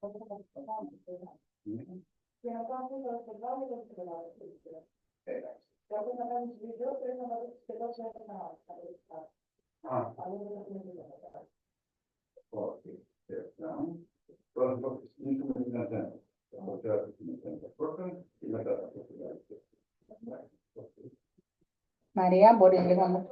Ah, ok. Não. Pronto, muito obrigado. María, boleh ngomong.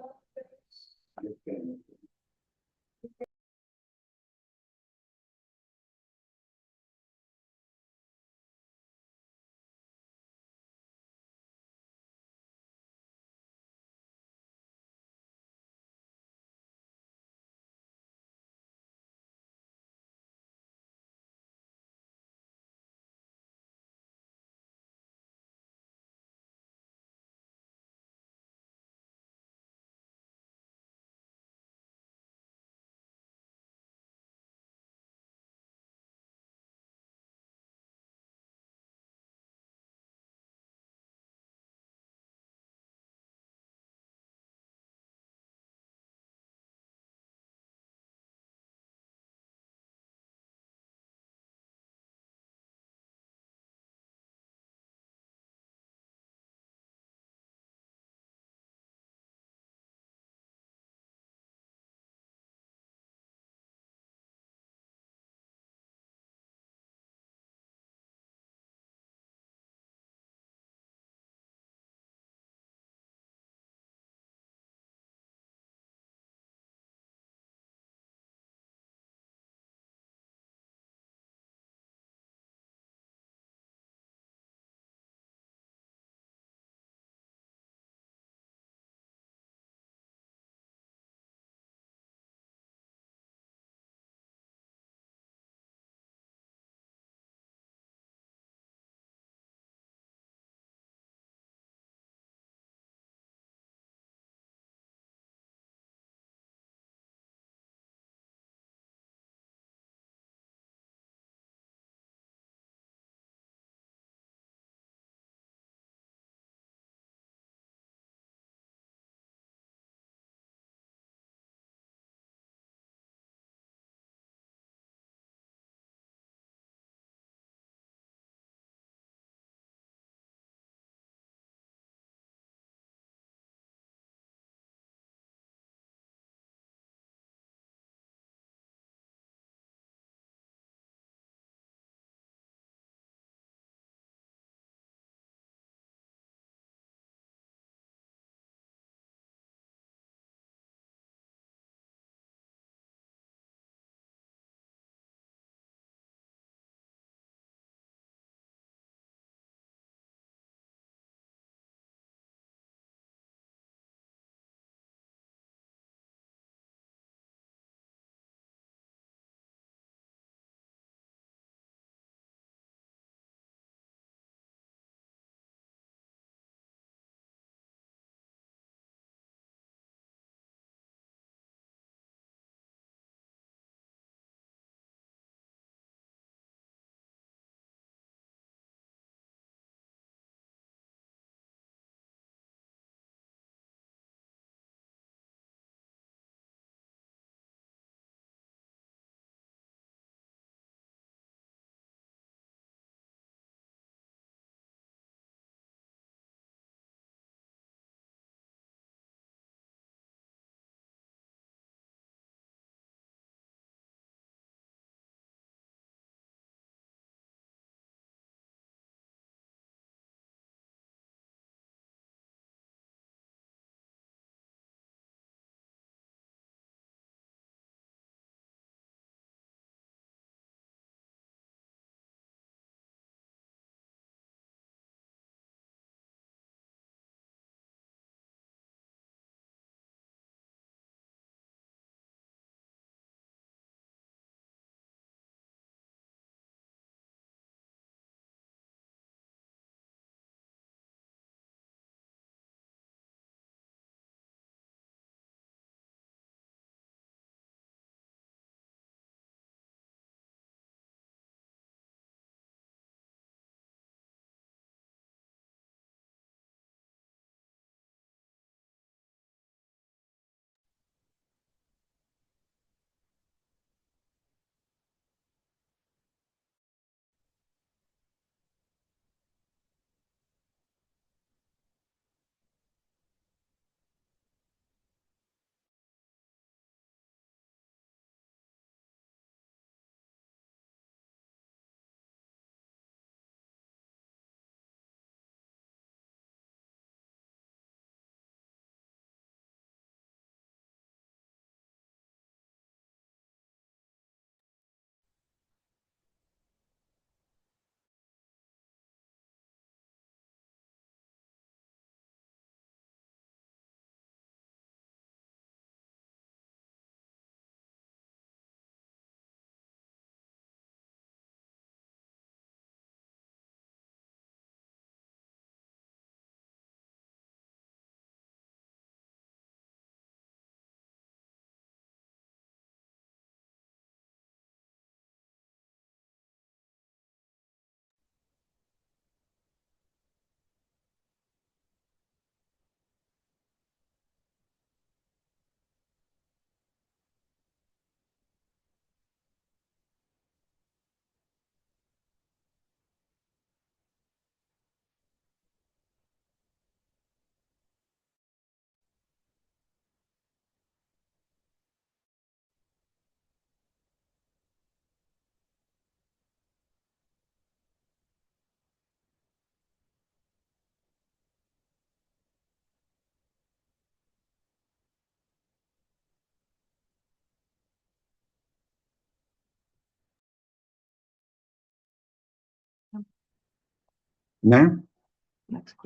Ναι,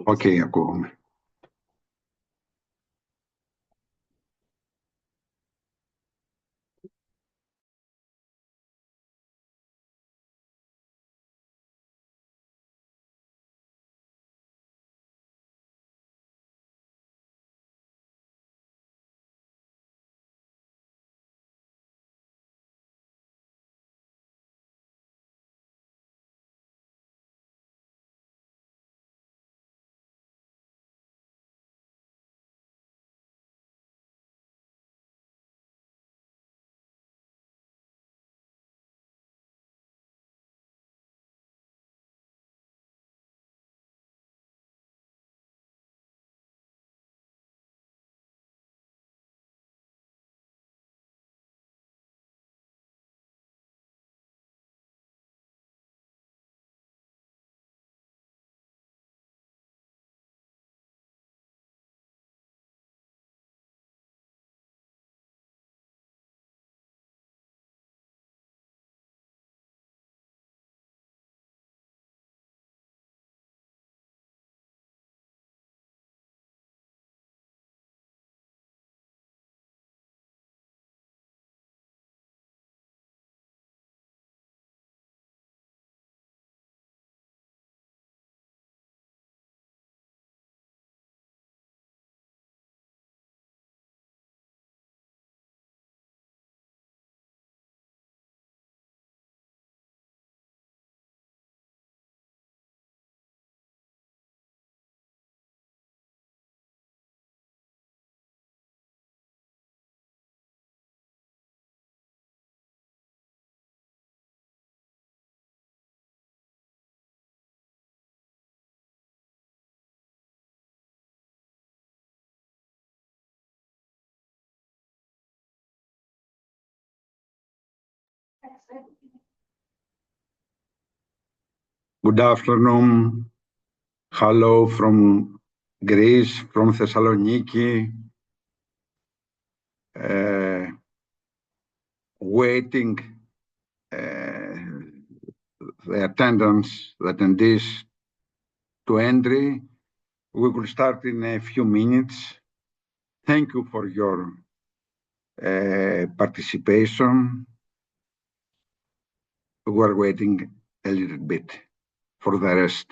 οκ, ακούγομαι. Good afternoon. Hello from Greece, from Thessaloniki. Waiting the attendance, the attendees to entry. We will start in a few minutes. Thank you for your participation. We're waiting a little bit for the rest.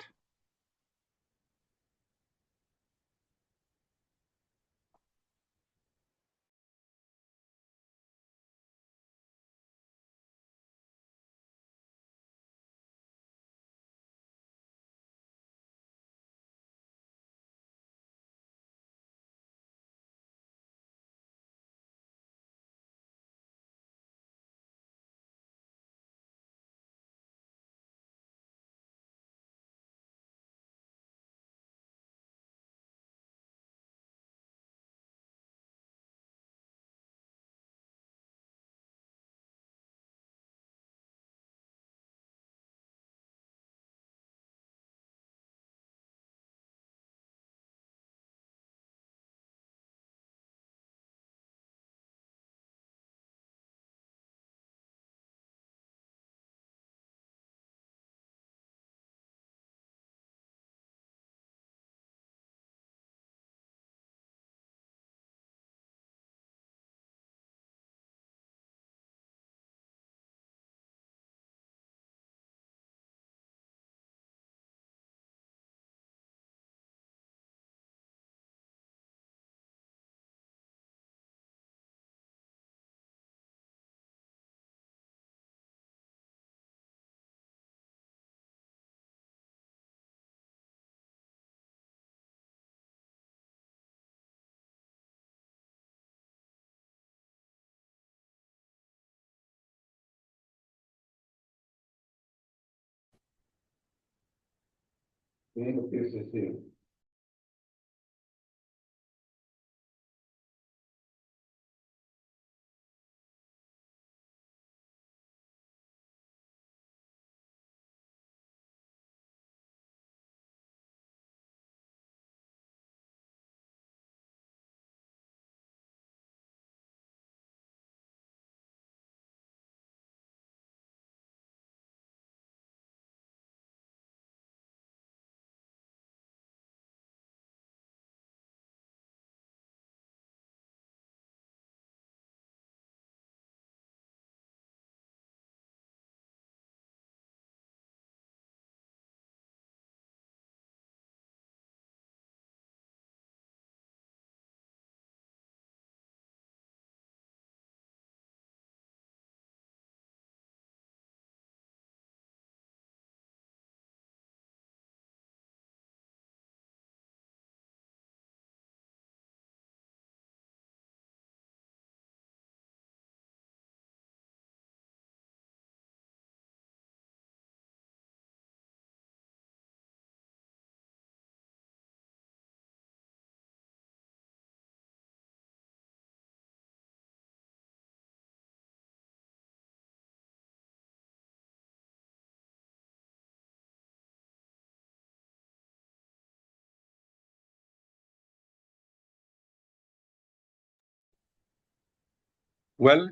Well,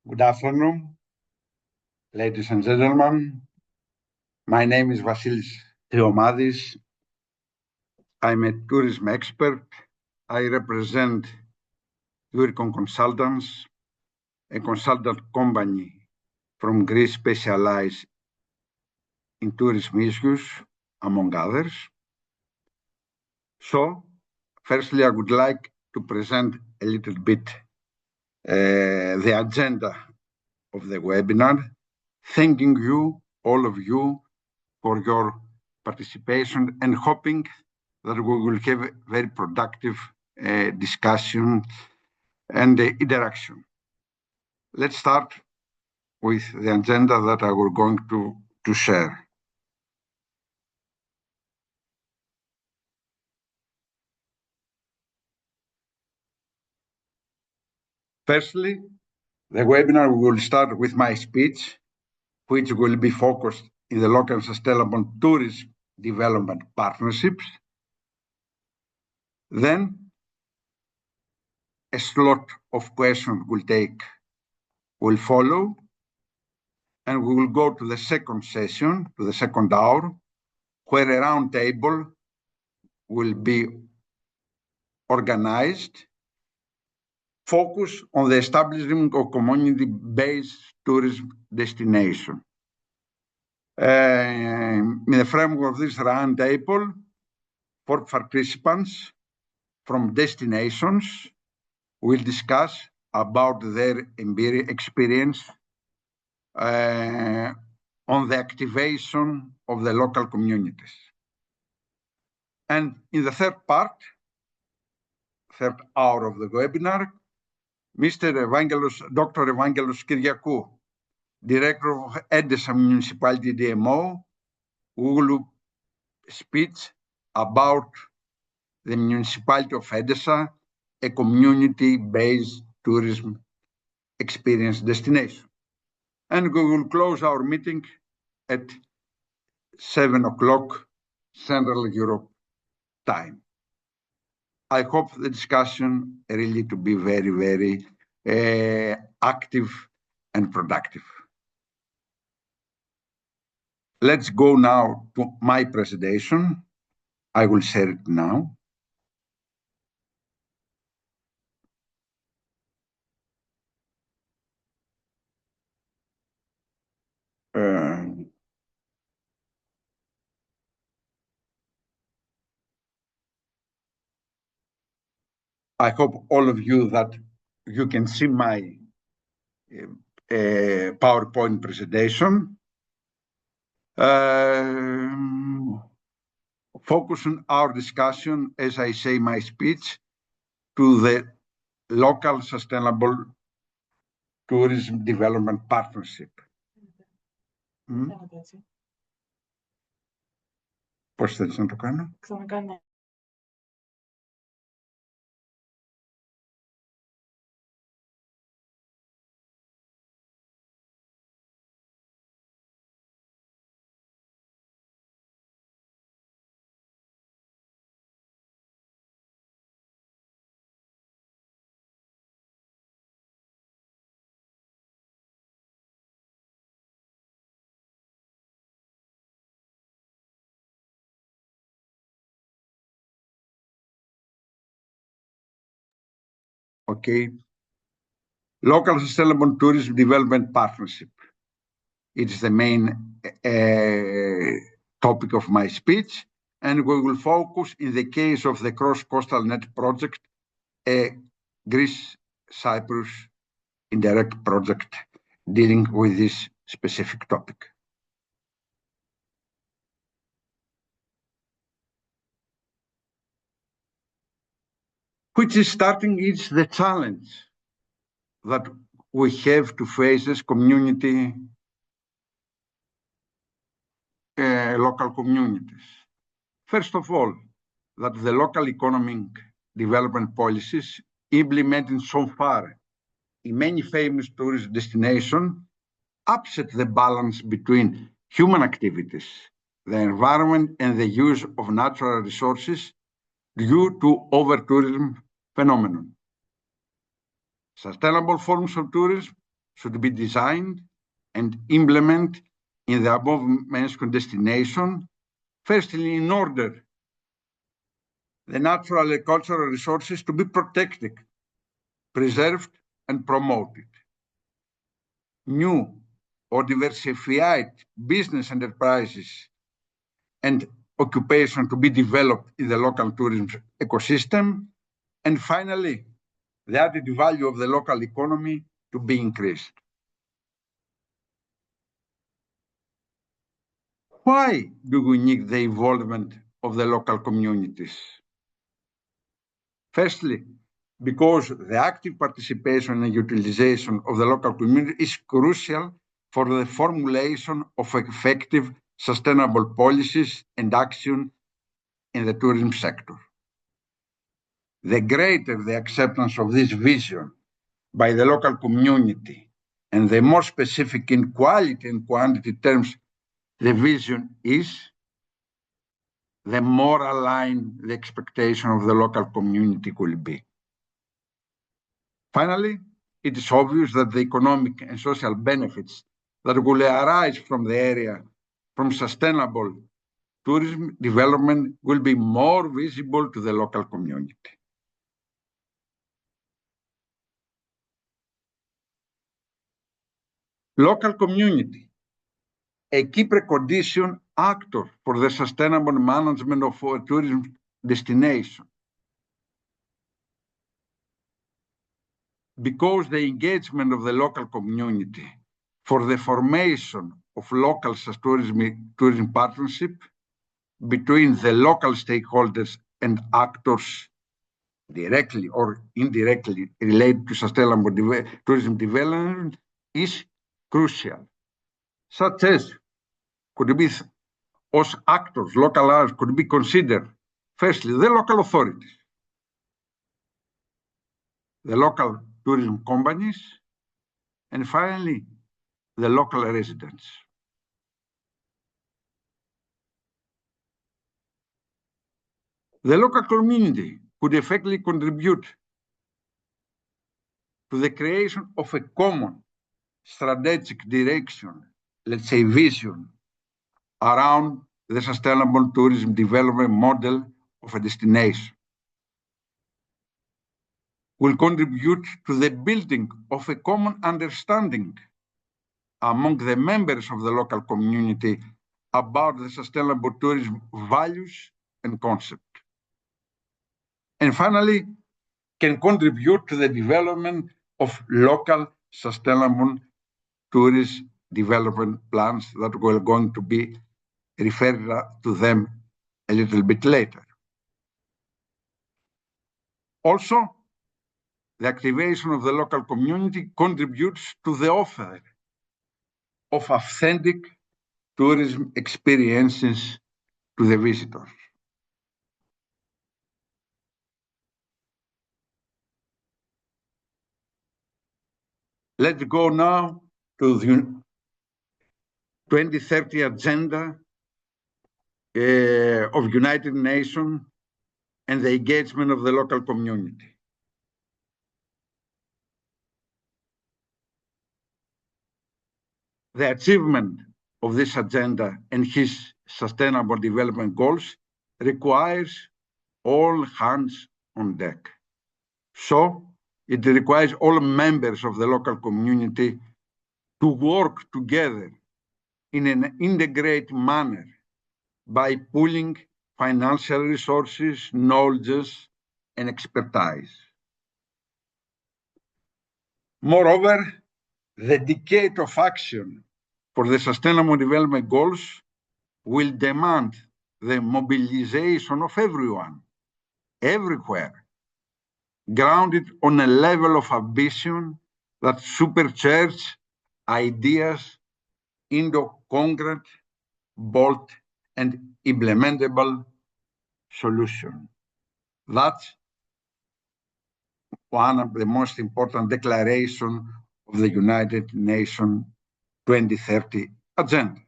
good afternoon, ladies and gentlemen. My name is Vasilis Theomadis. I'm a tourism expert. I represent Euricon Consultants, a consultant company from Greece specialized in tourism issues, among others. So, firstly, I would like to present a little bit the agenda of the webinar, thanking you, all of you, for your participation and hoping that we will have a very productive discussion and interaction. Let's start with the agenda that I was going to share. Firstly, the webinar will start with my speech, which will be focused in the local sustainable tourism development partnerships. Then a slot of questions will follow, and we will go to the second session, to the second hour, where a round table will be organized, focus on the establishment of community-based tourism destination. In the framework of this round table, 4 participants from destinations will discuss about their experience on the activation of the local communities. And in the third hour of the webinar, Dr. Evangelos Kyriakou, Director of Edessa Municipality DMO, will speak about the municipality of Edessa, a community-based tourism experience destination. And we will close our meeting at 7 o'clock Central Europe time. I hope the discussion really to be very, very active and productive. Let's go now to my presentation. I will share it now. I hope all of you that you can see my PowerPoint presentation. Focusing our discussion, as I say my speech, to the local sustainable tourism development partnership. Πώς θέλεις να το κάνω? Ξανακάνε. Okay. Local Sustainable Tourism Development Partnership. It's the main topic of my speech, and we will focus in the case of the Cross-Coastal Net project, a Greece-Cyprus indirect project dealing with this specific topic. Which is starting is the challenge that we have to face as community, local communities. First of all, that the local economic development policies implemented so far in many famous tourist destinations upset the balance between human activities, the environment, and the use of natural resources due to over-tourism phenomenon. Sustainable forms of tourism should be designed and implemented in the above-mentioned destination, firstly, in order the natural and cultural resources to be protected, preserved, and promoted. New or diversified business enterprises and occupation to be developed in the local tourism ecosystem. And finally, the added value of the local economy to be increased. Why do we need the involvement of the local communities? Firstly, because the active participation and utilization of the local community is crucial for the formulation of effective, sustainable policies and action in the tourism sector. The greater the acceptance of this vision by the local community, and the more specific in quality and quantity terms the vision is, the more aligned the expectation of the local community will be. Finally, it is obvious that the economic and social benefits that will arise from the area from sustainable tourism development will be more visible to the local community. Local community, a key precondition actor for the sustainable management of a tourism destination. Because the engagement of the local community for the formation of local tourism partnership between the local stakeholders and actors directly or indirectly related to sustainable tourism development is crucial, such as could be as actors, local actors could be considered, firstly, the local authorities, the local tourism companies, and finally, the local residents. The local community could effectively contribute to the creation of a common strategic direction, let's say vision, around the sustainable tourism development model of a destination. Will contribute to the building of a common understanding among the members of the local community about the sustainable tourism values and concept. And finally, can contribute to the development of local sustainable tourist development plans that we're going to be referred to them a little bit later. Also, the activation of the local community contributes to the offer of authentic tourism experiences to the visitors. Let's go now to the 2030 agenda of United Nations and the engagement of the local community. The achievement of this agenda and his sustainable development goals requires all hands on deck. So it requires all members of the local community to work together in an integrated manner by pooling financial resources, knowledge, and expertise. Moreover, the decade of action for the Sustainable Development Goals will demand the mobilization of everyone, everywhere, grounded on a level of ambition that supercharges ideas into concrete, bold, and implementable solutions. That's one of the most important declarations of the United Nations 2030 agenda.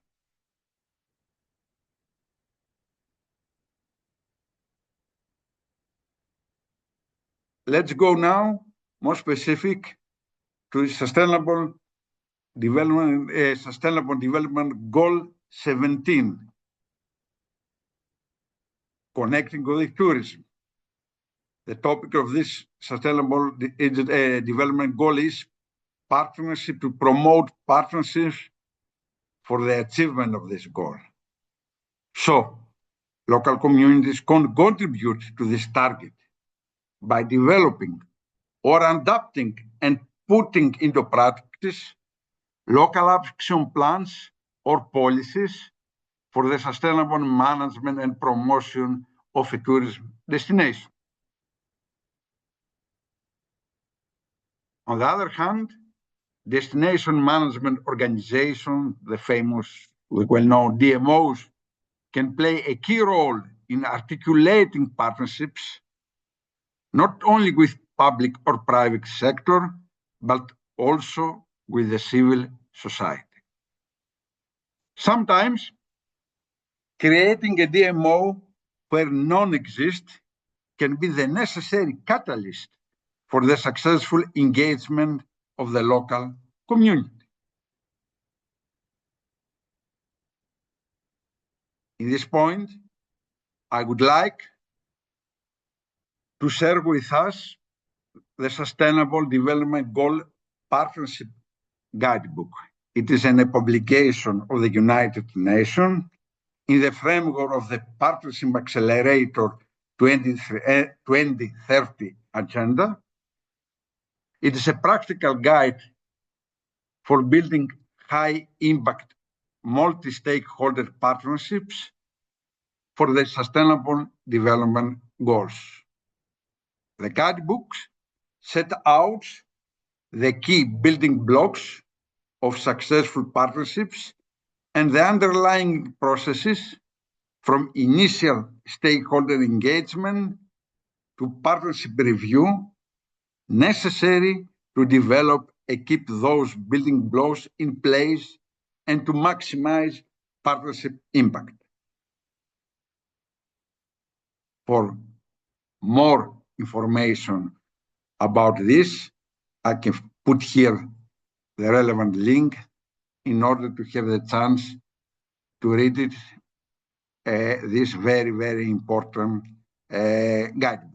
Let's go now more specific to Sustainable Development Goal 17, connecting with tourism. The topic of this Sustainable Development Goal is partnership to promote partnerships for the achievement of this goal. So, local communities can contribute to this target by developing or adapting and putting into practice local action plans or policies for the sustainable management and promotion of a tourism destination. On the other hand, destination management organizations, the famous, well-known DMOs, can play a key role in articulating partnerships, not only with public or private sector, but also with the civil society. Sometimes, creating a DMO where none exists can be the necessary catalyst for the successful engagement of the local community. In this point, I would like to share with us the Sustainable Development Goal Partnership Guidebook. It is a publication of the United Nations in the framework of the Partnership Accelerator 2030 Agenda. It is a practical guide for building high-impact multi-stakeholder partnerships for the Sustainable Development Goals. The guidebooks set out the key building blocks of successful partnerships and the underlying processes from initial stakeholder engagement to partnership review necessary to develop and keep those building blocks in place and to maximize partnership impact. For more information about this, I can put here the relevant link in order to have the chance to read it, this very, very important guidebook.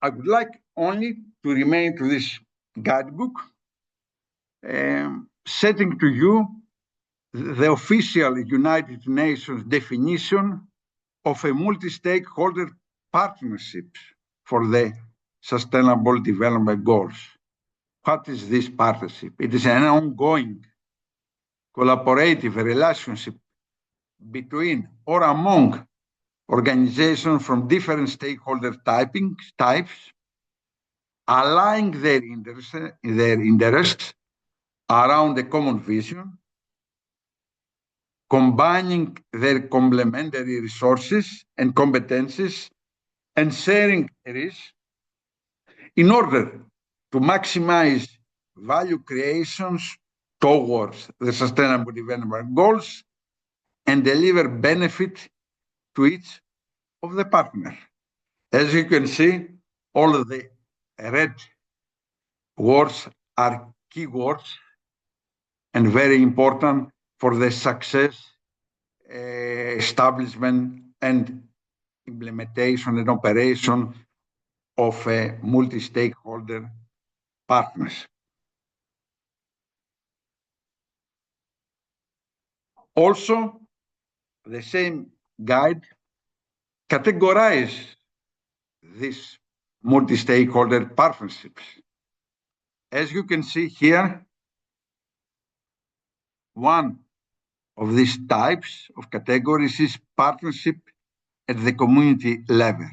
I would like only to remain to this guidebook, setting to you the official United Nations definition of a multi-stakeholder partnership for the Sustainable Development Goals. What is this partnership? It is an ongoing collaborative relationship between or among organizations from different stakeholder types, aligning their interests around a common vision, combining their complementary resources and competencies, and sharing risks in order to maximize value creations towards the Sustainable Development Goals and deliver benefit to each of the partners. As you can see, all of the red words are keywords and very important for the success, establishment and implementation and operation of a multi-stakeholder partners. Also, the same guide categorizes these multi-stakeholder partnerships. As you can see here, one of these types of categories is partnership at the community level.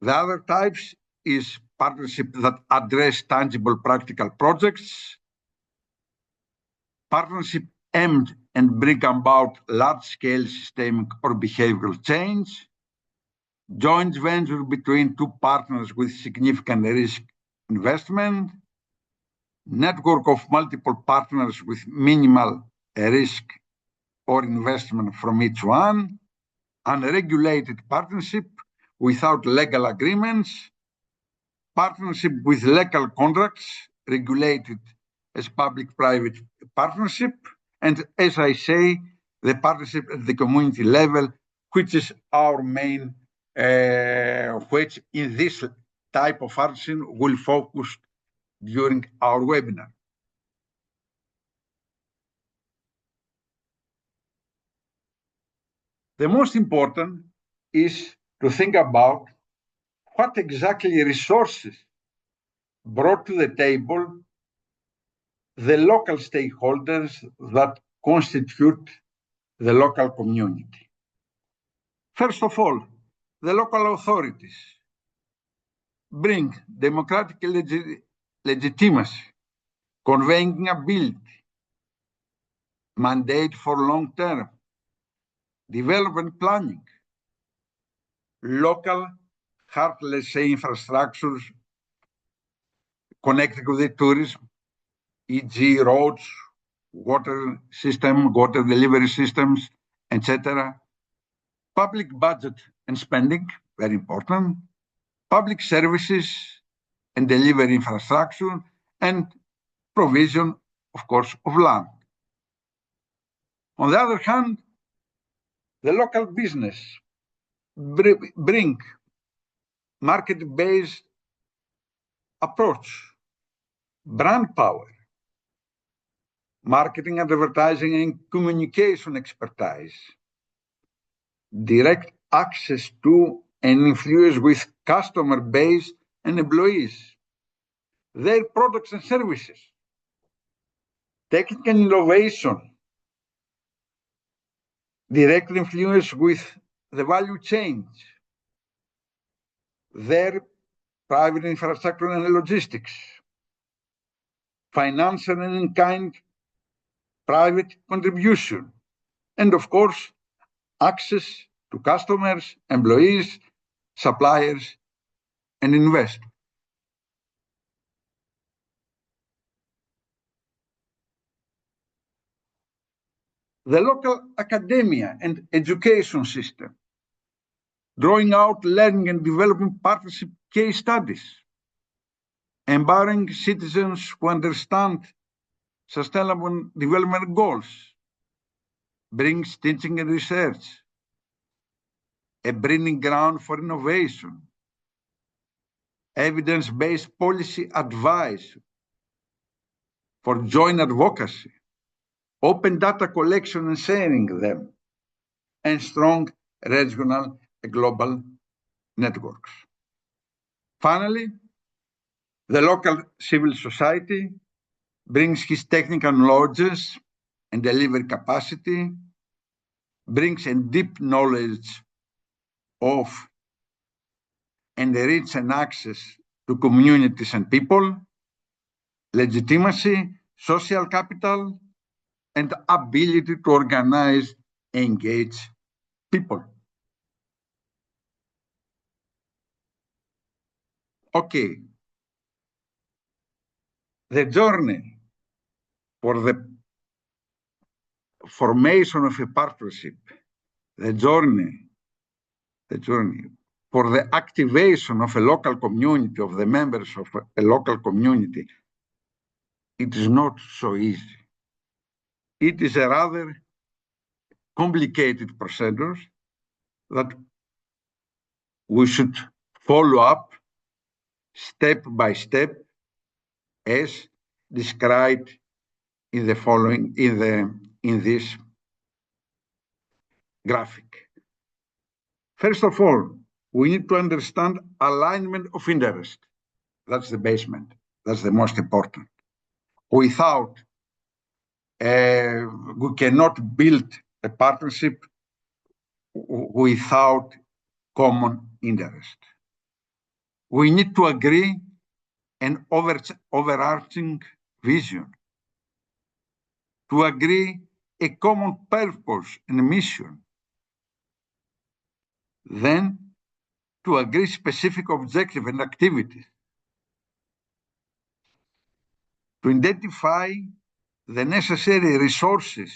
The other types is partnership that address tangible practical projects, partnership aimed and bring about large-scale systemic or behavioral change, joint venture between two partners with significant risk investment, network of multiple partners with minimal risk or investment from each one, unregulated partnership without legal agreements, partnership with legal contracts regulated as public-private partnership, and as I say, the partnership at the community level, which is our main, which in this type of partnership will focus during our webinar. The most important is to think about what exactly resources brought to the table the local stakeholders that constitute the local community. First of all, the local authorities bring democratic legitimacy, conveying ability, mandate for long-term, development planning, local heartless infrastructures connected with the tourism, e.g. roads, water system, water delivery systems, etc. Public budget and spending, very important. Public services and delivery infrastructure, and provision, of course, of land. On the other hand, the local business bring market-based approach, brand power, marketing, advertising, and communication expertise, direct access to and influence with customer base and employees, their products and services, technical innovation, direct influence with the value chain, their private infrastructure and logistics, financial and in-kind private contribution, and of course, access to customers, employees, suppliers, and investors. The local academia and education system, drawing out learning and development partnership case studies, empowering citizens who understand sustainable development goals, brings teaching and research, a breeding ground for innovation, evidence-based policy advice for joint advocacy, open data collection and sharing them, and strong regional and global networks. Finally, the local civil society brings his technical knowledge and delivery capacity, brings a deep knowledge of and the reach and access to communities and people, legitimacy, social capital, and ability to organize and engage people. Okay. The journey for the formation of a partnership, the journey for the activation of a local community, of the members of a local community, it is not so easy. It is a rather complicated procedure that we should follow up step by step as described in the following, in this graphic. First of all, we need to understand alignment of interest. That's the basement. That's the most important. Without, we cannot build a partnership without common interest. We need to agree an overarching vision, to agree a common purpose and mission, then to agree specific objective and activities, to identify the necessary resources,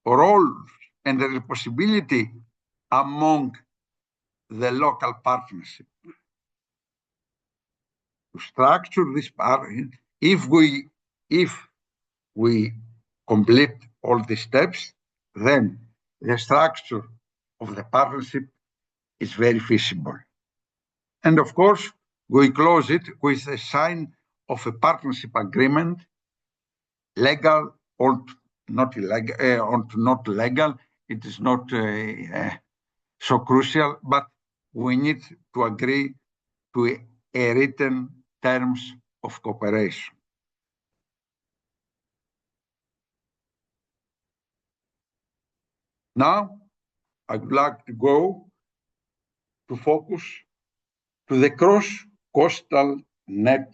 roles, and the responsibility among the local partnership. To structure this partnership, if we complete all the steps, then the structure of the partnership is very feasible. And of course, we close it with a sign of a partnership agreement, legal or not illegal, or not legal. It is not so crucial, but we need to agree to a written terms of cooperation. Now, I would like to go to focus to the cross-coastal net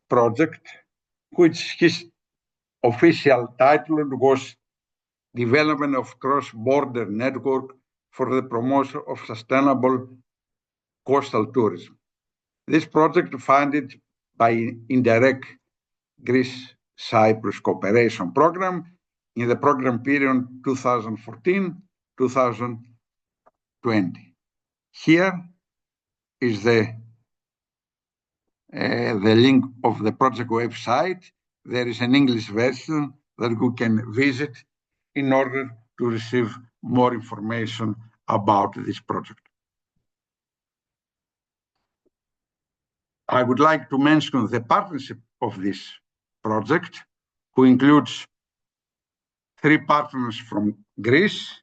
project, which his official title was Development of Cross-Border Network for the Promotion of Sustainable Coastal Tourism. This project funded by indirect Greece-Cyprus Cooperation Program in the program period 2014-2020. Here is the link of the project website. There is an English version that you can visit in order to receive more information about this project. I would like to mention the partnership of this project, who includes 3 partners from Greece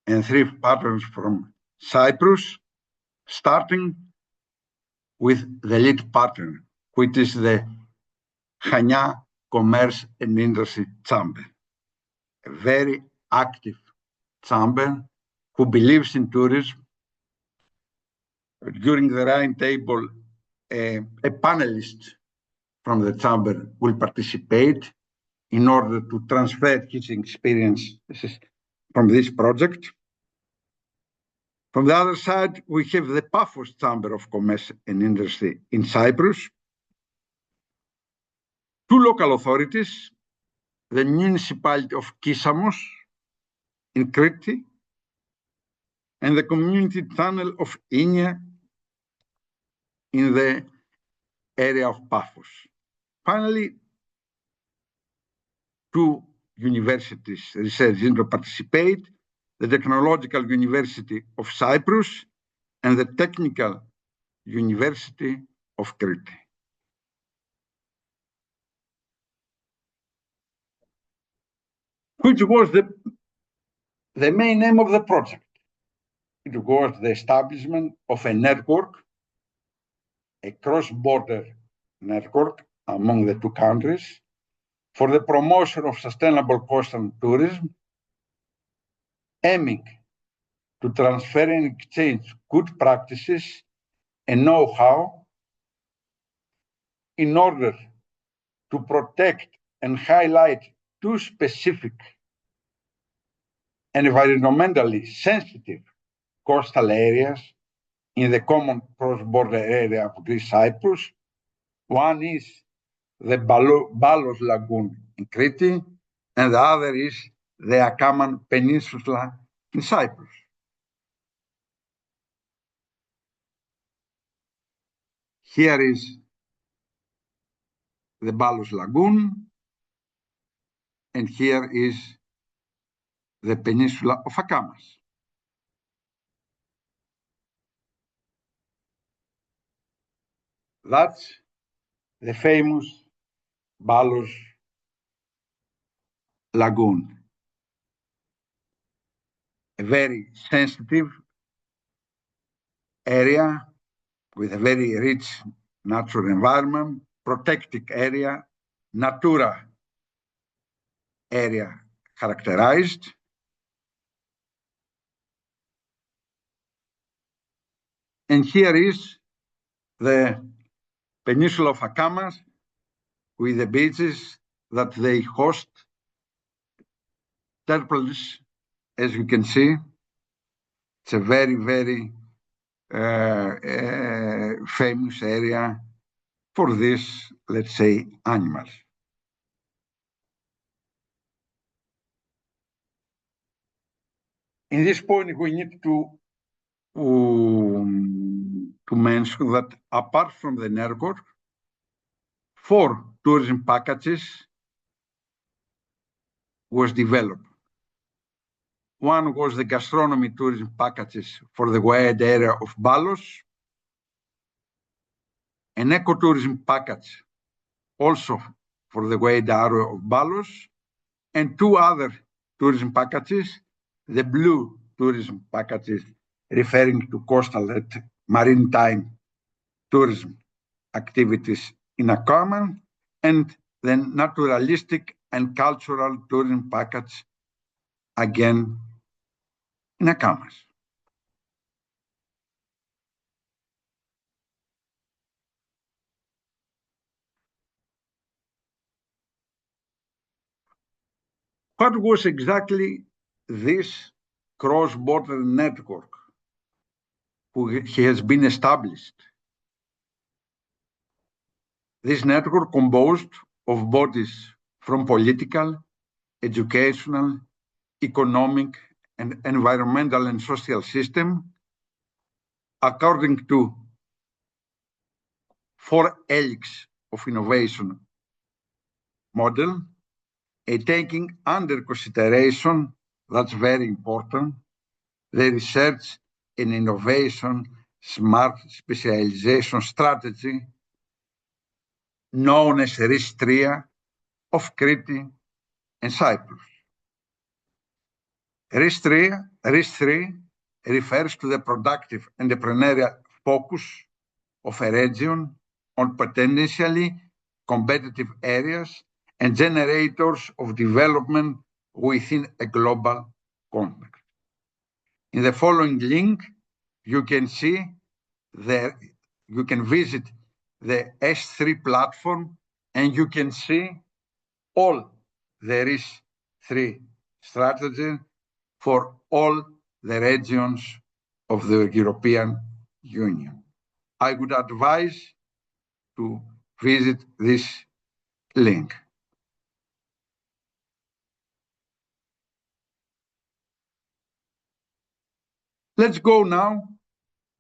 and 3 partners from Cyprus, starting with the lead partner, which is the Chania Commerce and Industry Chamber, a very active chamber who believes in tourism. During the round table, a panelist from the chamber will participate in order to transfer his experience from this project. From the other side, we have the Paphos Chamber of Commerce and Industry in Cyprus, 2 local authorities, the municipality of Kissamos in Crete and the community tunnel of Inia in the area of Paphos. Finally, 2 universities research centers participate, the Technological University of Cyprus and the Technical University of Crete. Which was the main aim of the project. It was the establishment of a network, a cross-border network among the 2 countries for the promotion of sustainable coastal tourism, aiming to transfer and exchange good practices and know-how in order to protect and highlight 2 specific and environmentally sensitive coastal areas in the common cross-border area of Greece-Cyprus. One is the Balos Lagoon in Crete, and the other is the Achaemenid Peninsula in Cyprus. Here is the Balos Lagoon, and here is the peninsula of Achaemenid. That's the famous Balos Lagoon, a very sensitive area with a very rich natural environment, protected area, Natura area characterized. And here is the peninsula of Achaemenid with the beaches that they host turtles, as you can see. It's a very, very famous area for this, let's say, animals. In this point, we need to mention that apart from the network, 4 tourism packages was developed. One was the gastronomy tourism packages for the wide area of Balos, an ecotourism package also for the wide area of Balos, and 2 other tourism packages, the blue tourism packages referring to coastal and maritime tourism activities in Akaman, and the naturalistic and cultural tourism package again in Akamas. What was exactly this cross-border network which has been established? This network composed of bodies from political, educational, economic, and environmental and social system according to 4 helix of innovation model, taking under consideration, that's very important, the research and innovation smart specialization strategy known as RIS3 of Crete and Cyprus. RIS3 refers to the productive entrepreneurial focus of a region on potentially competitive areas and generators of development within a global context. In the following link, you can visit the S3 platform and you can see all the RIS3 strategy for all the regions of the European Union. I would advise to visit this link. Let's go now,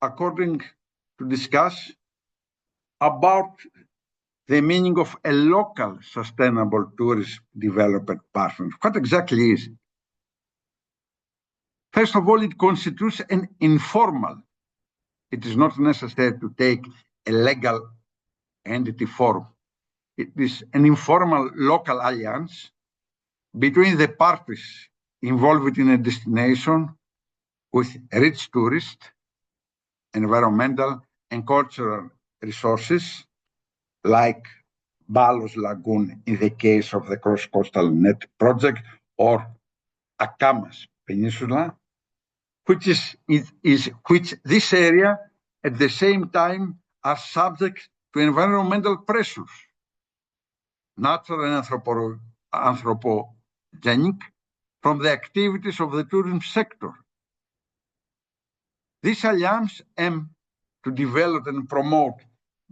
according to discuss about the meaning of a local sustainable tourist development partner. What exactly is it? First of all, it constitutes an informal. It is not necessary to take a legal entity form. It is an informal local alliance between the parties involved in a destination with rich tourist, environmental and cultural resources like Balos Lagoon in the case of the Cross-Coastal Net project or Akamas Peninsula, which this area at the same time are subject to environmental pressures, natural and anthropogenic, from the activities of the tourism sector. This alliance aims to develop and promote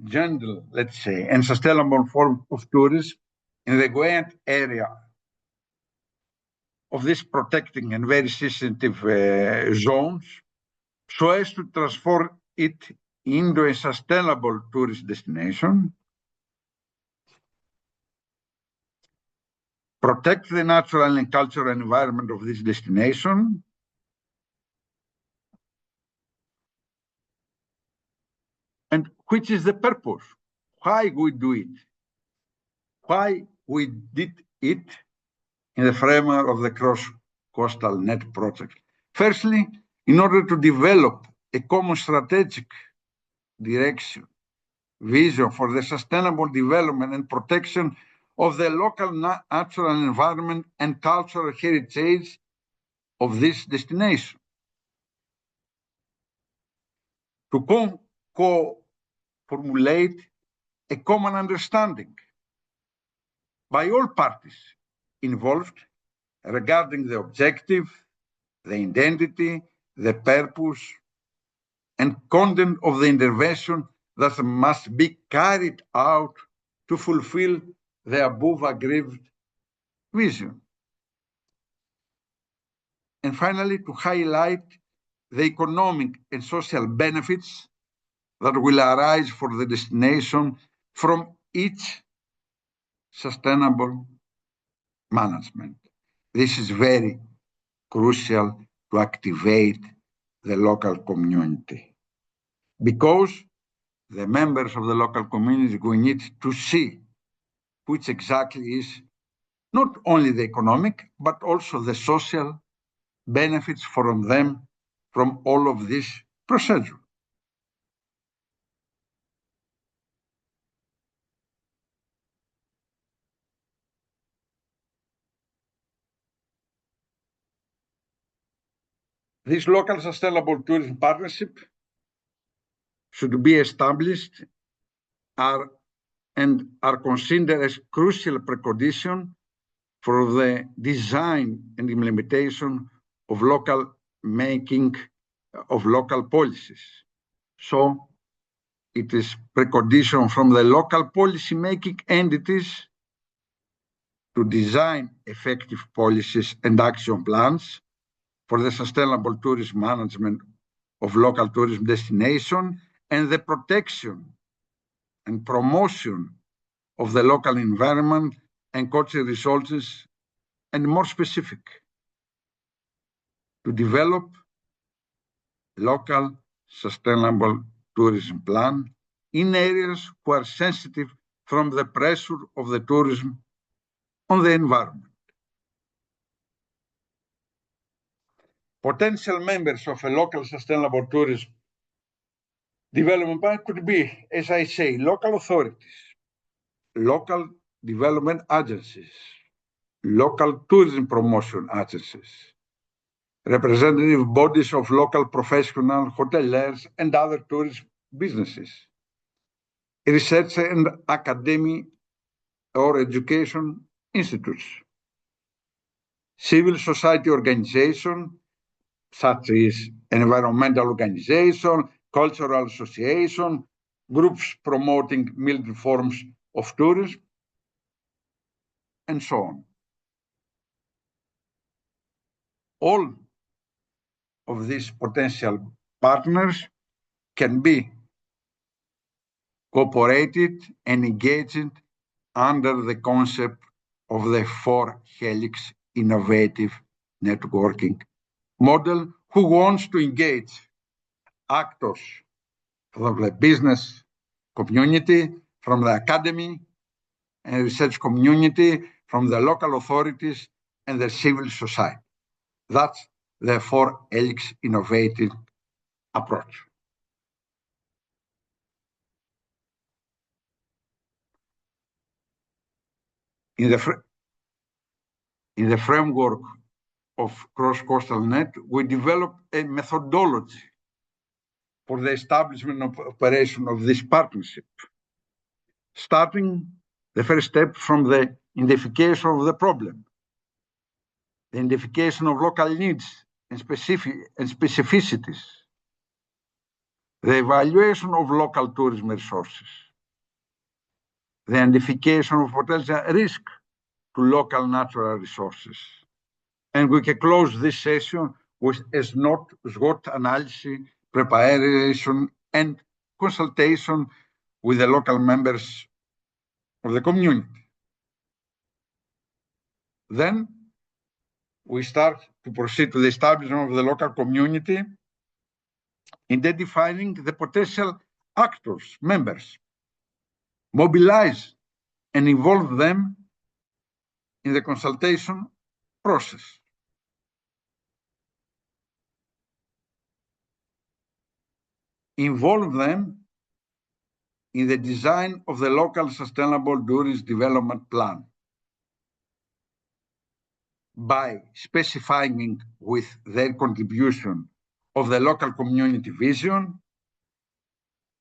gentle, let's say, and sustainable form of tourism in the wide area of these protecting and very sensitive zones, so as to transform it into a sustainable tourist destination, protect the natural and cultural environment of this destination, and which is the purpose, why we do it, why we did it in the framework of the Cross-Coastal Net project. Firstly, in order to develop a common strategic direction, vision for the sustainable development and protection of the local natural environment and cultural heritage of this destination. To co-formulate a common understanding by all parties involved regarding the objective, the identity, the purpose, and content of the intervention that must be carried out to fulfill the above agreed vision. And finally, to highlight the economic and social benefits that will arise for the destination from each sustainable management. This is very crucial to activate the local community, because the members of the local community will need to see which exactly is not only the economic, but also the social benefits from them from all of this procedure. This local sustainable tourism partnership should be established and are considered as crucial precondition for the design and implementation of local policies. So it is precondition from the local policy making entities to design effective policies and action plans for the sustainable tourism management of local tourism destination and the protection and promotion of the local environment and cultural resources, and more specific, to develop local sustainable tourism plan in areas who are sensitive from the pressure of the tourism on the environment. Potential members of a local sustainable tourism development plan could be, as I say, local authorities, local development agencies, local tourism promotion agencies, representative bodies of local professional hoteliers and other tourist businesses, research and academic or education institutes, civil society organizations such as environmental organization, cultural association, groups promoting mild forms of tourism, and so on. All of these potential partners can be cooperated and engaged under the concept of the 4-helix innovative networking model, who wants to engage actors from the business community, from the academy and research community, from the local authorities and the civil society. That's the 4-helix innovative approach. In the framework of Cross-Coastal Net, we developed a methodology for the establishment of operation of this partnership, starting the first step from the identification of the problem, the identification of local needs and specificities, the evaluation of local tourism resources, the identification of potential risk to local natural resources. And we can close this session with a SWOT analysis, preparation, and consultation with the local members of the community. Then we start to proceed to the establishment of the local community, identifying the potential actors, members, mobilize and involve them in the consultation process. Involve them in the design of the local sustainable tourism development plan by specifying with their contribution of the local community vision,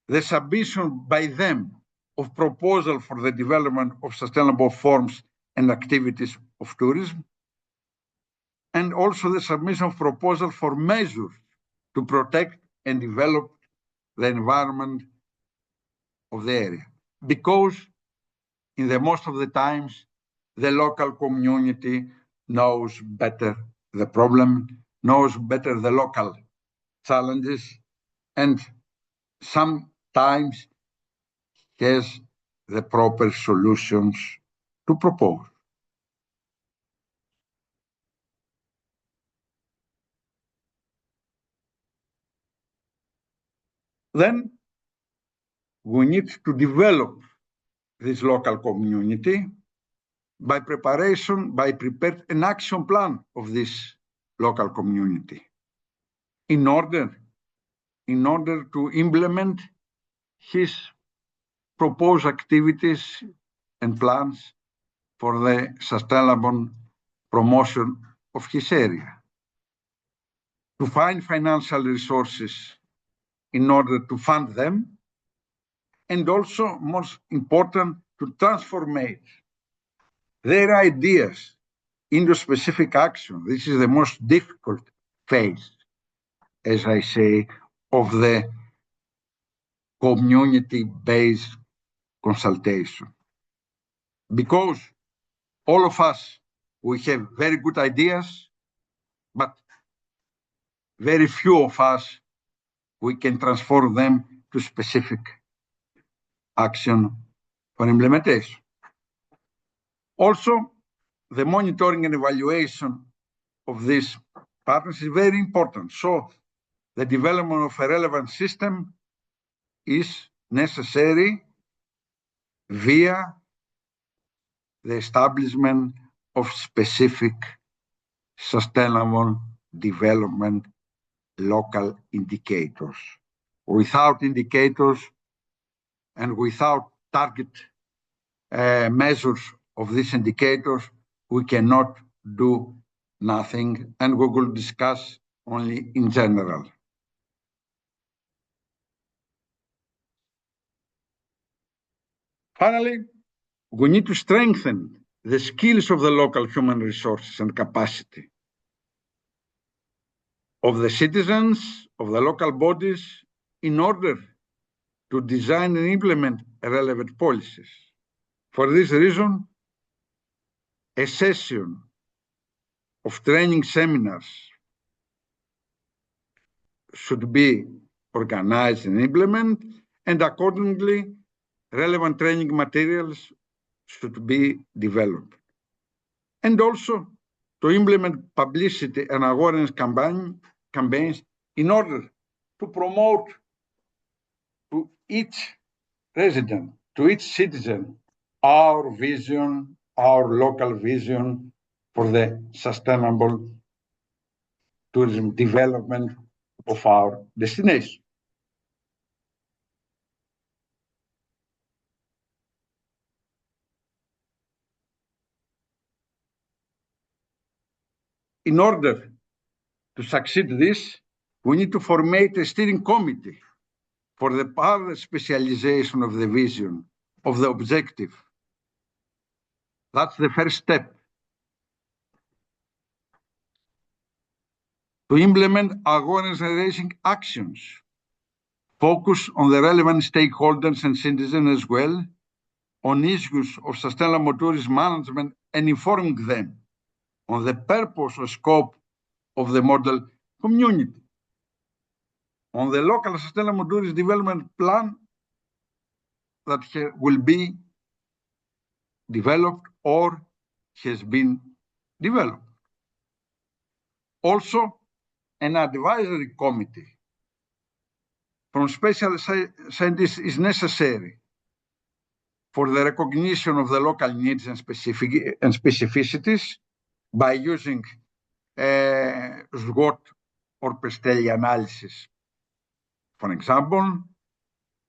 the submission by them of proposal for the development of sustainable forms and activities of tourism, and also the submission of proposal for measures to protect and develop the environment of the area. Because in the most of the times, the local community knows better the problem knows better the local challenges, and sometimes has the proper solutions to propose. Then we need to develop this local community by prepared an action plan of this local community in order to implement his proposed activities and plans for the sustainable promotion of his area. To find financial resources in order to fund them, and also, most important, to transform their ideas into specific action. This is the most difficult phase, as I say, of the community-based consultation. Because all of us, we have very good ideas, but very few of us, we can transform them to specific action for implementation. Also, the monitoring and evaluation of this partners is very important. So the development of a relevant system is necessary via the establishment of specific sustainable development local indicators. Without indicators and without target measures of these indicators, we cannot do nothing, and we will discuss only in general. Finally, we need to strengthen the skills of the local human resources and capacity of the citizens, of the local bodies, in order to design and implement relevant policies. For this reason, a session of training seminars should be organized and implemented, and accordingly, relevant training materials should be developed. And also to implement publicity and awareness campaigns in order to promote to each resident, to each citizen, our vision, our local vision for the sustainable tourism development of our destination. In order to succeed this, we need to formate a steering committee for the further specialization of the vision, of the objective. That's the first step. To implement awareness-raising actions, focus on the relevant stakeholders and citizens as well, on issues of sustainable tourism management, and informing them on the purpose or scope of the model community, on the local sustainable tourism development plan that will be developed or has been developed. Also, an advisory committee from special scientists is necessary for the recognition of the local needs and specificities by using SWOT or Pestelli analysis. For example,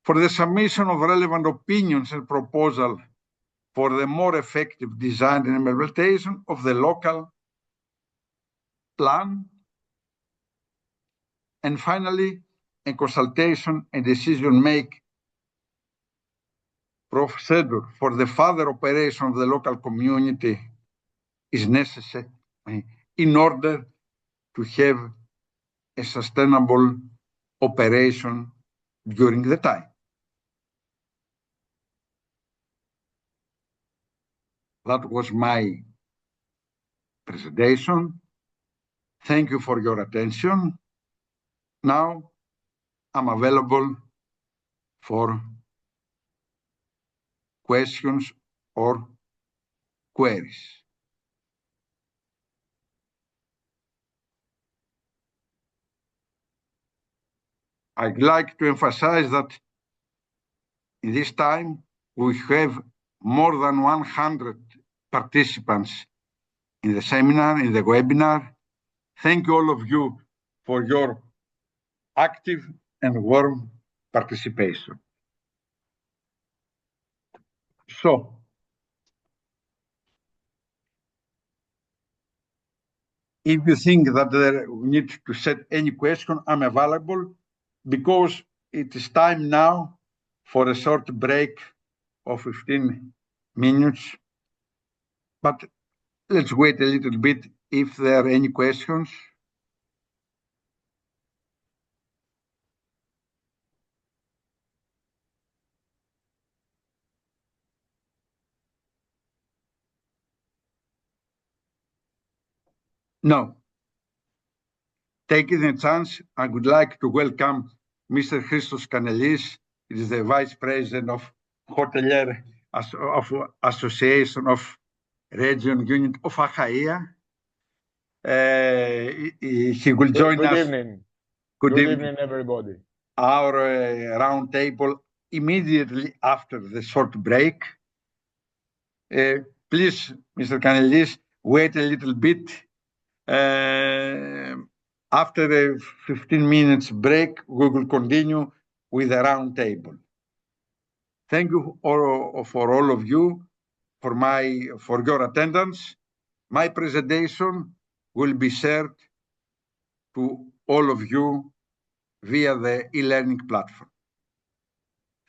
for the submission of relevant opinions and proposals for the more effective design and implementation of the local plan. And finally, a consultation and decision-making procedure for the further operation of the local community is necessary in order to have a sustainable operation during the time. That was my presentation. Thank you for your attention. Now I'm available for questions or queries. I'd like to emphasize that in this time we have more than 100 participants in the seminar, in the webinar. Thank you all of you for your active and warm participation. So, if you think that we need to set any question, I'm available because it is time now for a short break of 15 minutes. But let's wait a little bit if there are any questions. No. Taking a chance, I would like to welcome Mr. Christos Kanelis. He is the Vice President of Hotelier of Association of Region Unit of Achaia. He will join us. Good evening. Good evening, everybody. Our round table immediately after the short break. Please, Mr. Kanelis, wait a little bit. After a 15 minutes break, we will continue with the round table. Thank you for all of you for your attendance. My presentation will be shared to all of you via the e-learning platform.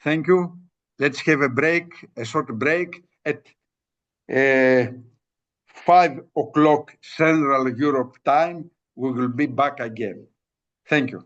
Thank you. Let's have a short break at 5 o'clock Central Europe time. We will be back again. Thank you.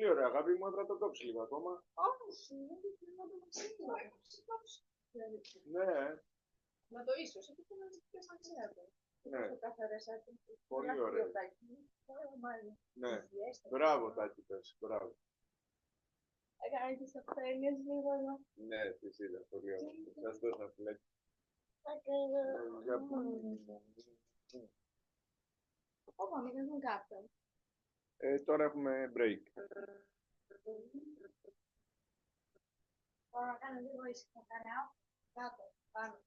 Τι ωραία, αγάπη μου, έπρεπε να το κόψει λίγο ακόμα. Όχι, δεν είναι να το Ναι, να το ίσως, γιατί θέλω να ζητήσω να ξέρω. ναι, Το καθαρέσατε. πολύ ωραία. Ναι, μπράβο Τάκη πες, μπράβο. Έκανε τις ασθένειες λίγο εδώ. Ναι, τις είδα, πολύ ωραία. Σας δώσα φλέκι. Ωπα, μην κάνουν κάποιον. Τώρα έχουμε break. Μπορώ να κάνω λίγο ήσυχα, κάνω κάτω, πάνω.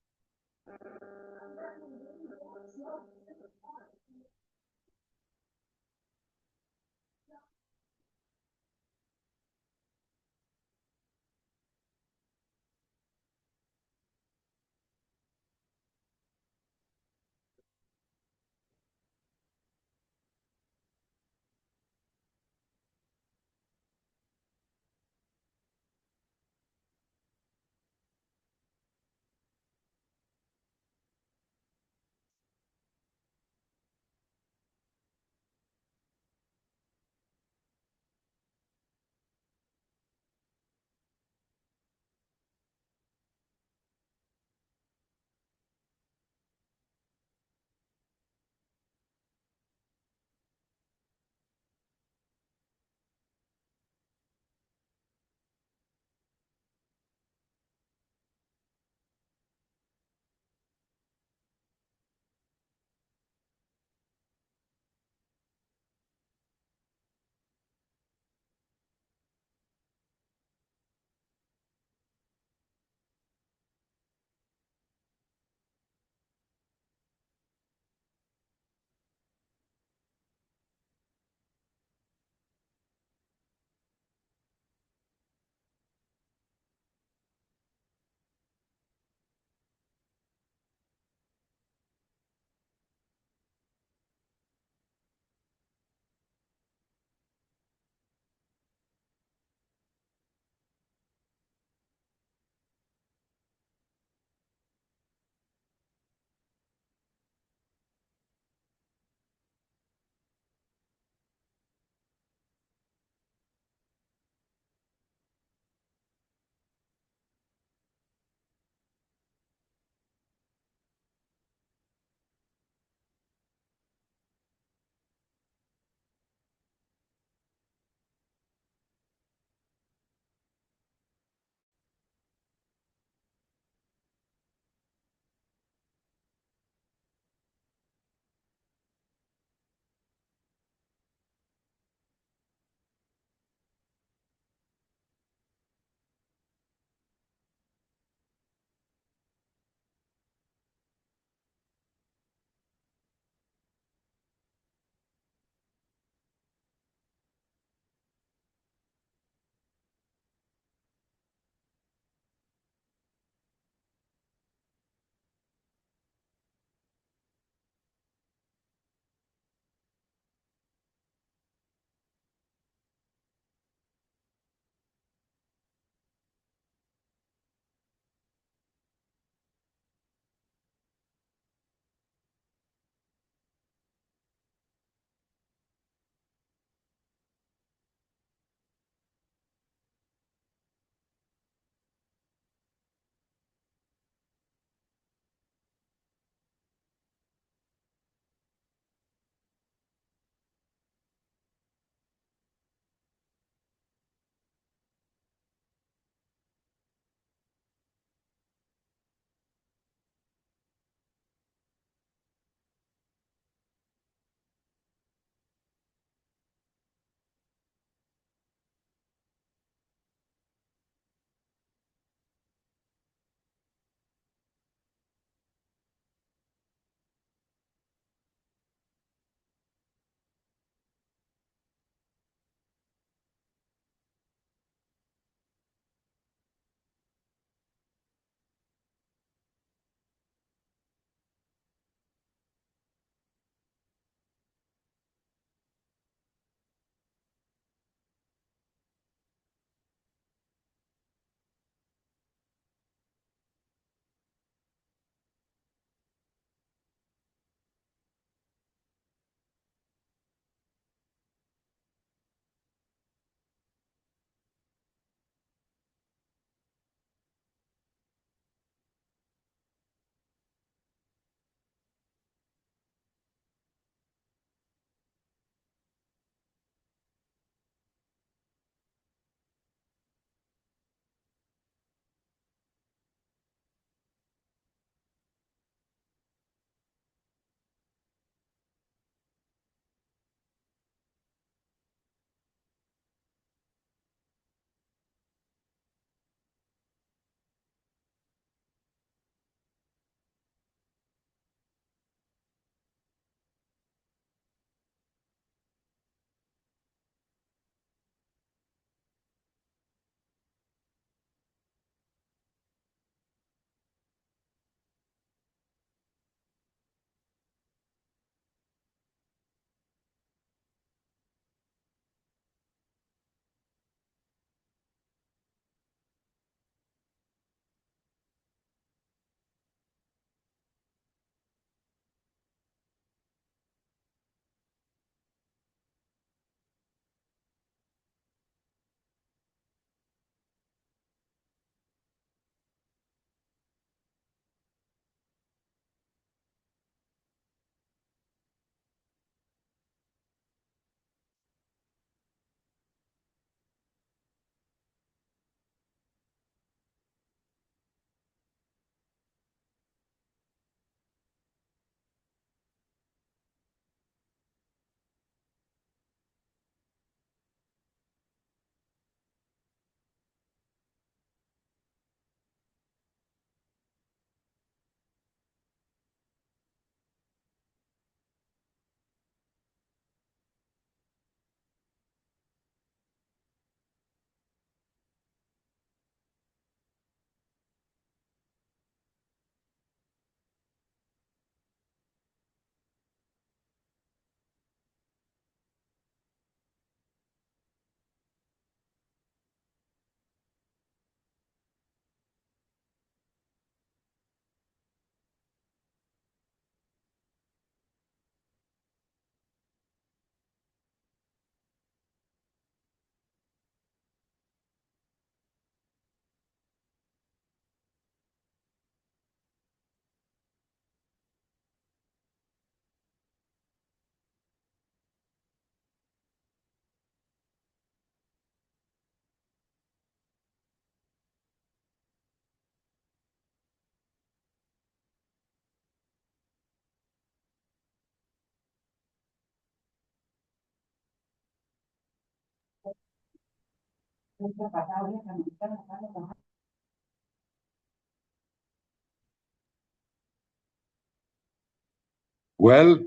Well,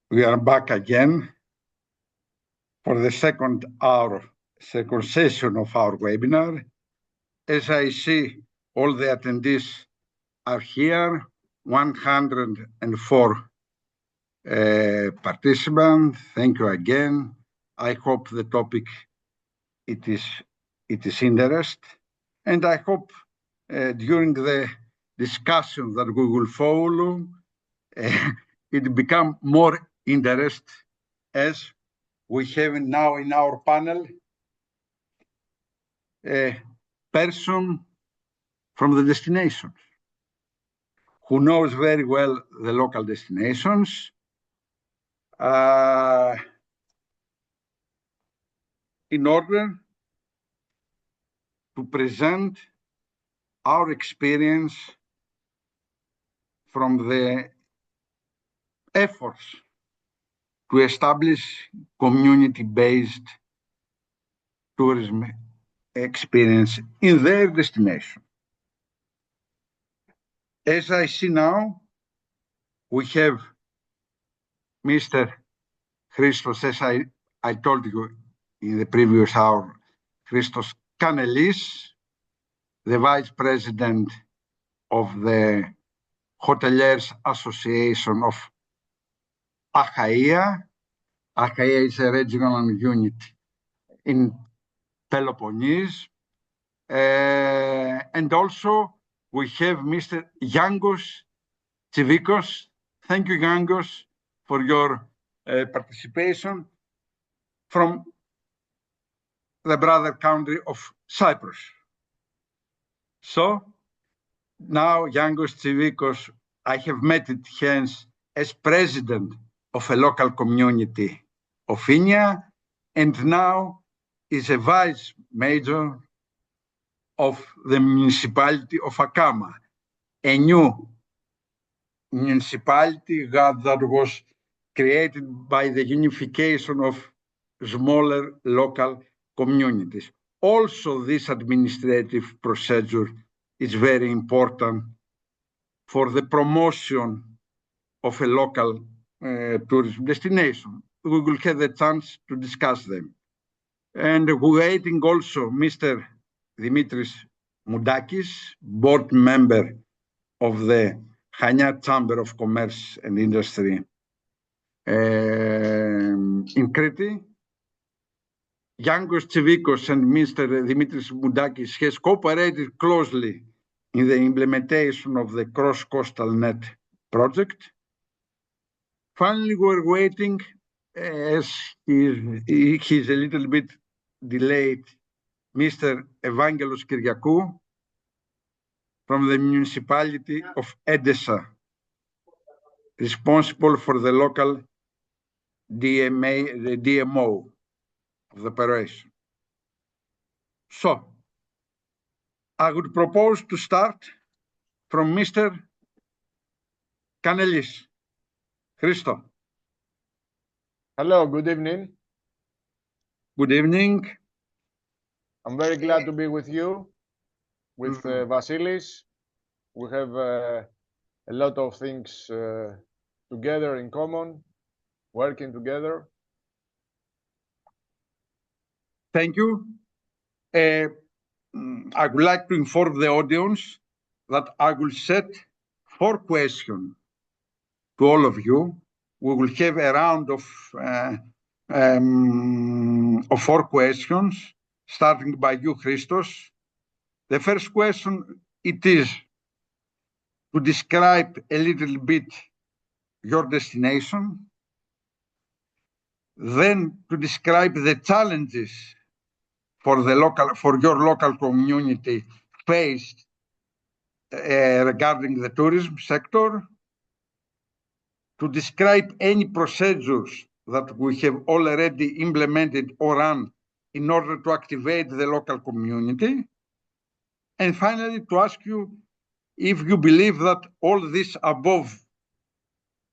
we are back again for the second session of our webinar. As I see, all the attendees are here, 104 participants. Thank you again. I hope the topic it is interest, and I hope during the discussion that we will follow, it become more interest, as we have now in our panel a person from the destinations who knows very well the local destinations. In order to present our experience from the efforts to establish community-based tourism experience in their destination. As I see now, we have Mr. Christos, as I told you in the previous hour, Christos Kanelis, the Vice President of the Hoteliers Association of Achaia. Achaia is a regional unit in Peloponnese. And also we have Mr. Yangos Tsivikos. Thank you, Yangos, for your participation from the brother country of Cyprus. So now Yangos Tsivikos, I have met it hence as president of a local community of Inia, and now is a vice major of the municipality of Akama, a new municipality that was created by the unification of smaller local communities. Also, this administrative procedure is very important for the promotion of a local tourism destination. We will have the chance to discuss them. And we're waiting also Mr. Dimitris Moudakis, board member of the Chania Chamber of Commerce and Industry in Crete. Yangos Tsivikos and Mr. Dimitris Moudakis has cooperated closely in the implementation of the Cross-Coastal Net project. Finally, we're waiting, as he's a little bit delayed, Mr. Evangelos Kyriakou from the municipality of Edessa, responsible for the local DMA, the DMO of the operation. So, I would propose to start from Mr. Kanelis. Christo. Hello, good evening. Good evening. I'm very glad to be with you, with Vasilis. We have a lot of things together in common, working together. Thank you. I would like to inform the audience that I will set 4 questions to all of you. We will have a round of 4 questions, starting by you, Christos. The first question, it is to describe a little bit your destination, then to describe the challenges for your local community faced regarding the tourism sector, to describe any procedures that we have already implemented or run in order to activate the local community, and finally to ask you if you believe that all these above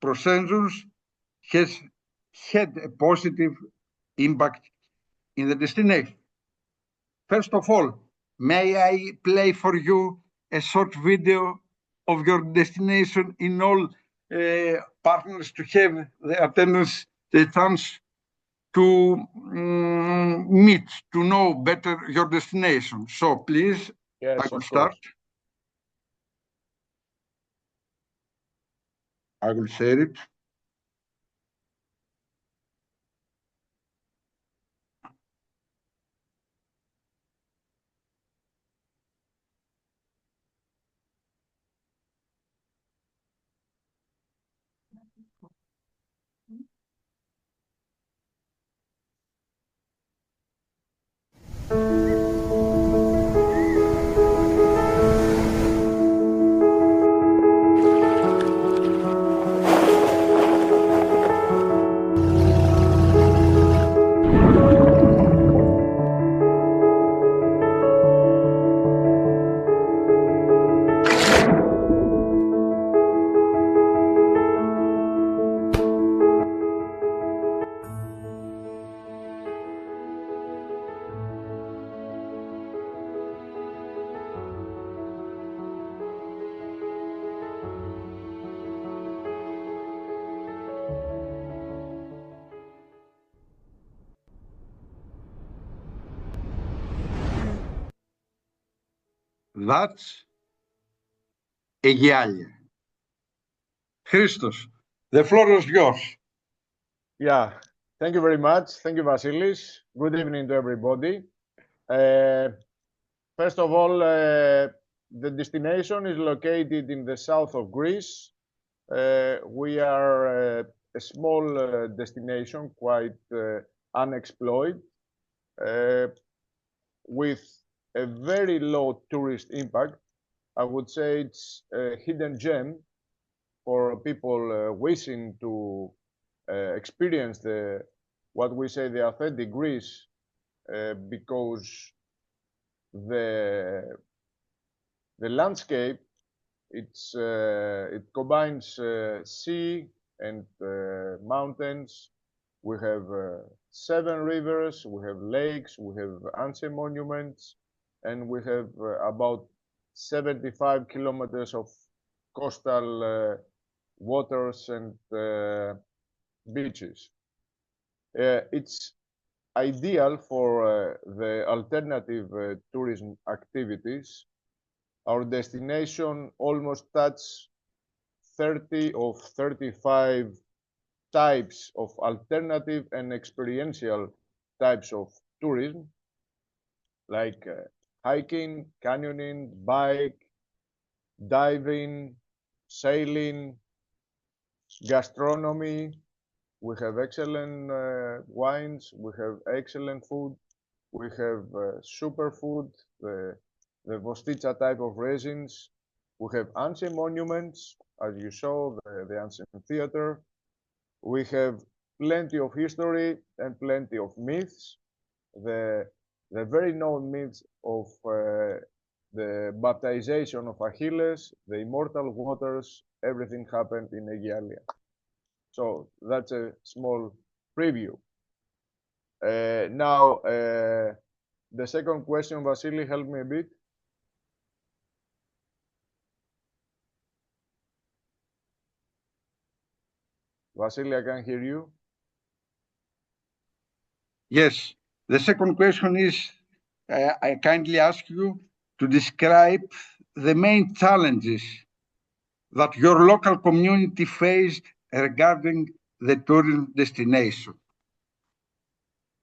procedures has had a positive impact in the destination. First of all, may I play for you a short video of your destination in all partners to have the attendance, the chance to meet, to know better your destination. So please, Yes, I will of start. course. I will share it. That's Aegialia. Christos, the floor is yours. Yeah, thank you very much. Thank you, Vasilis. Good evening to everybody. First of all, the destination is located in the south of Greece. We are a small destination, quite unexplored, with a very low tourist impact. I would say it's a hidden gem for people wishing to experience what we say the authentic Greece, because the landscape it combines sea and mountains. We have 7 rivers, we have lakes, we have ancient monuments, and we have about 75 kilometers of coastal waters and beaches. It's ideal for the alternative tourism activities. Our destination almost touches 30 of 35 types of alternative and experiential types of tourism, like hiking, canyoning, bike, diving, sailing, gastronomy. We have excellent wines, we have excellent food, we have superfood, the Vostitsa type of resins. We have ancient monuments, as you saw, the ancient theater. We have plenty of history and plenty of myths. The very known myths of the baptization of Achilles, the immortal waters, everything happened in Aegialia. So that's a small preview. Now, the second question, Vasily, help me a bit. Vasily, I can hear you. Yes, the second question is, I kindly ask you to describe the main challenges that your local community faced regarding the tourism destination.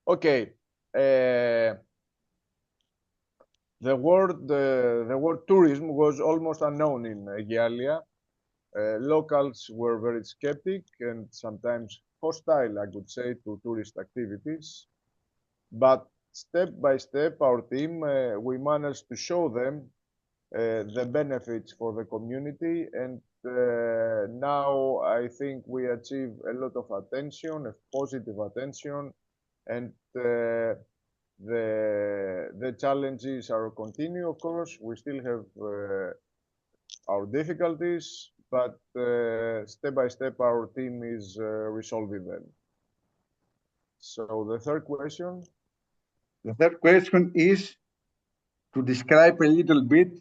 Okay. The word tourism was almost unknown in Aegialia. Locals were very skeptic and sometimes hostile, I could say, to tourist activities. But step by step, our team, we managed to show them the benefits for the community, and now I think we achieve a lot of attention, a positive attention, and the challenges are continue. Of course, we still have our difficulties, but step by step, our team is resolving them. So the third question. The third question is to describe a little bit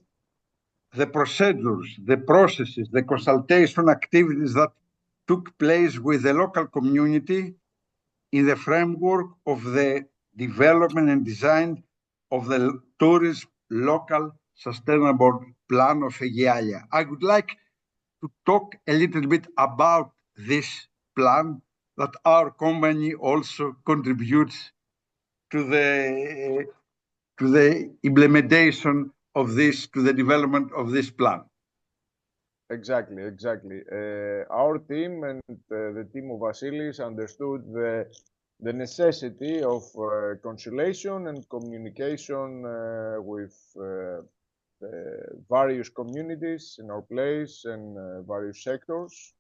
the procedures, the processes, the consultation activities that took place with the local community in the framework of the development and design of the tourism local sustainable plan of Aegialia. I would like to talk a little bit about this plan that our company also contributes to the implementation of this, to the development of this plan. Exactly. Our team and the team of Vasilis understood the necessity of consultation and communication with various communities in our place and various sectors.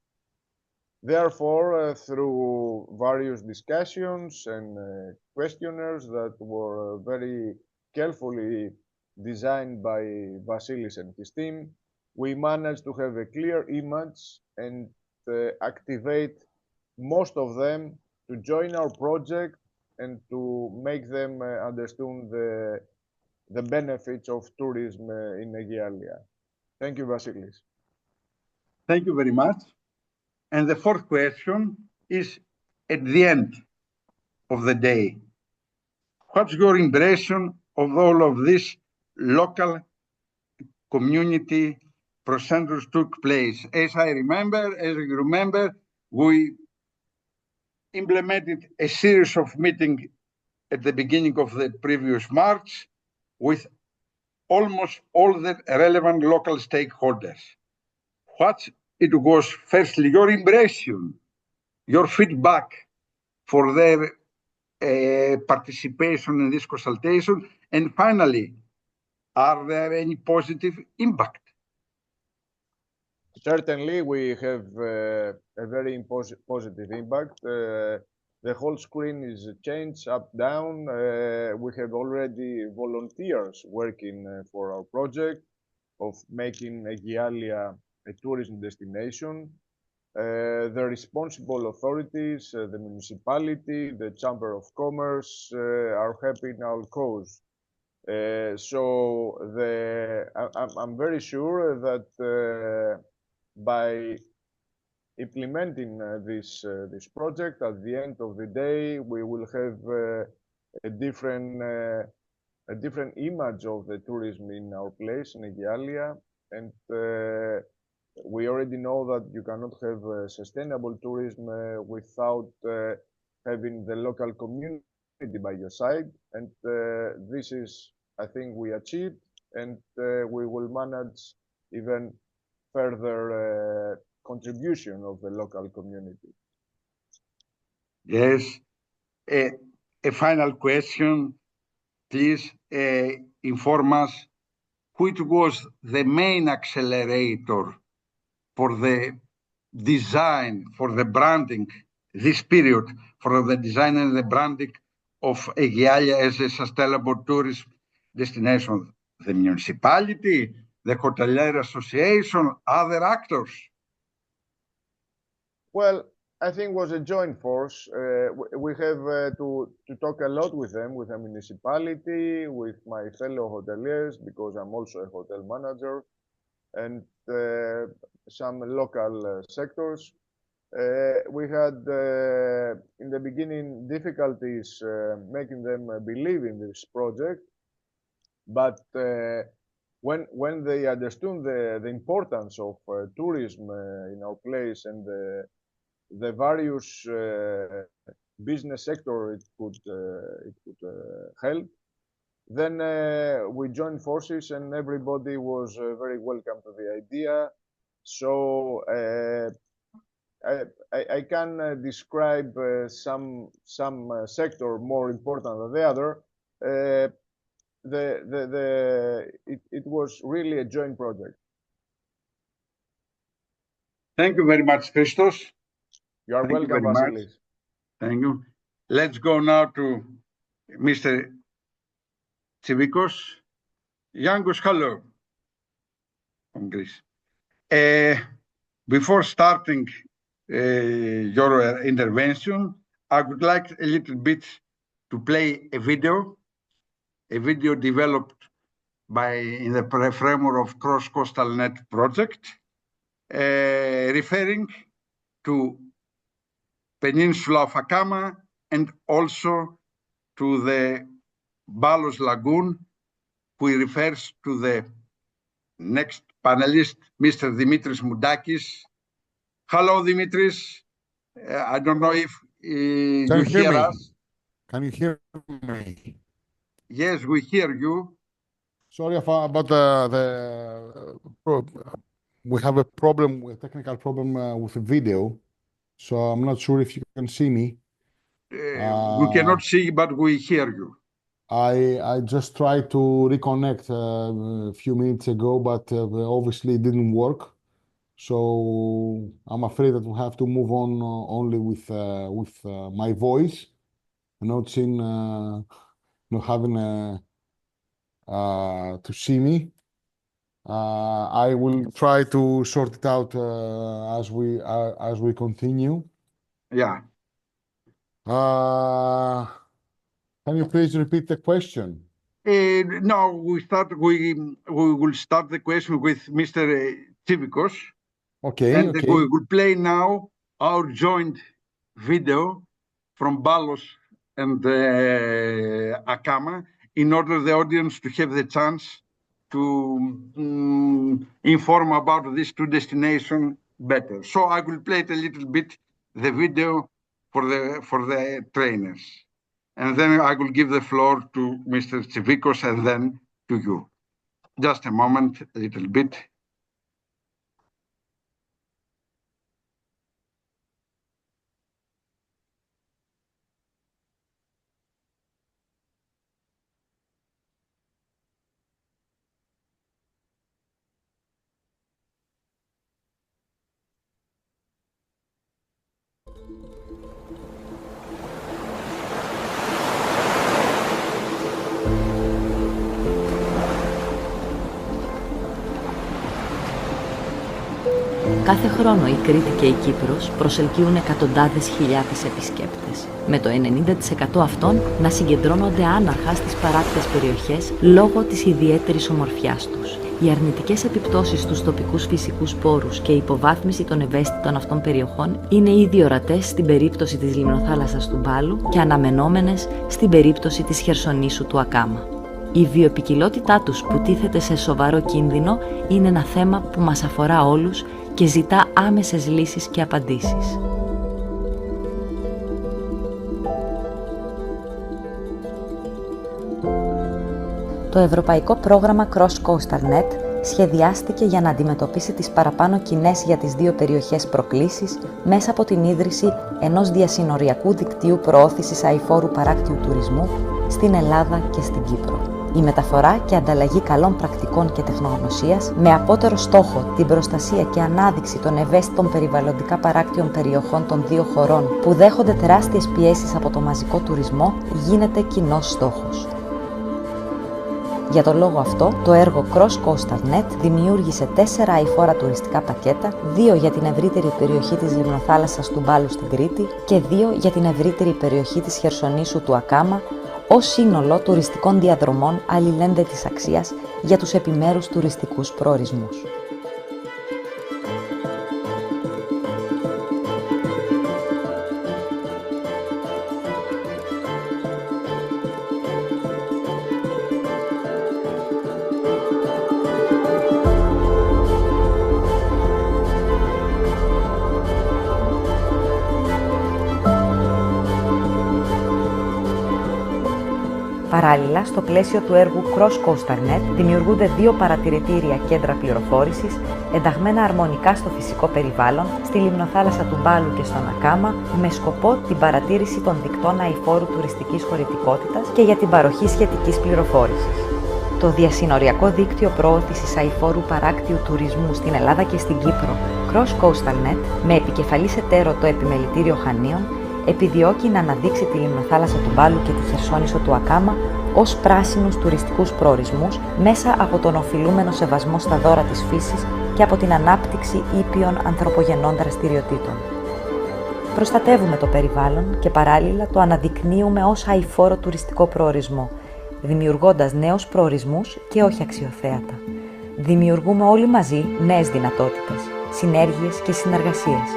Therefore, through various discussions and questionnaires that were very carefully designed by Vasilis and his team, we managed to have a clear image and activate most of them to join our project and to make them understand the benefits of tourism in Aegialia. Thank you, Vasilis. Thank you very much. And the fourth question is at the end of the day. What's your impression of all of this local community procedures took place? As you remember, we implemented a series of meetings at the beginning of the previous March with almost all the relevant local stakeholders. What it was, firstly, your impression, your feedback for their participation in this consultation, and finally, are there any positive impact? Certainly, we have a very positive impact. The whole screen is changed up, down. We have already volunteers working for our project of making Aegialia a tourism destination. The responsible authorities, the municipality, the Chamber of Commerce are helping our cause. So I'm very sure that by implementing this project, at the end of the day, we will have a different image of the tourism in our place in Aegialia, and we already know that you cannot have sustainable tourism without having the local community by your side, and this is, I think, we achieved, and we will manage even further contribution of the local community. Yes. A final question, please inform us which was the main accelerator for the design, for the branding, this period, for the design and the branding of Aegialia as a sustainable tourist destination? The municipality, the Hotelier Association, other actors? Well, I think it was a joint force. We have to talk a lot with them, with the municipality, with my fellow hoteliers, because I'm also a hotel manager, and some local sectors. We had, in the beginning, difficulties making them believe in this project, but when they understood the importance of tourism in our place and the various business sector it could help, then we joined forces and everybody was very welcome to the idea. So I can describe some sector more important than the other. It was really a joint project. Thank you very much, Christos. You are welcome, Vasilis. Thank you. Let's go now to Mr. Tsivikos. Yangus, hello from Greece. Before starting your intervention, I would like a little bit to play a video a video developed in the framework of Cross Coastal Net project, referring to Peninsula of Akama and also to the Balos Lagoon, who refers to the next panelist, Mr. Dimitris Moudakis. Hello, Dimitris. I don't know if you hear us. Can you hear me? Yes, we hear you. Sorry about we have a technical problem with the video, so I'm not sure if you can see me. We cannot see, but we hear you. I just tried to reconnect a few minutes ago, but obviously it didn't work. So I'm afraid that we'll have to move on only with my voice, not seeing, not having to see me. I will try to sort it out as we continue. Yeah. Can you please repeat the question? No, we will start the question with Mr. Tsivikos. Okay. And we will play now our joint video from Balos and Akama in order the audience to have the chance to inform about these two destinations better. So I will play it a little bit, the video for the trainers. And then I will give the floor to Mr. Tsivikos and then to you. Just a moment, a little bit. Κάθε χρόνο η Κρήτη και η Κύπρος προσελκύουν εκατοντάδες χιλιάδες επισκέπτες, με το 90% αυτών να συγκεντρώνονται άναρχα στις παράκτιες περιοχές λόγω της ιδιαίτερης ομορφιάς τους. Οι αρνητικές επιπτώσεις στους τοπικούς φυσικούς πόρους και η υποβάθμιση των ευαίσθητων αυτών περιοχών είναι ήδη ορατές στην περίπτωση της λιμνοθάλασσας του Μπάλου και αναμενόμενες στην περίπτωση της Χερσονήσου του Ακάμα. Η βιοποικιλότητά τους που τίθεται σε σοβαρό κίνδυνο είναι ένα θέμα που μας αφορά όλους και ζητά άμεσες λύσεις και απαντήσεις. Το ευρωπαϊκό πρόγραμμα Cross Coastal Net σχεδιάστηκε για να αντιμετωπίσει τις παραπάνω κοινές για τις δύο περιοχές προκλήσεις μέσα από την ίδρυση ενός διασυνοριακού δικτύου προώθησης αειφόρου παράκτιου τουρισμού στην Ελλάδα και στην Κύπρο. Η μεταφορά και ανταλλαγή καλών πρακτικών και τεχνογνωσίας με απότερο στόχο την προστασία και ανάδειξη των ευαίσθητων περιβαλλοντικά παράκτιων περιοχών των δύο χωρών που δέχονται τεράστιες πιέσεις από το μαζικό τουρισμό γίνεται κοινός στόχος. Για τον λόγο αυτό, το έργο Cross Coastal Net δημιούργησε 4 αειφόρα τουριστικά πακέτα, 2 για την ευρύτερη περιοχή της λιμνοθάλασσας του Μπάλου στην Κρήτη και 2 για την ευρύτερη περιοχή της Χερσονήσου του Ακάμα, ως σύνολο τουριστικών διαδρομών αλληλένδετης αξίας για τους επιμέρους τουριστικούς προορισμούς. Παράλληλα, στο πλαίσιο του έργου Cross Coastal Net δημιουργούνται 2 παρατηρητήρια κέντρα πληροφόρησης, ενταγμένα αρμονικά στο φυσικό περιβάλλον, στη λιμνοθάλασσα του Μπάλου και στον Ακάμα, με σκοπό την παρατήρηση των δικτών αειφόρου τουριστικής χωρητικότητας και για την παροχή σχετικής πληροφόρησης. Το διασυνοριακό δίκτυο προώθησης αειφόρου παράκτιου τουρισμού στην Ελλάδα και στην Κύπρο, Cross Coastal Net, με επικεφαλής εταίρο το Επιμελητήριο Χανίων, επιδιώκει να αναδείξει τη λιμνοθάλασσα του Μπάλου και τη Χερσόνησο του Ακάμα ως πράσινους τουριστικούς προορισμούς μέσα από τον οφειλούμενο σεβασμό στα δώρα της φύσης και από την ανάπτυξη ήπιων ανθρωπογενών δραστηριοτήτων. Προστατεύουμε το περιβάλλον και παράλληλα το αναδεικνύουμε ως αειφόρο τουριστικό προορισμό, δημιουργώντας νέους προορισμούς και όχι αξιοθέατα. Δημιουργούμε όλοι μαζί νέες δυνατότητες, συνέργειες και συνεργασίες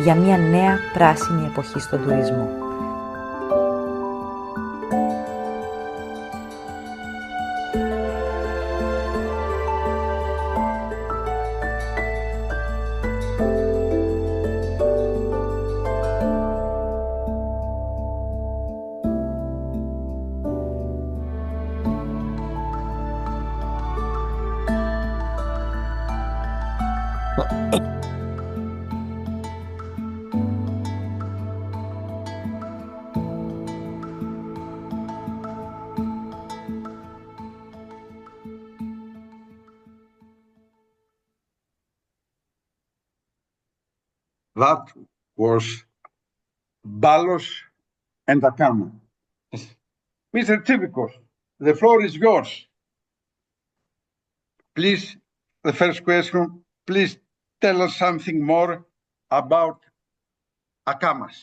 για μια νέα πράσινη εποχή στον τουρισμό. That was Balos and Akama. Mr. Tsipikos, the floor is yours. Please, the first question, please tell us something more about Akamas.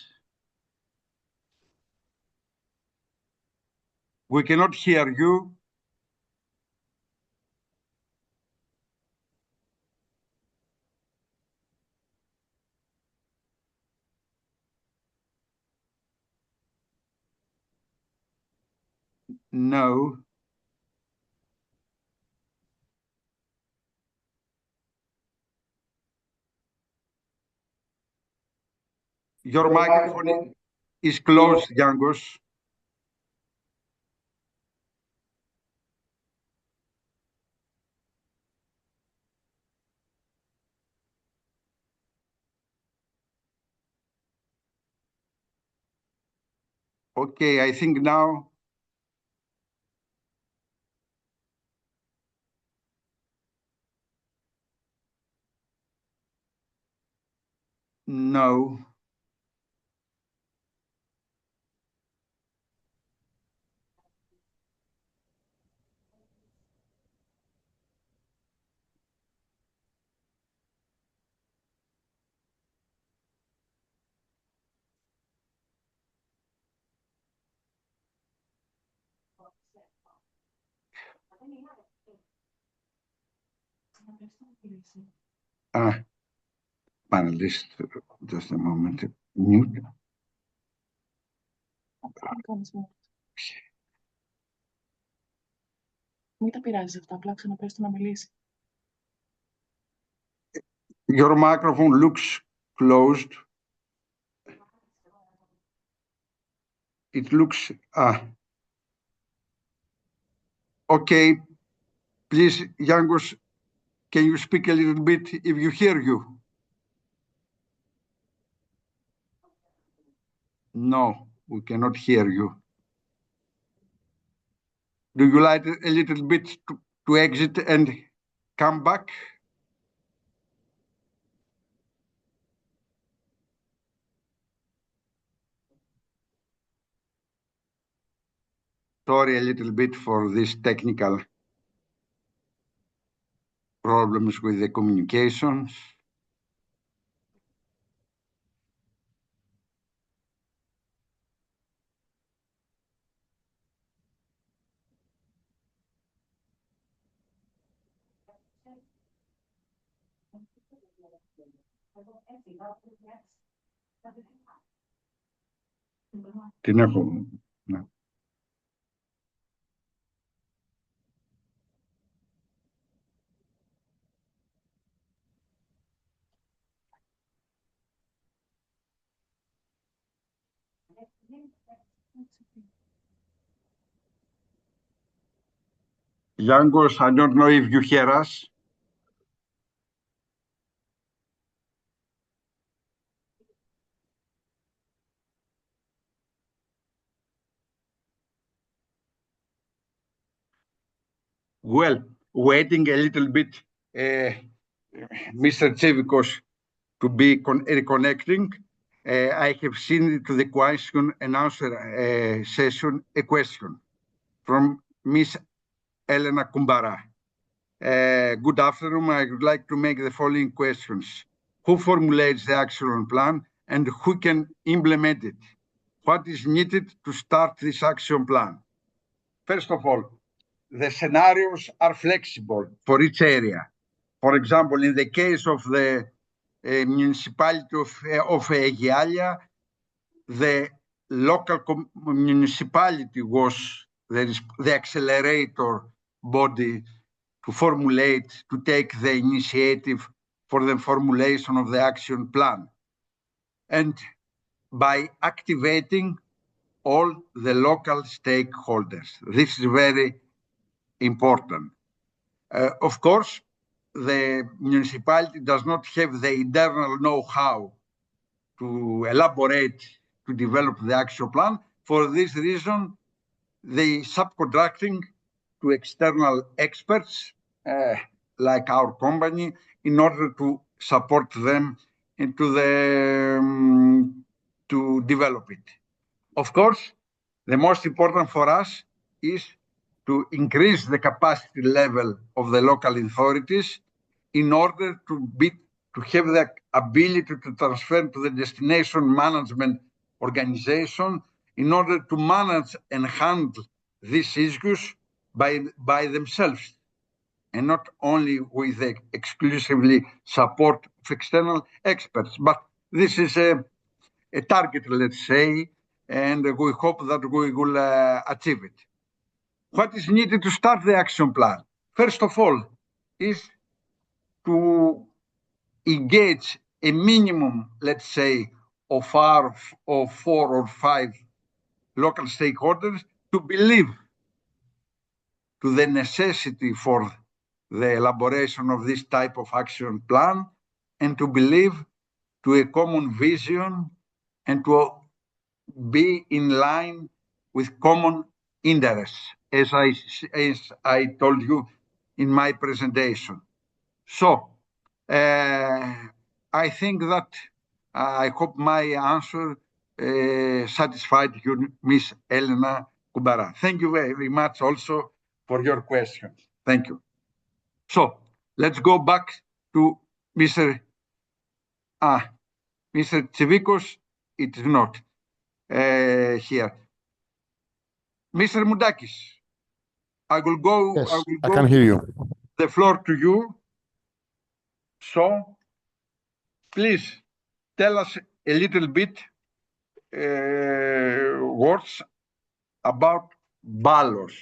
We cannot hear you. No. Your microphone is closed, Yangos. Okay, I think now. No. Panelist, just a moment. Mute. Μην τα πειράζεις αυτά, απλά ξαναπες του να μιλήσει. Your microphone looks closed. It looks, okay. Please, Yangos, can you speak a little bit if you hear you? No, we cannot hear you. Do you like a little bit to exit and come back? Sorry a little bit for this technical problems with the communications. Την έχω. Ναι. Yangos, I don't know if you hear us. Well, waiting a little bit, Mr. Tsipikos to be reconnecting. I have seen to the question and answer session a question from Miss Elena Kumbara. Good afternoon. I would like to make the following questions. Who formulates the action plan and who can implement it? What is needed to start this action plan? first of all, the scenarios are flexible for each area. For example, in the case of the municipality of Aegialia, the local municipality was the accelerator body to formulate, to take the initiative for the formulation of the action plan. And by activating all the local stakeholders. This is very important. Of course, the municipality does not have the internal know-how to elaborate, to develop the action plan. For this reason, they subcontracting to external experts like our company in order to support them into to develop it. Of course, the most important for us is to increase the capacity level of the local authorities in order to have the ability to transfer to the destination management organization in order to manage and handle these issues by themselves and not only with the exclusively support of external experts. But this is a target, let's say, and we hope that we will achieve it. What is needed to start the action plan? First of all, is to engage a minimum, let's say, of 4 or 5 local stakeholders to believe to the necessity for the elaboration of this type of action plan and to believe to a common vision and to be in line with common interests, as I told you in my presentation. So, I think that I hope my answer satisfied you, Ms. Elena Kubara. Thank you very much also for your questions. Thank you. So, let's go back to Mr. Tsivikos. It is not here. Mr. Moudakis, I will go. Yes, I go can hear you. the floor to you. So, please tell us a little bit words about Balos.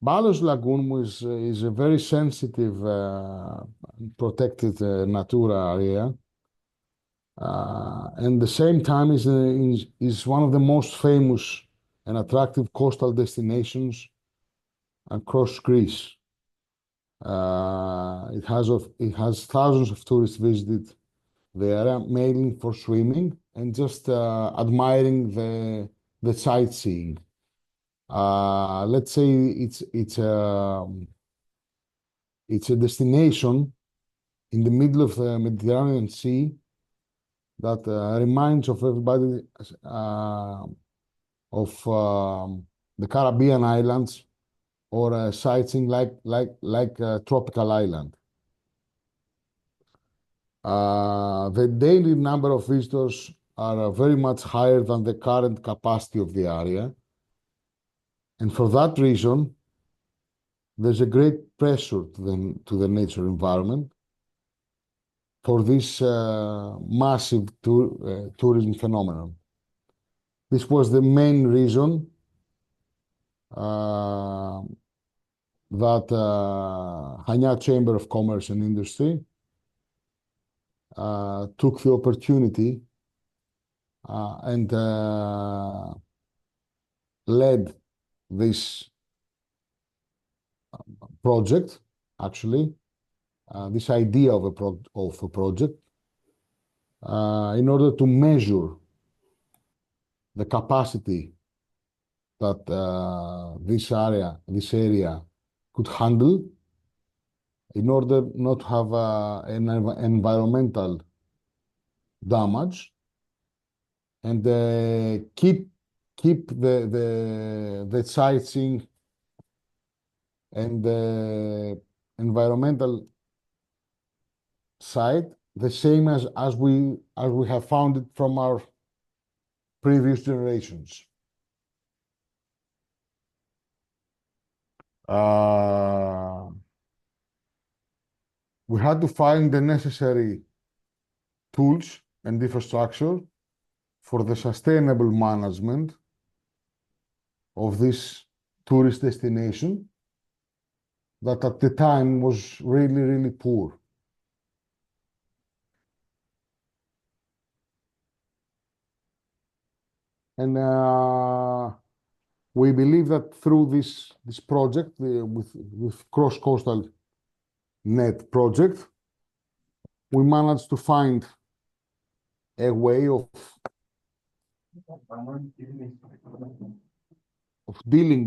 Balos Lagoon is a very sensitive, protected Natura area. And at the same time is one of the most famous and attractive coastal destinations across Greece. It has thousands of tourists visited the area, mainly for swimming and just admiring the sightseeing. Let's say it's a destination in the middle of the Mediterranean Sea that reminds of everybody of the Caribbean islands or sightseeing like a tropical island. The daily number of visitors are very much higher than the current capacity of the area. And for that reason, there's a great pressure to the nature environment for this massive tourism phenomenon. This was the main reason that Hania Chamber of Commerce and Industry took the opportunity and led this project, actually, this idea of a project, in order to measure the capacity that this area could handle in order not to have an environmental damage and keep the sightseeing and the environmental side the same as we have found it from our previous generations. We had to find the necessary tools and infrastructure for the sustainable management of this tourist destination that at the time was really, really poor. And we believe that through this project, with Cross-Coastal Net project, we managed to find a way of dealing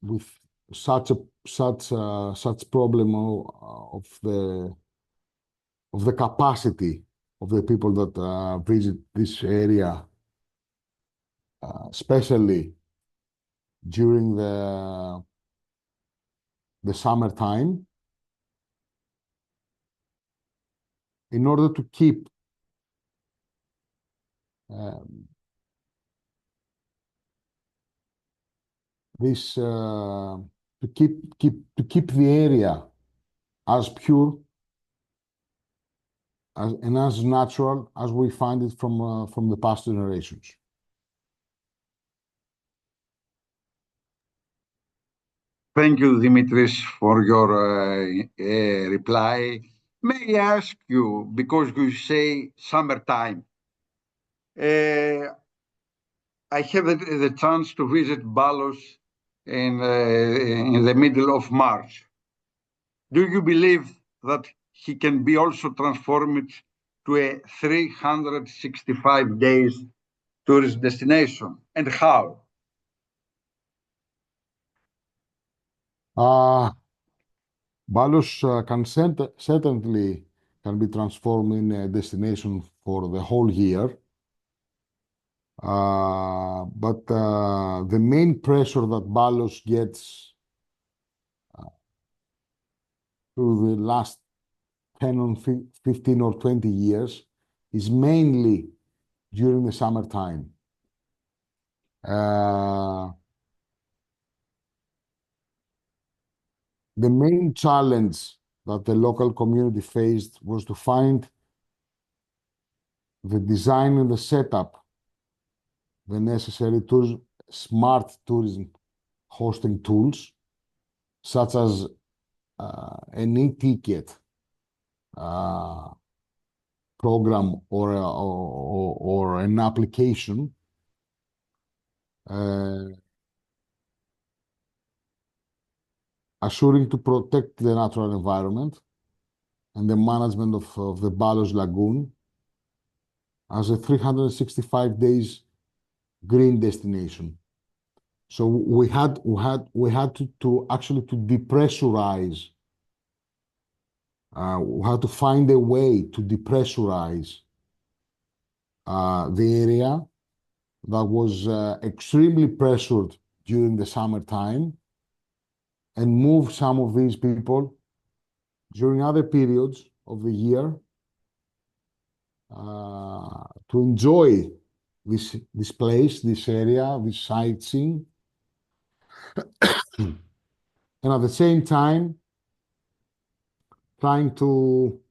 with such problem of the capacity of the people that visit this area, especially during the summertime, in order to keep this to keep the area as pure and as natural as we find it from the past generations. Thank you, Dimitris, for your reply. May I ask you, because you say summertime, I have the chance to visit Balos in the middle of March. Do you believe that he can be also transformed to a 365 days tourist destination, and how? Balos certainly can be transformed in a destination for the whole year. But the main pressure that Balos gets through the last 10 or 15 or 20 years is mainly during the summertime. The main challenge that the local community faced was to find the design and the setup, the necessary smart tourism hosting tools, such as an e-ticket program or an application assuring to protect the natural environment and the management of the Balos Lagoon as a 365 days green destination. So we had to actually to depressurize. We had to find a way to depressurize the area that was extremely pressured during the summertime, and move some of these people during other periods of the year to enjoy this place, this area, this sightseeing, and at the same time trying to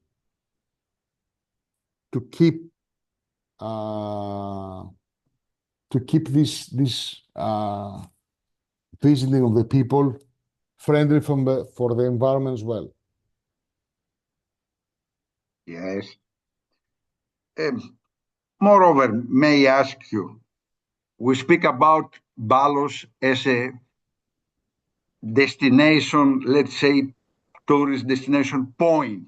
keep this visiting of the people friendly for the environment as well. Yes. Moreover, may I ask you, we speak about Balos as a destination, let's say, tourist destination point.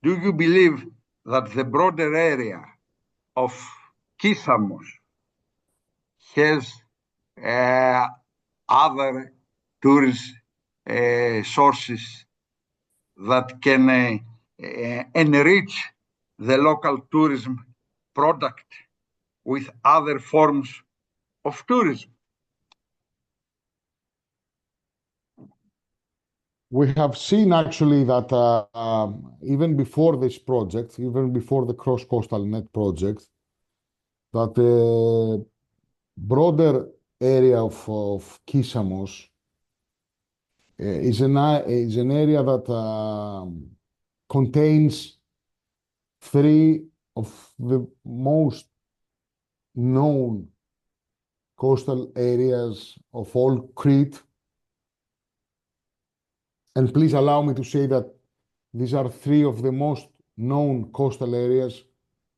Do you believe that the broader area of Kythamos has other tourist sources that can enrich the local tourism product with other forms of tourism? We have seen actually that even before this project, even before the Cross-Coastal Net project, that the broader area of Kissamos is an area that contains three of the most known coastal areas of all Crete. And please allow me to say that these are three of the most known coastal areas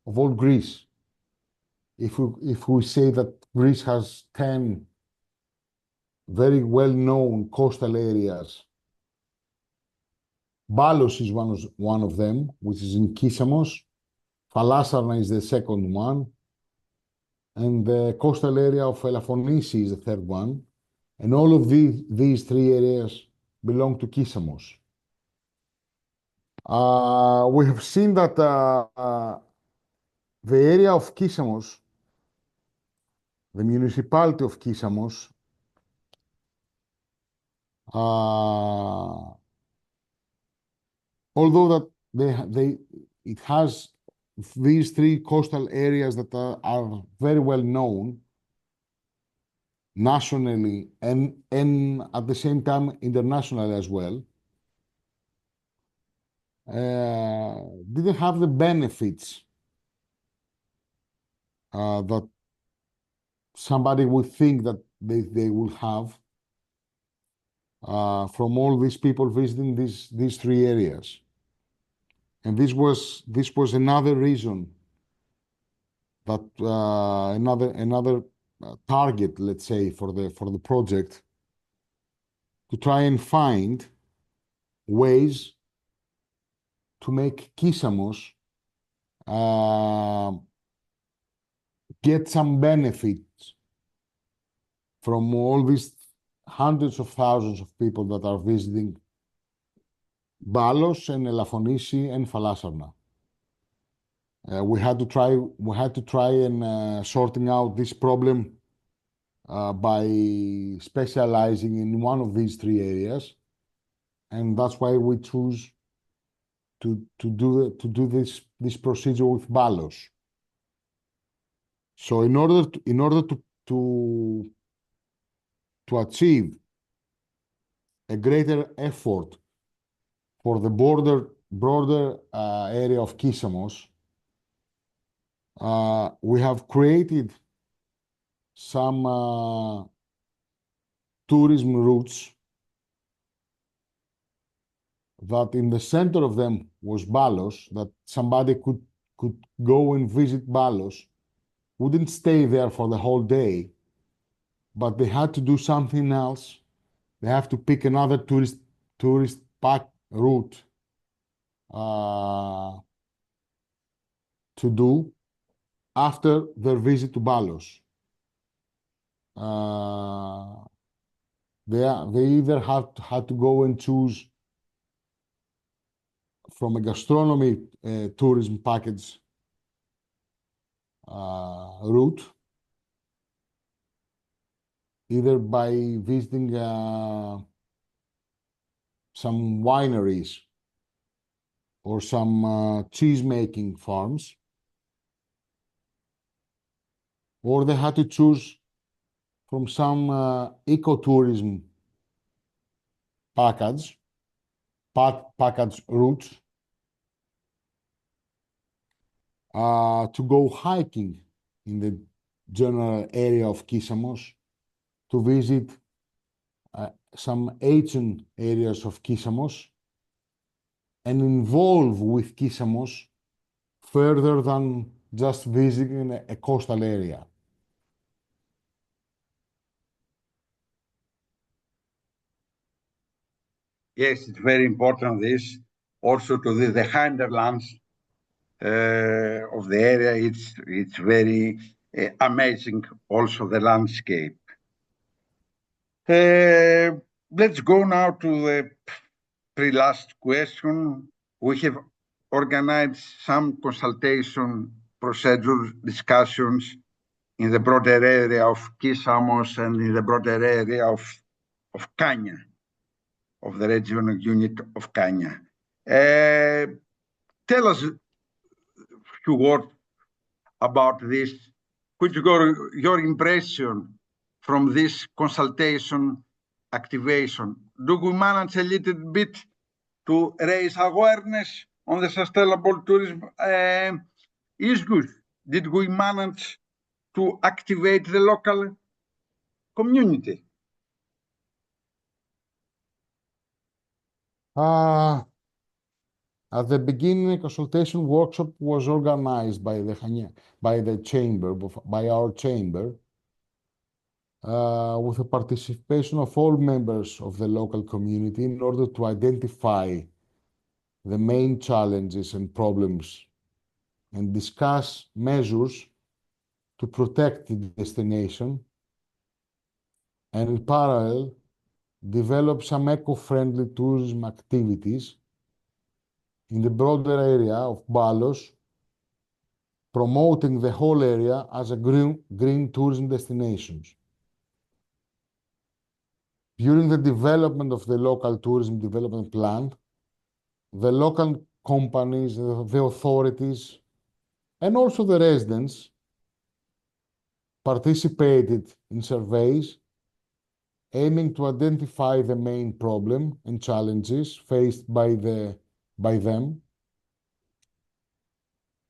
of all Greece. If we say that Greece has 10 very well-known coastal areas, Balos is one of them, which is in Kissamos. Thalasarna is the second one. And the coastal area of Elafonisi is the third one. And all of these three areas belong to Kissamos. We have seen that the area of Kissamos, the municipality of Kissamos, although that it has these three coastal areas that are very well known nationally and at the same time internationally as well, didn't have the benefits that somebody would think that they will have from all these people visiting these three areas. And this was another reason that another target, let's say, for the project, to try and find ways to make Kissamos get some benefits from all these hundreds of thousands of people that are visiting Balos and Elafonisi and Thalasarna. We had to try and sorting out this problem by specializing in one of these three areas, and that's why we choose to do this procedure with Balos. So in order to achieve a greater effort for the broader area of Kissamos, we have created some tourism routes that in the center of them was Balos, that somebody could go and visit Balos, wouldn't stay there for the whole day, but they had to do something else. They have to pick another tourist pack route to do after their visit to Balos. They either had to go and choose from a gastronomy tourism package route, either by visiting some wineries or some cheese-making farms, or they had to choose from some ecotourism package routes to go hiking in the general area of Kissamos, to visit some ancient areas of Kissamos and involve with Kissamos further than just visiting a coastal area. Yes, it's very important this also to the hinterlands of the area. It's very amazing also the landscape. Let's go now to the pre-last question. We have organized some consultation procedure discussions in the broader area of Kissamos and in the broader area of Kania, of the regional unit of Kania. Tell us a few words about this Could you go your impression from this consultation activation? Do we manage a little bit to raise awareness on the sustainable tourism issues? Did we manage to activate the local community? At the beginning, a consultation workshop was organized by the chamber, by our chamber, with the participation of all members of the local community in order to identify the main challenges and problems and discuss measures to protect the destination, and in parallel, develop some eco-friendly tourism activities in the broader area of Balos, promoting the whole area as a green tourism destination. During the development of the local tourism development plan, the local companies, the authorities, and also the residents participated in surveys aiming to identify the main problem and challenges faced by them.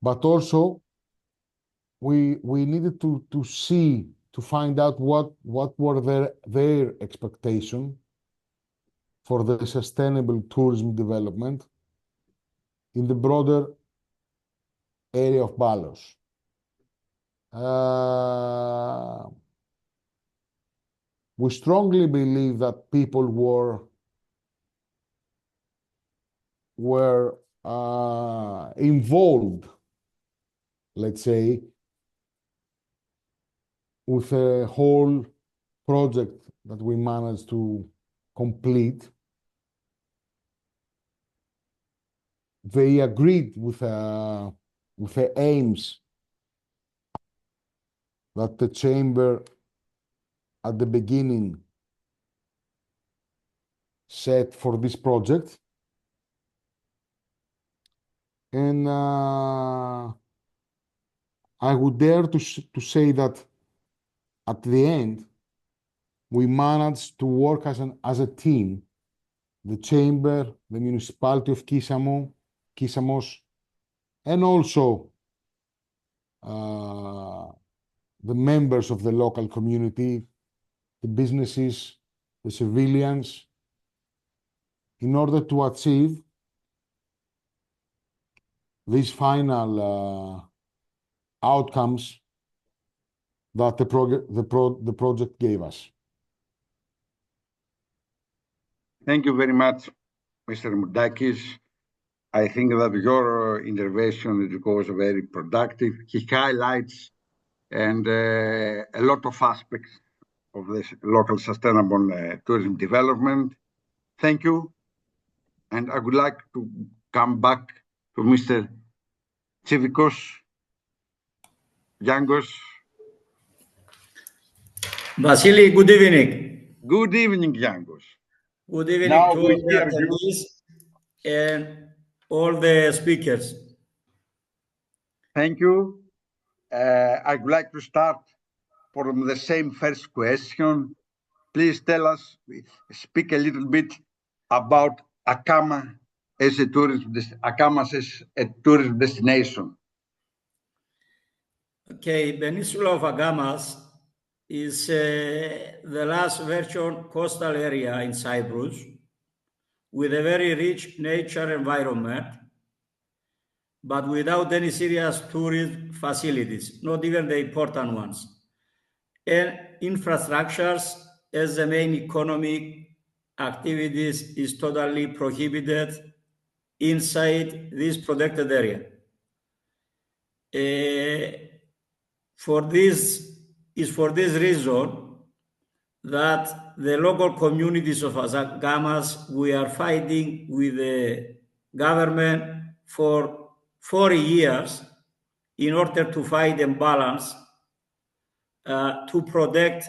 But also, we needed to find out what were their expectations for the sustainable tourism development in the broader area of Balos. We strongly believe that people were involved, let's say, with a whole project that we managed to complete. They agreed with the aims that the chamber at the beginning set for this project. And I would dare to say that at the end, we managed to work as a team, the chamber, the municipality of Kissamos, and also the members of the local community, the businesses, the civilians, in order to achieve these final outcomes that the project gave us. Thank you very much, Mr. Moudakis. I think that your intervention was very productive. He highlights and a lot of aspects of this local sustainable tourism development. Thank you. And I would like to come back to Mr. Chivicos, Yangos. Vasily, good evening. Good evening, Yangos. Good evening Now to all we the hear you. attendees and all the speakers. Thank you. I would like to start from the same first question. Please tell us, speak a little bit about Akama as a tourism destination. Okay, Peninsula of Agamas is the last virtual coastal area in Cyprus with a very rich nature environment, but without any serious tourism facilities, not even the important ones. And infrastructures as the main economic activities is totally prohibited inside this protected area. For this reason that the local communities of Agamas, we are fighting with the government for 40 years in order to find a balance to protect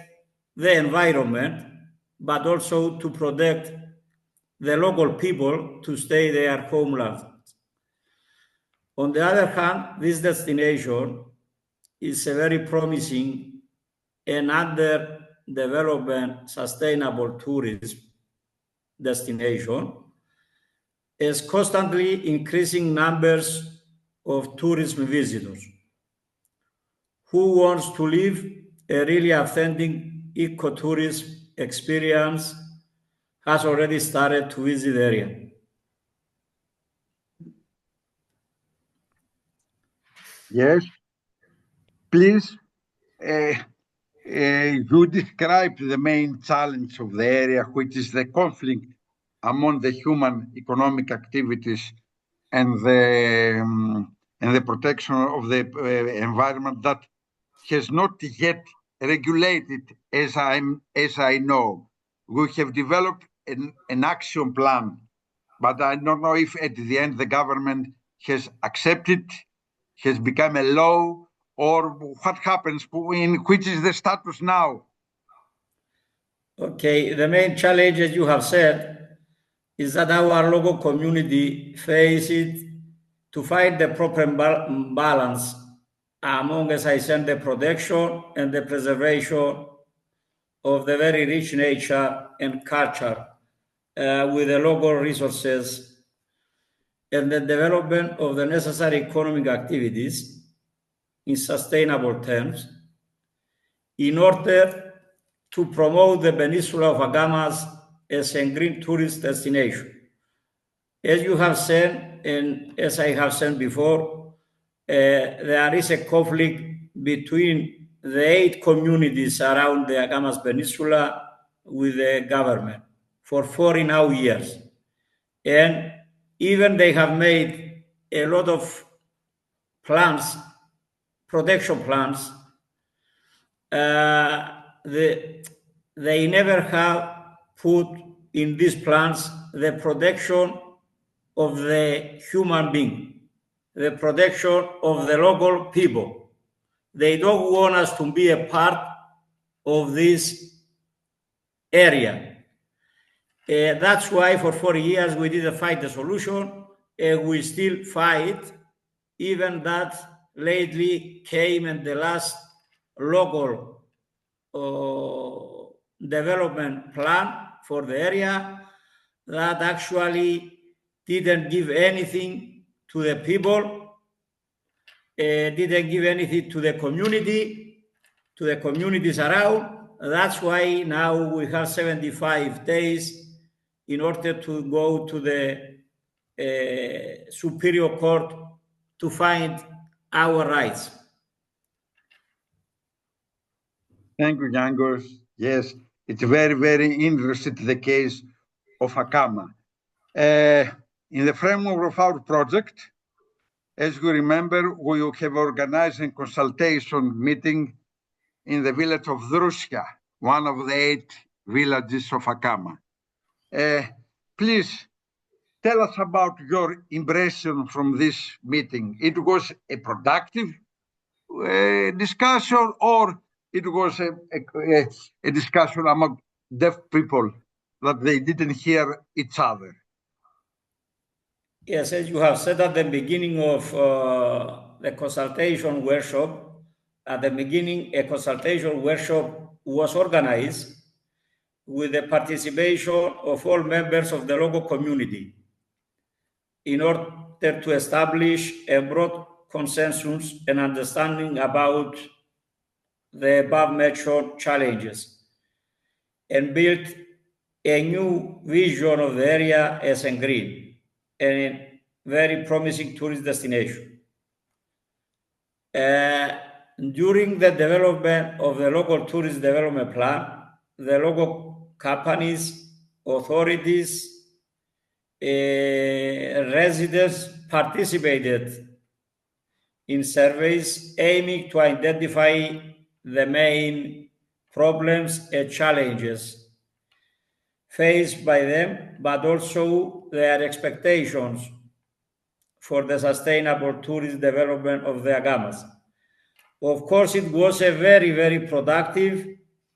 the environment, but also to protect the local people to stay their homeland. On the other hand, this destination is a very promising and underdeveloped sustainable tourism destination, as constantly increasing numbers of tourism visitors who wants to live a really authentic ecotourism experience has already started to visit the area. Yes, please. You described the main challenge of the area, which is the conflict among the human economic activities and the protection of the environment that has not yet regulated, as I know. We have developed an action plan, but I don't know if at the end the government has accepted, has become a law, or what happens, which is the status now? Okay, the main challenge, as you have said, is that our local community faces to find the proper balance among, as I said, the protection and the preservation of the very rich nature and culture with the local resources and the development of the necessary economic activities in sustainable terms in order to promote the peninsula of Agamas as a green tourist destination. As you have said, and as I have said before, there is a conflict between the 8 communities around the Agamas Peninsula with the government for 40 now years. And even they have made a lot of plans, protection plans, they never have put in these plans the protection of the human being, the protection of the local people. They don't want us to be a part of this area. That's why for 40 years we didn't find the solution, and we still fight, even that lately came in the last local development plan for the area that actually didn't give anything to the people, didn't give anything to the community, to the communities around. That's why now we have 75 days in order to go to the Superior Court to find our rights. Thank you, Yangos. Yes, it's very, very interesting, the case of Akama. In the framework of our project, as you remember, we have organized a consultation meeting in the village of Druska, one of the 8 villages of Akama. Please tell us about your impression from this meeting. It was a productive discussion, or it was a discussion among deaf people that they didn't hear each other? Yes, as you have said at the beginning of the consultation workshop, at the beginning, a consultation workshop was organized with the participation of all members of the local community in order to establish a broad consensus and understanding about the above-mentioned challenges and build a new vision of the area as a green and a very promising tourist destination. During the development of the local tourist development plan, the local companies, authorities, residents participated in surveys aiming to identify the main problems and challenges faced by them, but also their expectations for the sustainable tourist development of the Agamas. Of course, it was a very, very productive,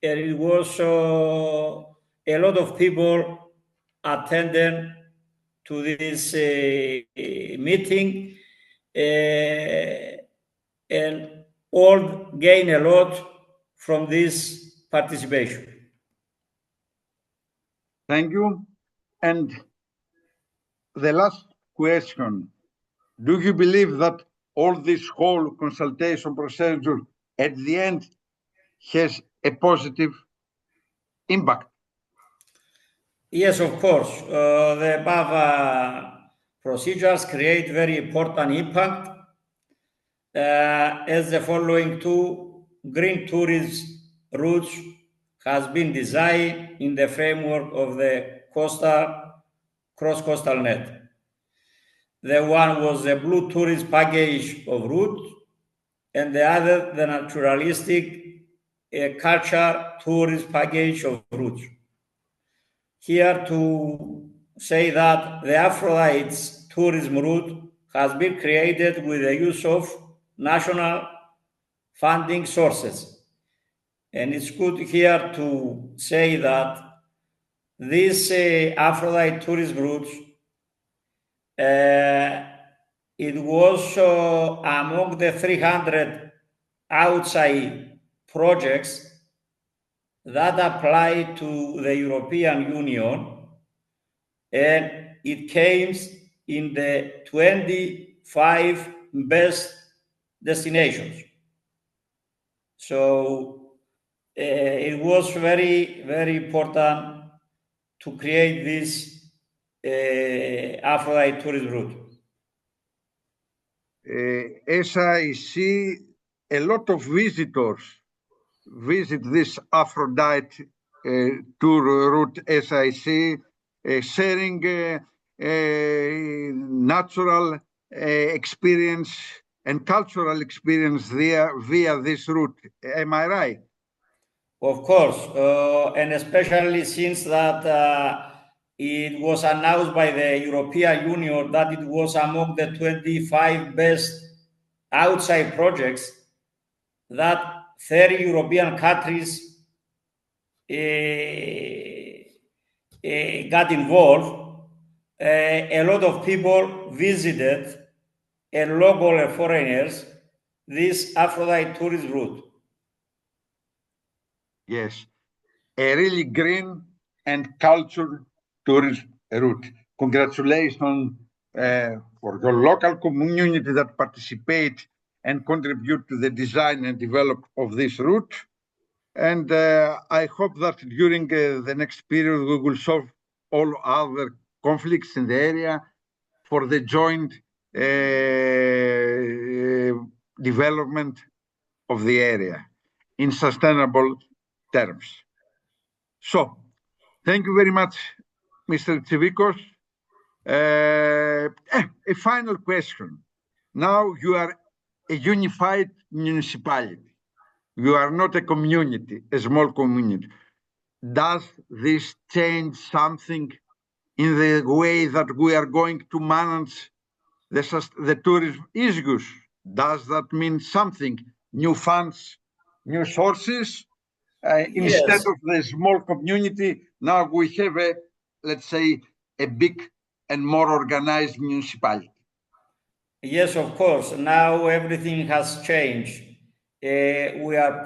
and it was a lot of people attended to this meeting, and all gain a lot from this participation. Thank you. And the last question, do you believe that all this whole consultation procedure at the end has a positive impact? Yes, of course. The above procedures create very important impact as the following two green tourism routes has been designed in the framework of the cross-coastal net. The one was the blue tourist package of route, and the other the naturalistic culture tourist package of routes. Here to say that the Aphrodite's tourism route has been created with the use of national funding sources. And it's good here to say that this Aphrodite tourism route, it was among the 300 outside projects that apply to the European Union, and it came in the 25 best destinations. So it was very, very important to create this Aphrodite tourism route. As I see, a lot of visitors visit this Aphrodite tour route, as I see, sharing natural experience and cultural experience there via this route. Am I right? Of course, and especially since that it was announced by the European Union that it was among the 25 best outside projects, that 30 European countries got involved. A lot of people visited, and local and foreigners, this Aphrodite tourist route. Yes, a really green and cultural tourist route. Congratulations for your local community that participate and contribute to the design and development of this route. And I hope that during the next period, we will solve all other conflicts in the area for the joint development of the area in sustainable terms. So, thank you very much, Mr. Tsivikos. A final question. Now you are a unified municipality. You are not a community, a small community. Does this change something in the way that we are going to manage the tourism issues? Does that mean something? New funds, new sources? Instead of the small community, now we have a, let's say, a big and more organized municipality. Yes, of course. Now everything has changed. We are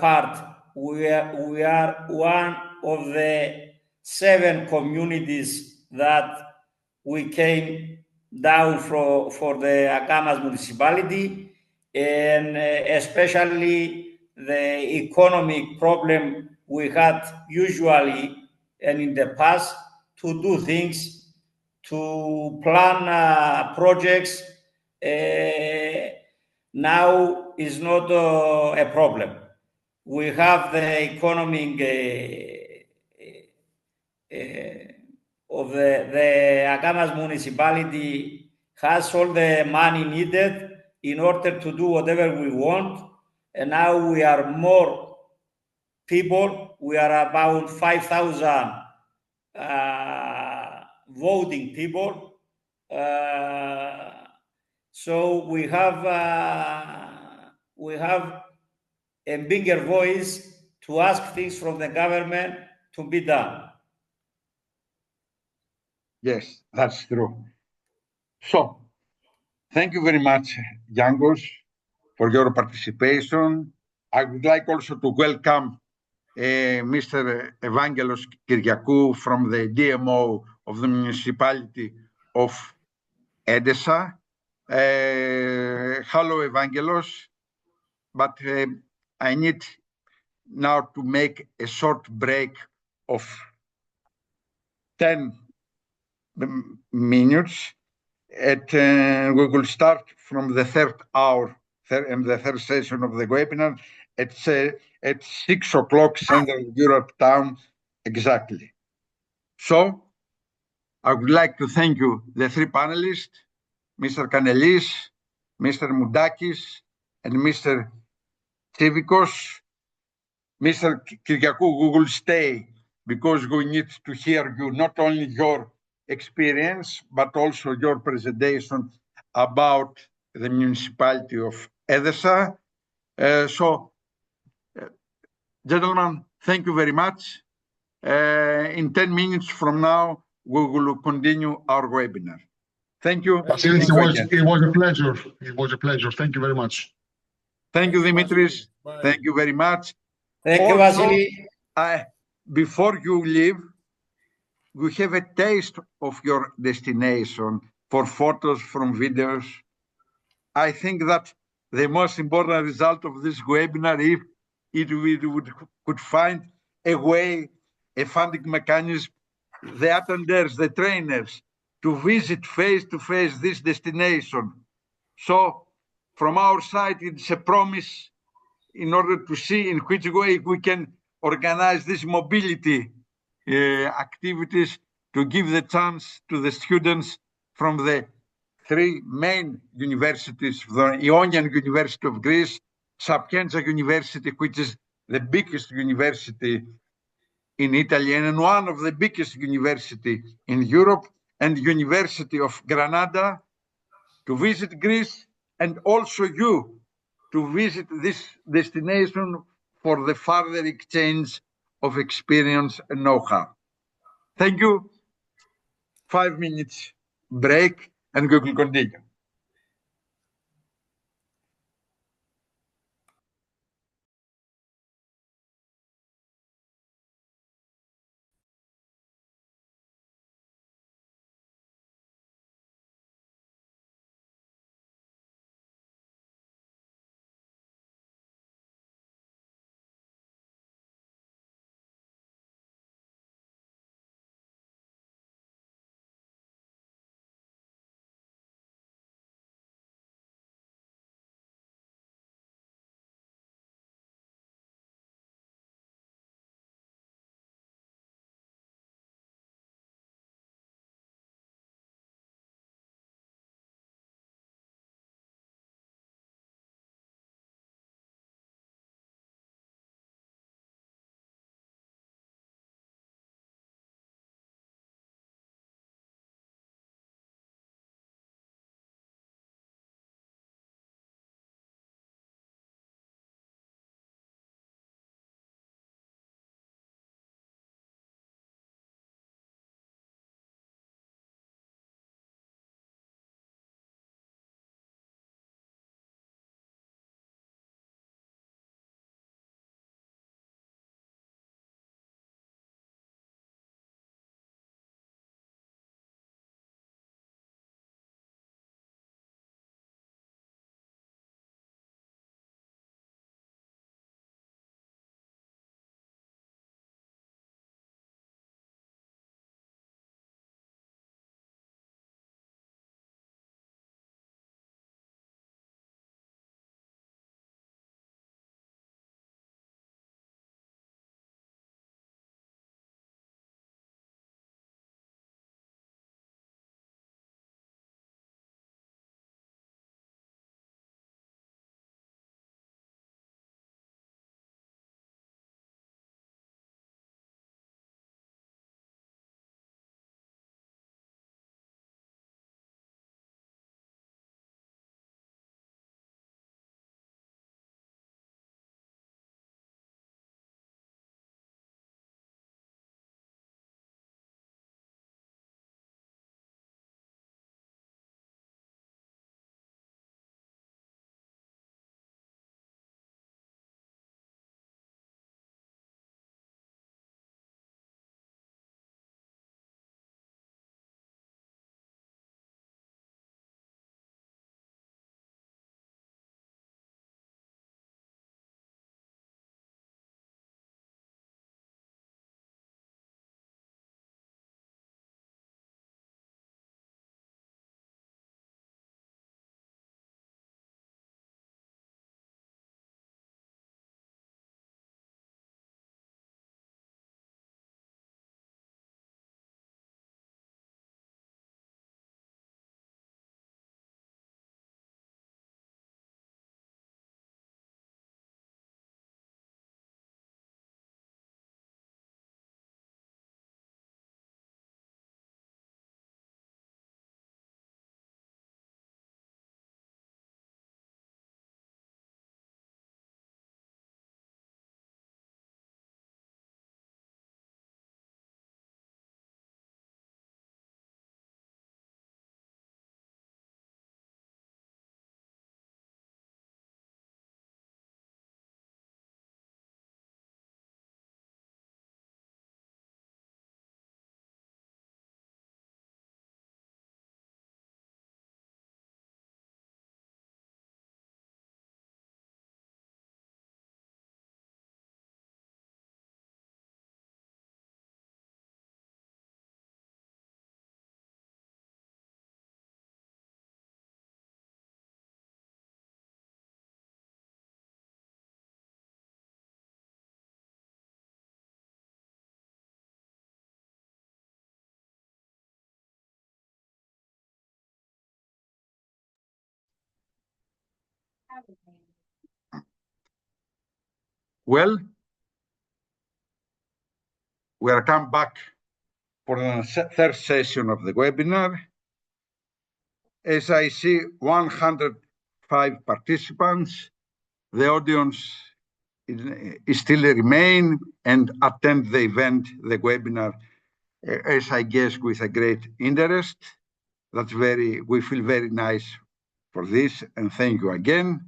one of the 7 communities that we came down for the Agamas municipality, and especially the economic problem we had usually and in the past to do things, to plan projects, now is not a problem. We have the economic of the Agamas municipality has all the money needed in order to do whatever we want. And now we are more people. We are about 5,000 voting people. So we have a bigger voice to ask things from the government to be done. Yes, that's true. So, thank you very much, Yangos, for your participation I would like also to welcome Mr. Evangelos Kyriakou from the DMO of the municipality of Edessa. Hello, Evangelos, but I need now to make a short break of 10 minutes. We will start from the third hour and the third session of the webinar at 6 o'clock Central Europe time exactly. So I would like to thank you, the three panelists, Mr. Kanelis, Mr. Moudakis, and Mr. Tsivikos. Mr. Kyriakou, we will stay because we need to hear you, not only your experience, but also your presentation about the municipality of Edessa. Gentlemen, thank you very much. In 10 minutes from now, we will continue our webinar. Thank you. Vasilis, it was a pleasure. It was a pleasure. Thank you very much. Thank you, Dimitris. Thank you very much. Thank you, Also, Vasily. before you leave, we have a taste of your destination for photos from videos. I think that the most important result of this webinar, if we could find a way, a funding mechanism, the attenders, the trainers, to visit face-to-face this destination. So from our side, it's a promise in order to see in which way we can organize this mobility activities to give the chance to the students from the three main universities, the Ionian University of Greece, Sapienza University, which is the biggest university in Italy and one of the biggest university in Europe, and University of Granada, to visit Greece, and also you to visit this destination for the further exchange of experience and know-how. Thank you. 5 minutes break and we will continue. Well, we are come back for the third session of the webinar. As I see 105 participants, the audience is still remain and attend the event, the webinar, as I guess with a great interest. We feel very nice for this, and thank you again.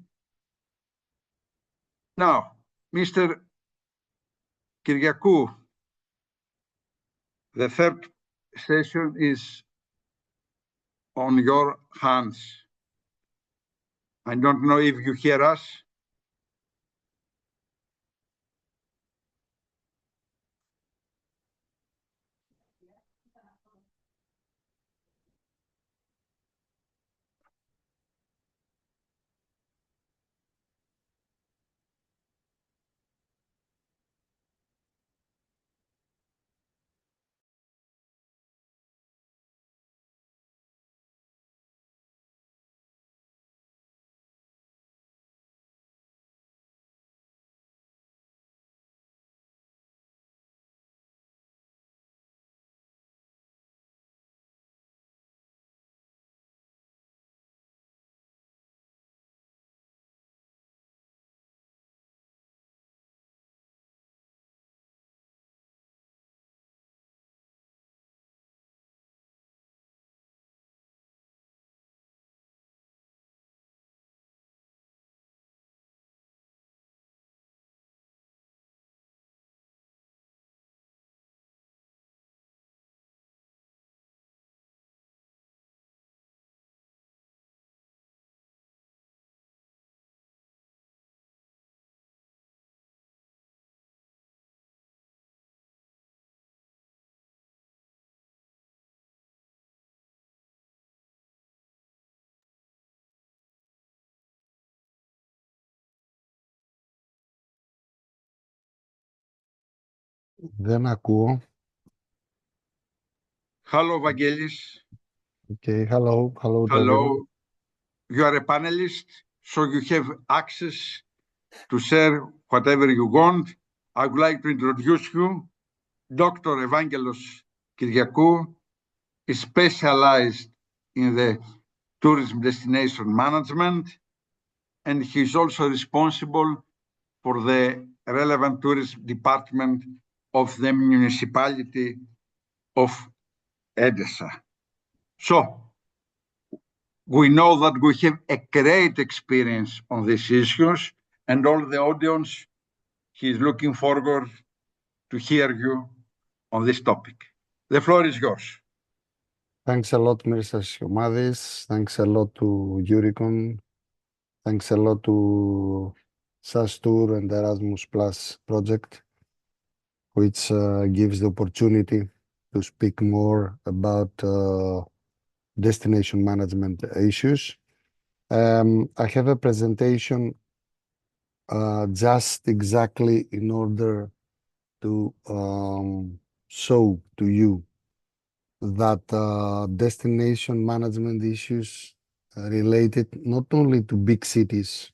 Now, Mr. Kyriakou, the third session is on your hands. I don't know if you hear us. Δεν ακούω. Hello, Vangelis. Okay, hello to everyone. Hello. You are a panelist, so you have access to share whatever you want. I would like to introduce you, Dr. Evangelos Kyriakou is specialized in the tourism destination management, and he is also responsible for the relevant tourism department of the municipality of Edessa. So, we know that we have a great experience on these issues, and all the audience is looking forward to hear you on this topic. The floor is yours. Thanks a lot, Mr. Siomadis. Thanks a lot to Euricon. Thanks a lot to SusTour and Erasmus Plus project, which gives the opportunity to speak more about destination management issues. I have a presentation just exactly in order to show to you that destination management issues related not only to big cities,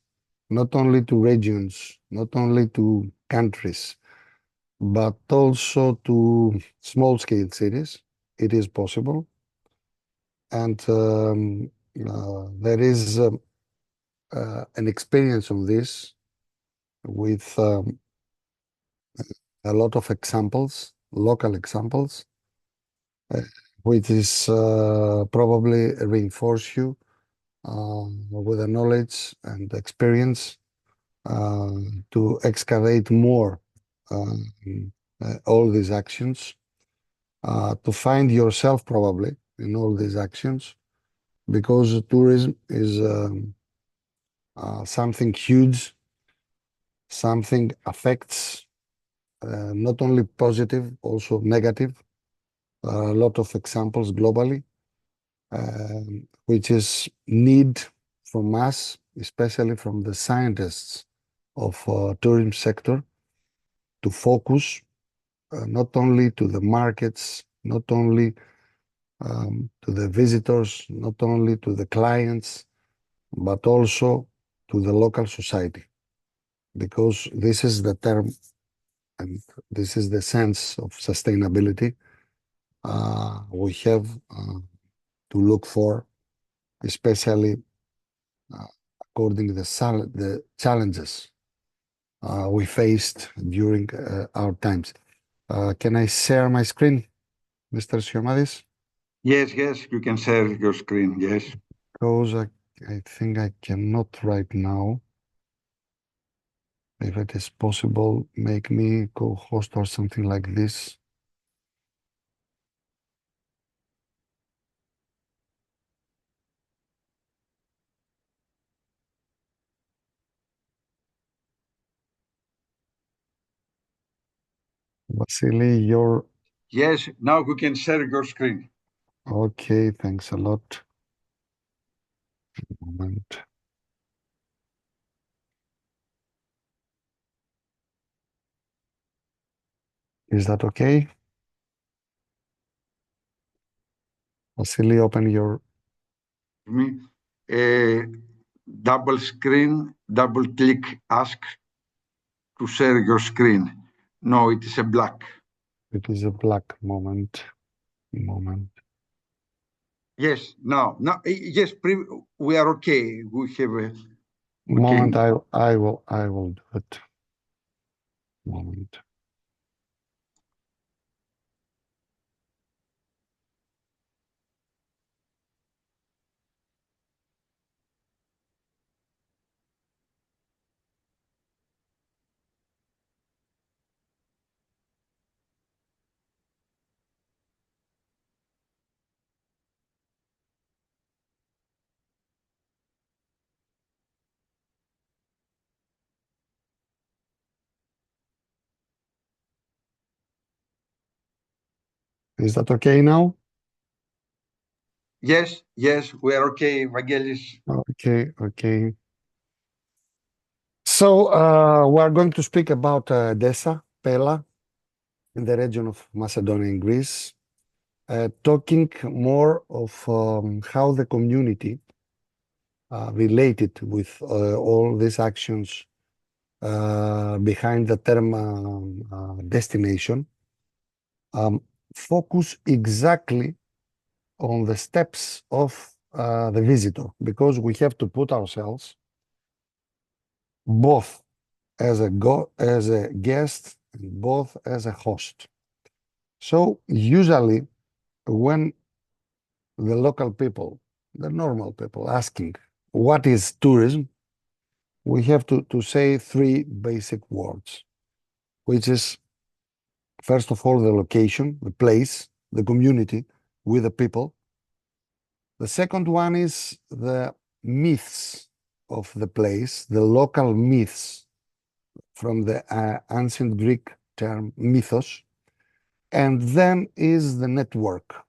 not only to regions, not only to countries, but also to small-scale cities. It is possible. And there is an experience on this with a lot of examples, local examples, which is probably reinforce you with the knowledge and experience to excavate more all these actions, to find yourself probably in all these actions, because tourism is something huge, something affects not only positive, also negative. A lot of examples globally, which is need from us, especially from the scientists of tourism sector, to focus not only to the markets, not only to the visitors, not only to the clients, but also to the local society, because this is the term and this is the sense of sustainability we have to look for, especially according to the challenges we faced during our times. Can I share my screen, Mr. Siomadis? Yes, yes, you can share your screen, yes. Because I think I cannot right now. If it is possible, make me co-host or something like this. Vasily, you're Yes, now you can share your screen. okay. Thanks a lot. Moment. Is that okay? Vasily, open your. Me, double screen, double click, ask to share your screen. No, it is a black. It is a black moment. Yes, now, yes, we are okay. We have a Moment. I will do it. Moment. Is that okay now? Yes, we are okay, Vangelis. Okay. So we're going to speak about Edessa, Pella, in the region of Macedonia and Greece, talking more of how the community related with all these actions behind the term destination, focus exactly on the steps of the visitor, because we have to put ourselves both as a guest and both as a host. So usually when the local people, the normal people asking what is tourism, we have to say three basic words, which is, first of all, the location, the place, the community with the people. The second one is the myths of the place, the local myths from the ancient Greek term mythos. And then is the network,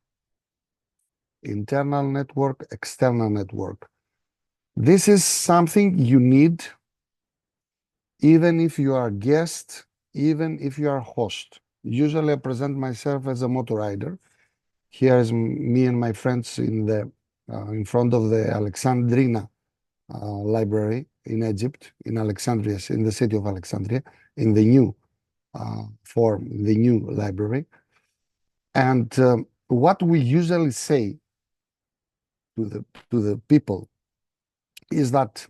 internal network, external network. This is something you need even if you are a guest, even if you are a host. Usually I present myself as a motor rider. Here is me and my friends in front of the Alexandrina library in Egypt, in Alexandria, in the city of Alexandria, in the new form, in the new library. And what we usually say to the people is that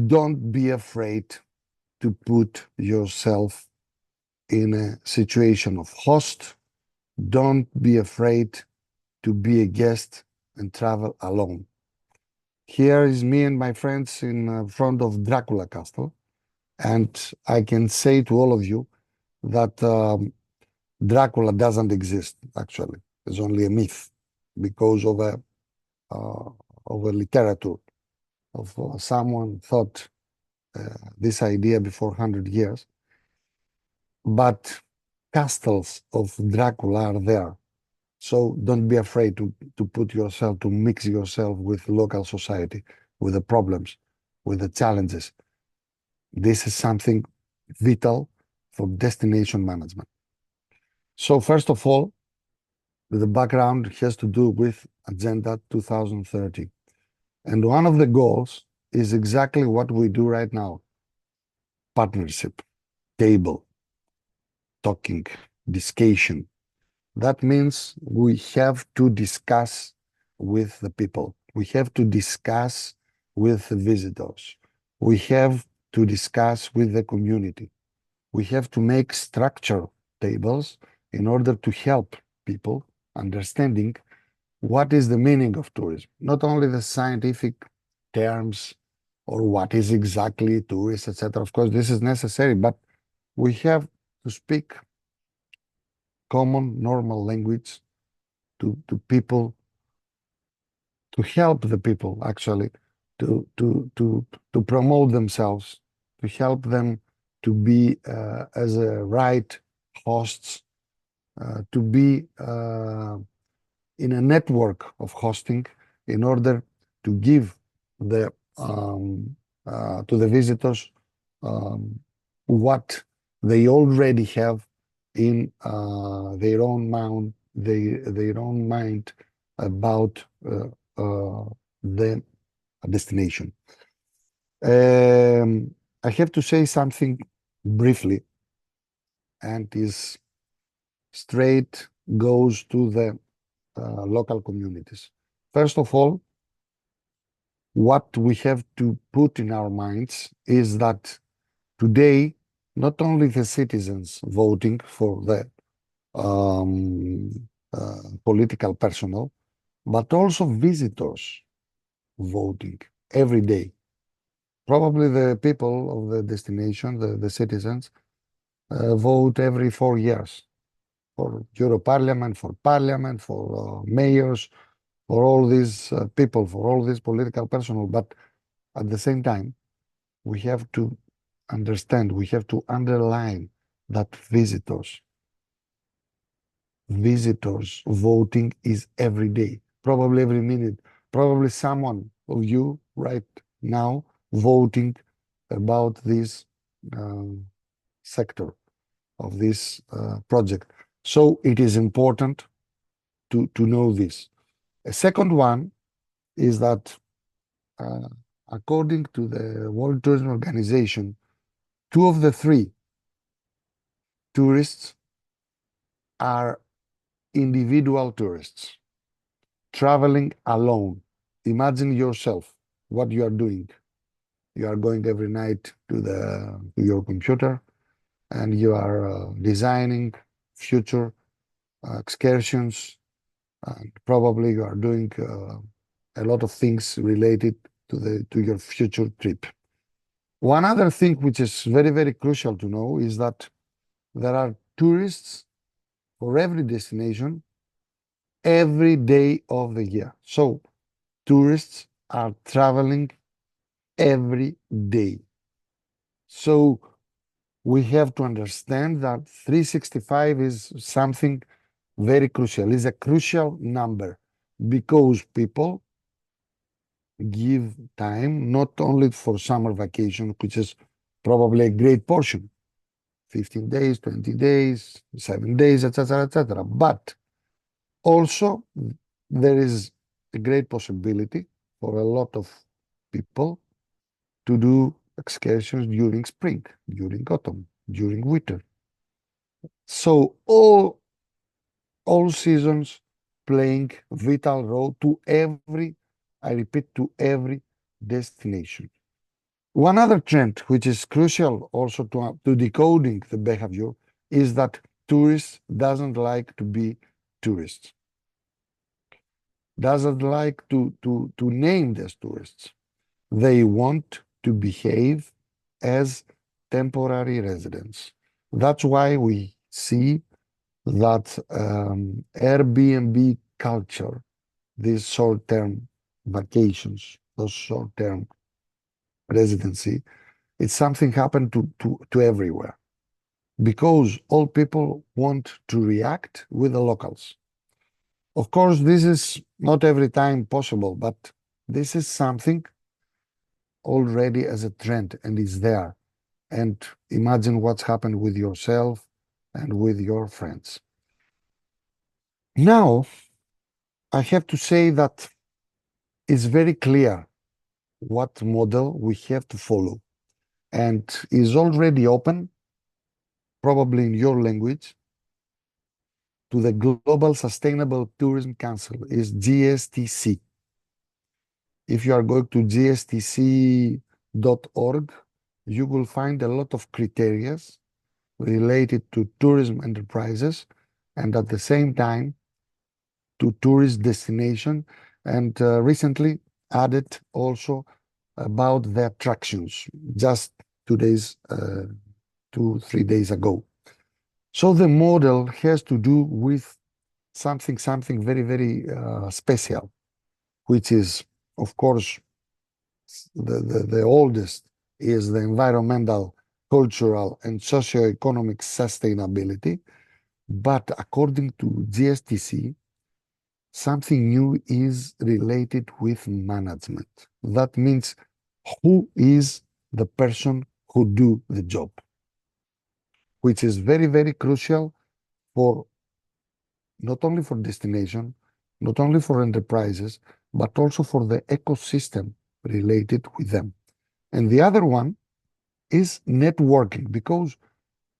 don't be afraid to put yourself in a situation of host. Don't be afraid to be a guest and travel alone. Here is me and my friends in front of Dracula Castle. And I can say to all of you that Dracula doesn't exist, actually. It's only a myth because of a literature of someone thought this idea before 100 years. But castles of Dracula are there. So don't be afraid to put yourself, to mix yourself with local society, with the problems, with the challenges. This is something vital for destination management. So first of all, the background has to do with Agenda 2030. And one of the goals is exactly what we do right now. Partnership, table, talking, discussion. That means we have to discuss with the people. We have to discuss with the visitors. We have to discuss with the community. We have to make structure tables in order to help people understanding what is the meaning of tourism, not only the scientific terms or what is exactly tourist, etc. Of course, this is necessary, but we have to speak common, normal language to people, to help the people actually to promote themselves, to help them to be as a right hosts, to be in a network of hosting in order to give the to the visitors what they already have in their own mind about the destination. I have to say something briefly, and is straight goes to the local communities. First of all, what we have to put in our minds is that today, not only the citizens voting for the political personnel, but also visitors voting every day. Probably the people of the destination, the citizens, vote every 4 years for Europarliament, for parliament, for mayors, for all these people, for all this political personnel. But at the same time, we have to understand, we have to underline that visitors voting is every day, probably every minute, probably someone of you right now voting about this sector of this project. So it is important to know this. A second one is that according to the World Tourism Organization, 2 of the 3 tourists are individual tourists traveling alone. Imagine yourself what you are doing. You are going every night to your computer and you are designing future excursions, and probably you are doing a lot of things related to your future trip. One other thing which is very, very crucial to know is that there are tourists for every destination every day of the year. So tourists are traveling every day. So we have to understand that 365 is something very crucial, is a crucial number, because people give time not only for summer vacation, which is probably a great portion, 15 days, 20 days, 7 days, etc., but also there is a great possibility for a lot of people to do excursions during spring, during autumn, during winter. So all seasons playing vital role to every, I repeat, to every destination. One other trend which is crucial also to decoding the behavior is that tourists doesn't like to be tourists, doesn't like to name as tourists. They want to behave as temporary residents. That's why we see that Airbnb culture, these short-term vacations, those short-term residency, it's something happened to everywhere, because all people want to react with the locals. Of course, this is not every time possible, but this is something already as a trend and is there. And imagine what's happened with yourself and with your friends. Now, I have to say that it's very clear what model we have to follow, and is already open, probably in your language, to the Global Sustainable Tourism Council, is GSTC. If you are going to gstc.org, you will find a lot of criteria related to tourism enterprises and at the same time to tourist destination, and recently added also about the attractions just 3 days ago. So the model has to do with something very special, which is, of course, the oldest is the environmental, cultural, and socio-economic sustainability. But according to GSTC, something new is related with management. That means who is the person who do the job, which is very crucial for not only for destination, not only for enterprises, but also for the ecosystem related with them. And the other one is networking, because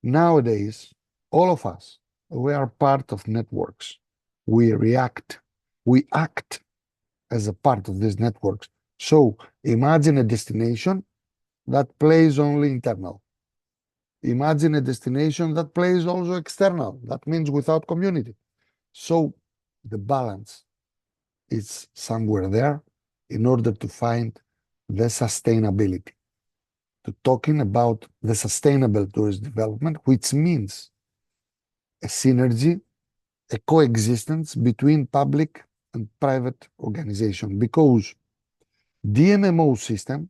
nowadays, all of us, we are part of networks. We act as a part of these networks. So imagine a destination that plays only internal. Imagine a destination that plays also external. That means without community. So the balance is somewhere there in order to find the sustainability. To talking about the sustainable tourist development, which means a synergy, a coexistence between public and private organization, because DMMO system,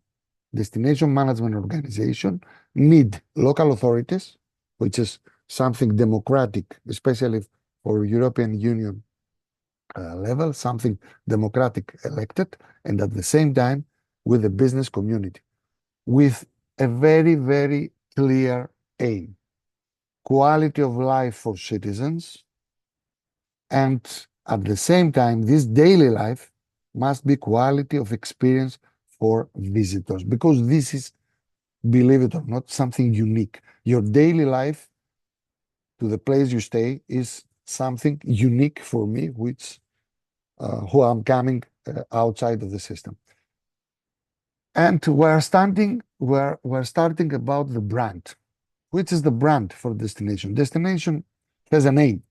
destination management organization, need local authorities, which is something democratic, especially for European Union level, something democratic elected, and at the same time with the business community, with a very clear aim: quality of life for citizens, and at the same time, this daily life must be quality of experience for visitors, because this is, believe it or not, something unique. Your daily life to the place you stay is something unique for me, which who I'm coming outside of the system. And we're starting about the brand. Which is the brand for destination? Destination has a name,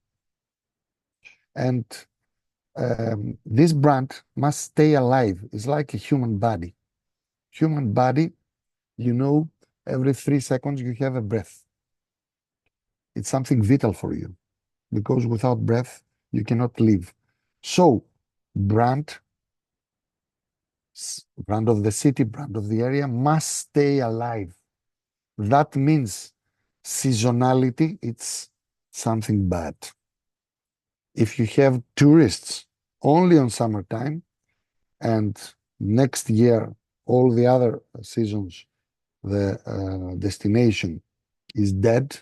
and this brand must stay alive. It's like a human body. Human body, every 3 seconds you have a breath. It's something vital for you, because without breath you cannot live. So brand of the city, brand of the area must stay alive. That means seasonality, it's something bad. If you have tourists only on summertime and next year, all the other seasons, the destination is dead,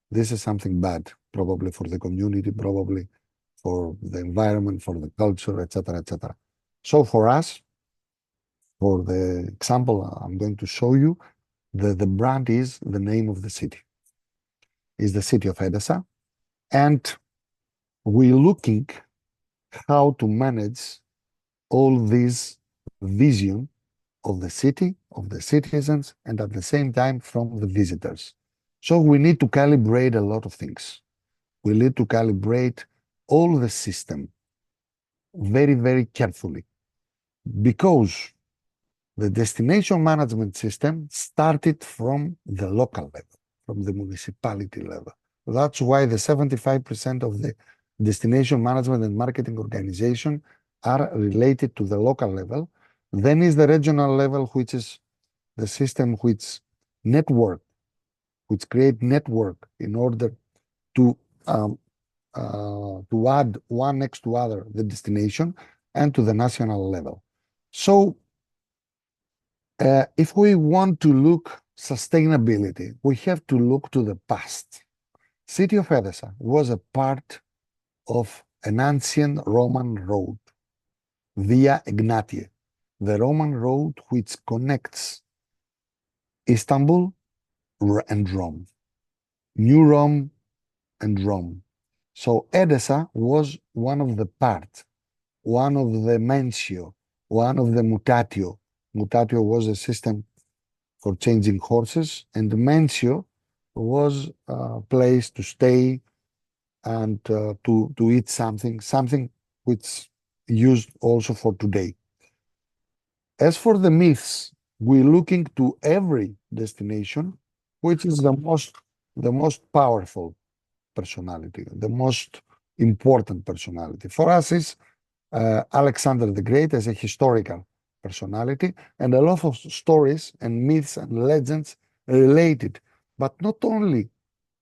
this is something bad, probably for the community, probably for the environment, for the culture, etc., etc. So for us, for the example I'm going to show you, the brand is the name of the city, is the city of Edessa, and we're looking how to manage all this vision of the city, of the citizens, and at the same time from the visitors. So we need to calibrate a lot of things. We need to calibrate all the system very carefully, because the destination management system started from the local level, from the municipality level. That's why the 75% of the destination management and marketing organization are related to the local level. Then is the regional level, which is the system which create network in order to add one next to other the destination, and to the national level. So if we want to look sustainability, we have to look to the past. City of Edessa was a part of an ancient Roman road, Via Egnatia. the Roman road which connects Istanbul and Rome, New Rome and Rome. So Edessa was one of the parts, one of the mensio, one of the mutatio. Mutatio was a system for changing horses, and the mensio was a place to stay and to eat something which used also for today. As for the myths, we're looking to every destination, which is the most powerful personality, the most important personality. For us is Alexander the Great as a historical personality, and a lot of stories and myths and legends related, but not only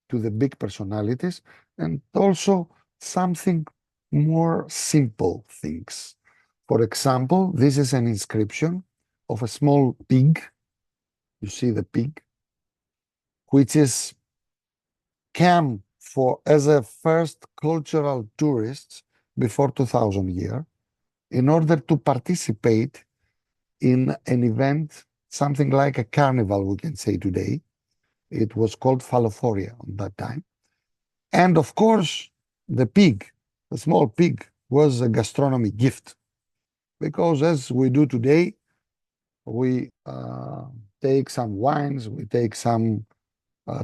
to the big personalities, and also something more simple things. For example, this is an inscription of a small pig. You see the pig, which is came for as a first cultural tourist before 2000 year in order to participate in an event, something like a carnival, we can say today. It was called Phallophoria at that time. And of course, the pig, the small pig, was a gastronomy gift. Because as we do today, we take some wines, we take some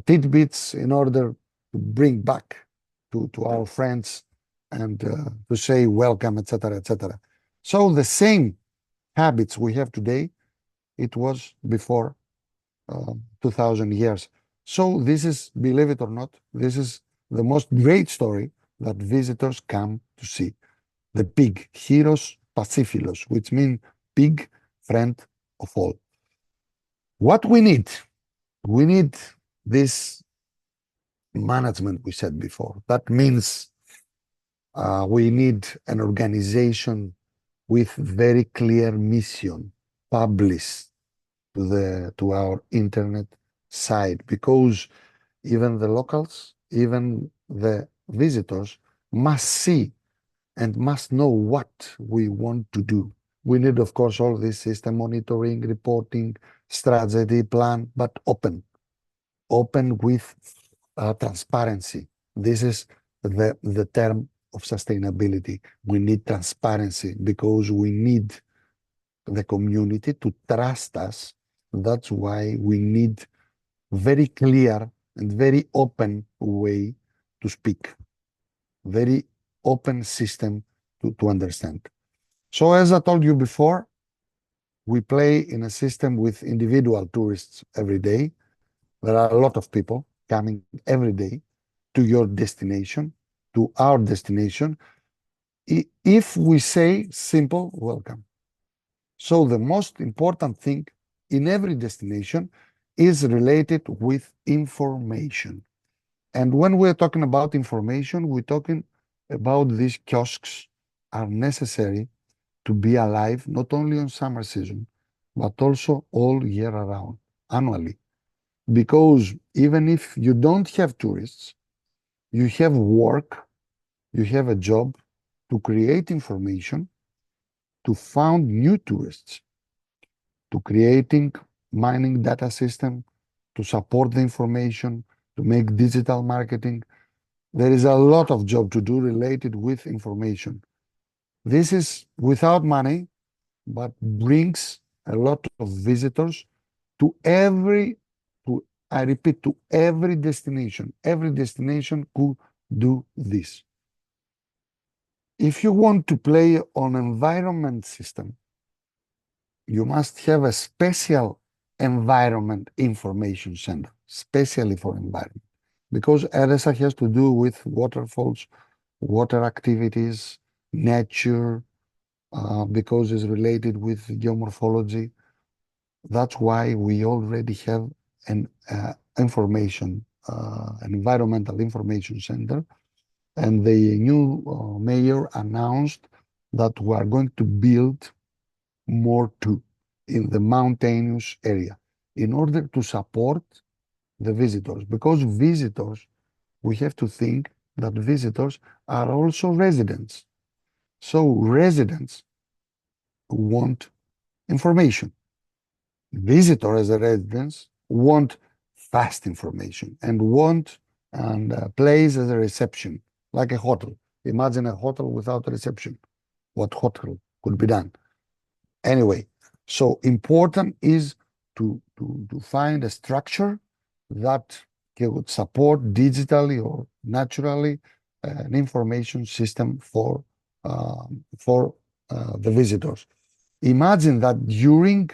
tidbits in order to bring back to our friends and to say welcome, etc., etc. So the same habits we have today, it was before 2000 years. So this is, believe it or not, this is the most great story that visitors come to see. The pig, Heros Paciphilos, which means pig, friend of all. What we need this management we said before. That means we need an organization with very clear mission published to our internet site, because even the locals, even the visitors must see and must know what we want to do. We need, of course, all this system monitoring, reporting, strategy, plan, but open with transparency. This is the term of sustainability. We need transparency because we need the community to trust us. That's why we need very clear and very open way to speak, very open system to understand. So as I told you before, we play in a system with individual tourists every day. There are a lot of people coming every day to your destination, to our destination. If we say simple, welcome. So the most important thing in every destination is related with information. And when we're talking about information, we're talking about these kiosks are necessary to be alive, not only on summer season, but also all year around, annually. Because even if you don't have tourists, you have work, you have a job to create information, to found new tourists, to creating mining data system, to support the information, to make digital marketing. There is a lot of job to do related with information. This is without money, but brings a lot of visitors to I repeat, to every destination. Every destination could do this. If you want to play on environment system, you must have a special environment information center, especially for environment, because ERESA has to do with waterfalls, water activities, nature, because it's related with geomorphology. That's why we already have an environmental information center, and the new mayor announced that we are going to build more too in the mountainous area in order to support the visitors, because visitors, we have to think that visitors are also residents. So residents want information. Visitor as a residents want fast information and want place as a reception, like a hotel. Imagine a hotel without a reception. What hotel could be done? Anyway, so important is to find a structure that would support digitally or naturally an information system for the visitors. Imagine that during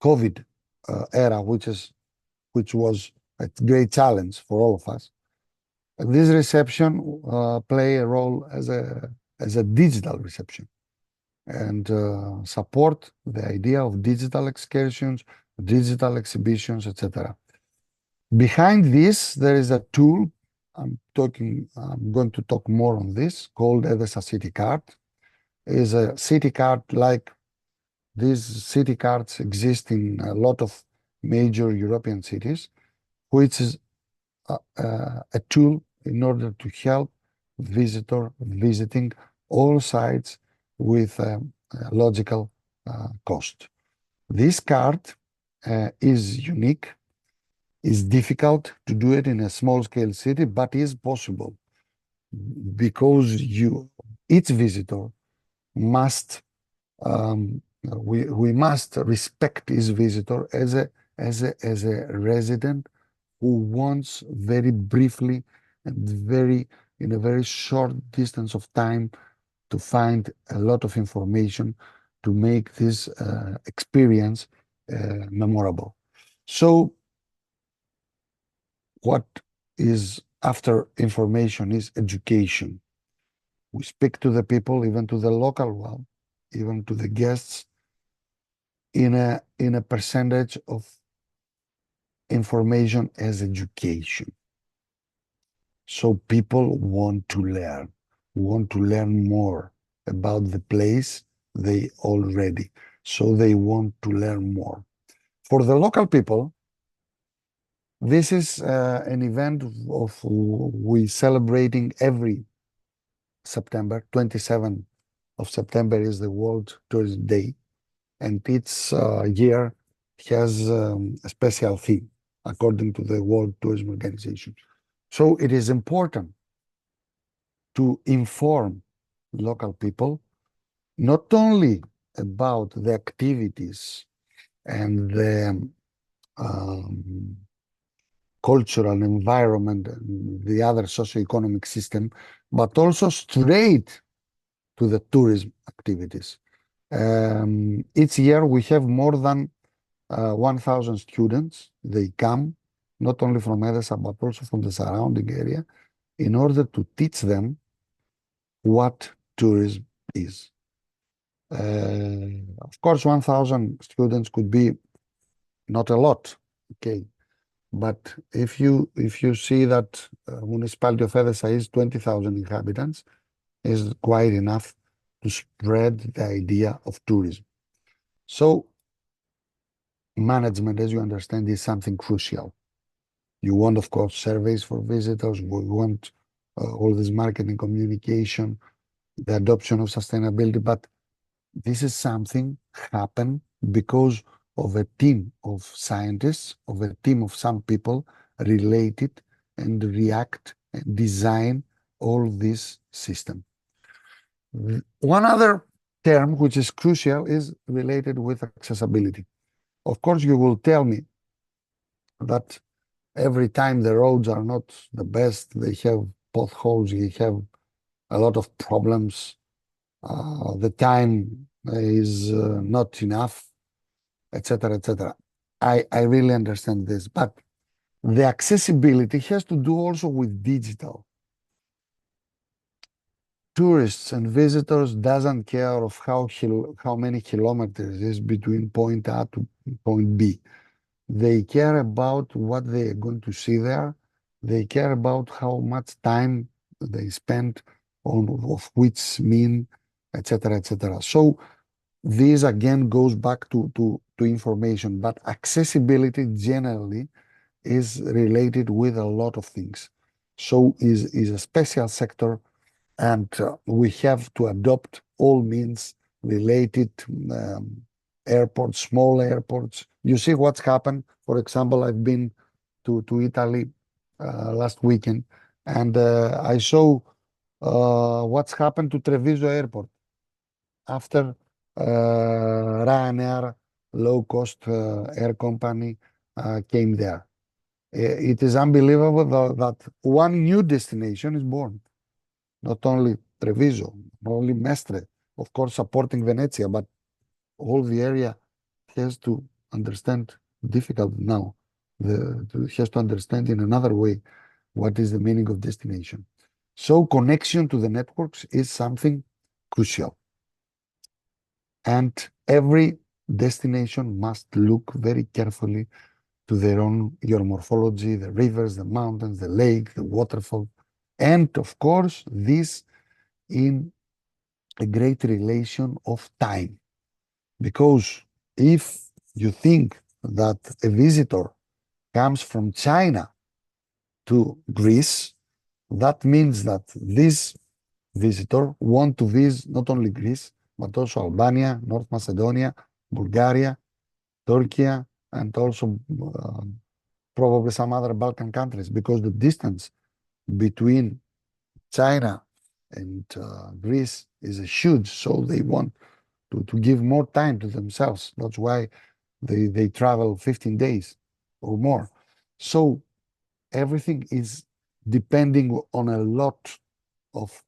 COVID era, which was a great challenge for all of us, this reception play a role as a digital reception and support the idea of digital excursions, digital exhibitions, etc. Behind this, there is a tool. I'm going to talk more on this, called Edessa City Card. Is a city card like these city cards exist in a lot of major European cities, which is a tool in order to help visitor visiting all sites with a logical cost. This card is unique, is difficult to do it in a small scale city, but is possible because each visitor must we must respect his visitor as a resident who wants very briefly and in a very short distance of time to find a lot of information to make this experience memorable. So what is after information is education. We speak to the people, even to the local one, even to the guests, in a percentage of information as education. So people want to learn more about the place they already. So they want to learn more. For the local people, this is an event we celebrating every September. 27th of September is the World Tourism Day, and each year has a special theme according to the World Tourism Organization. So it is important to inform local people not only about the activities and the cultural environment and the other socioeconomic system, but also straight to the tourism activities. Each year we have more than 1,000 students. They come not only from Edessa, but also from the surrounding area in order to teach them what tourism is. Of course, 1,000 students could be not a lot, okay? But if you see that municipality of Edessa is 20,000 inhabitants, is quite enough to spread the idea of tourism. So management, as you understand, is something crucial. You want, of course, surveys for visitors. We want all this marketing communication, the adoption of sustainability, but this is something happen because of a team of scientists, of a team of some people related and react and design all this system. One other term which is crucial is related with accessibility. Of course, you will tell me that every time the roads are not the best, they have potholes, they have a lot of problems, the time is not enough, etc., etc. I really understand this, but the accessibility has to do also with digital. Tourists and visitors doesn't care of how many kilometers is between point A to point B. They care about what they are going to see there. They care about how much time they spend on of which mean, etc., etc. So this again goes back to information, but accessibility generally is related with a lot of things. So is a special sector, and we have to adopt all means related airports, small airports. You see what's happened. For example, I've been to Italy last weekend, and I saw what's happened to Treviso Airport after Ryanair, low-cost air company, came there. It is unbelievable that one new destination is born. Not only Treviso, not only Mestre, of course, supporting Venezia, but all the area has to understand, difficult now, has to understand in another way what is the meaning of destination. So connection to the networks is something crucial. And every destination must look very carefully to their own geomorphology, the rivers, the mountains, the lake, the waterfall, and of course, this in a great relation of time. Because if you think that a visitor comes from China to Greece, that means that this visitor want to visit not only Greece, but also Albania, North Macedonia, Bulgaria, Turkey, and also probably some other Balkan countries, because the distance between China and Greece is huge, so they want to give more time to themselves. That's why they travel 15 days or more. So everything is depending on a lot of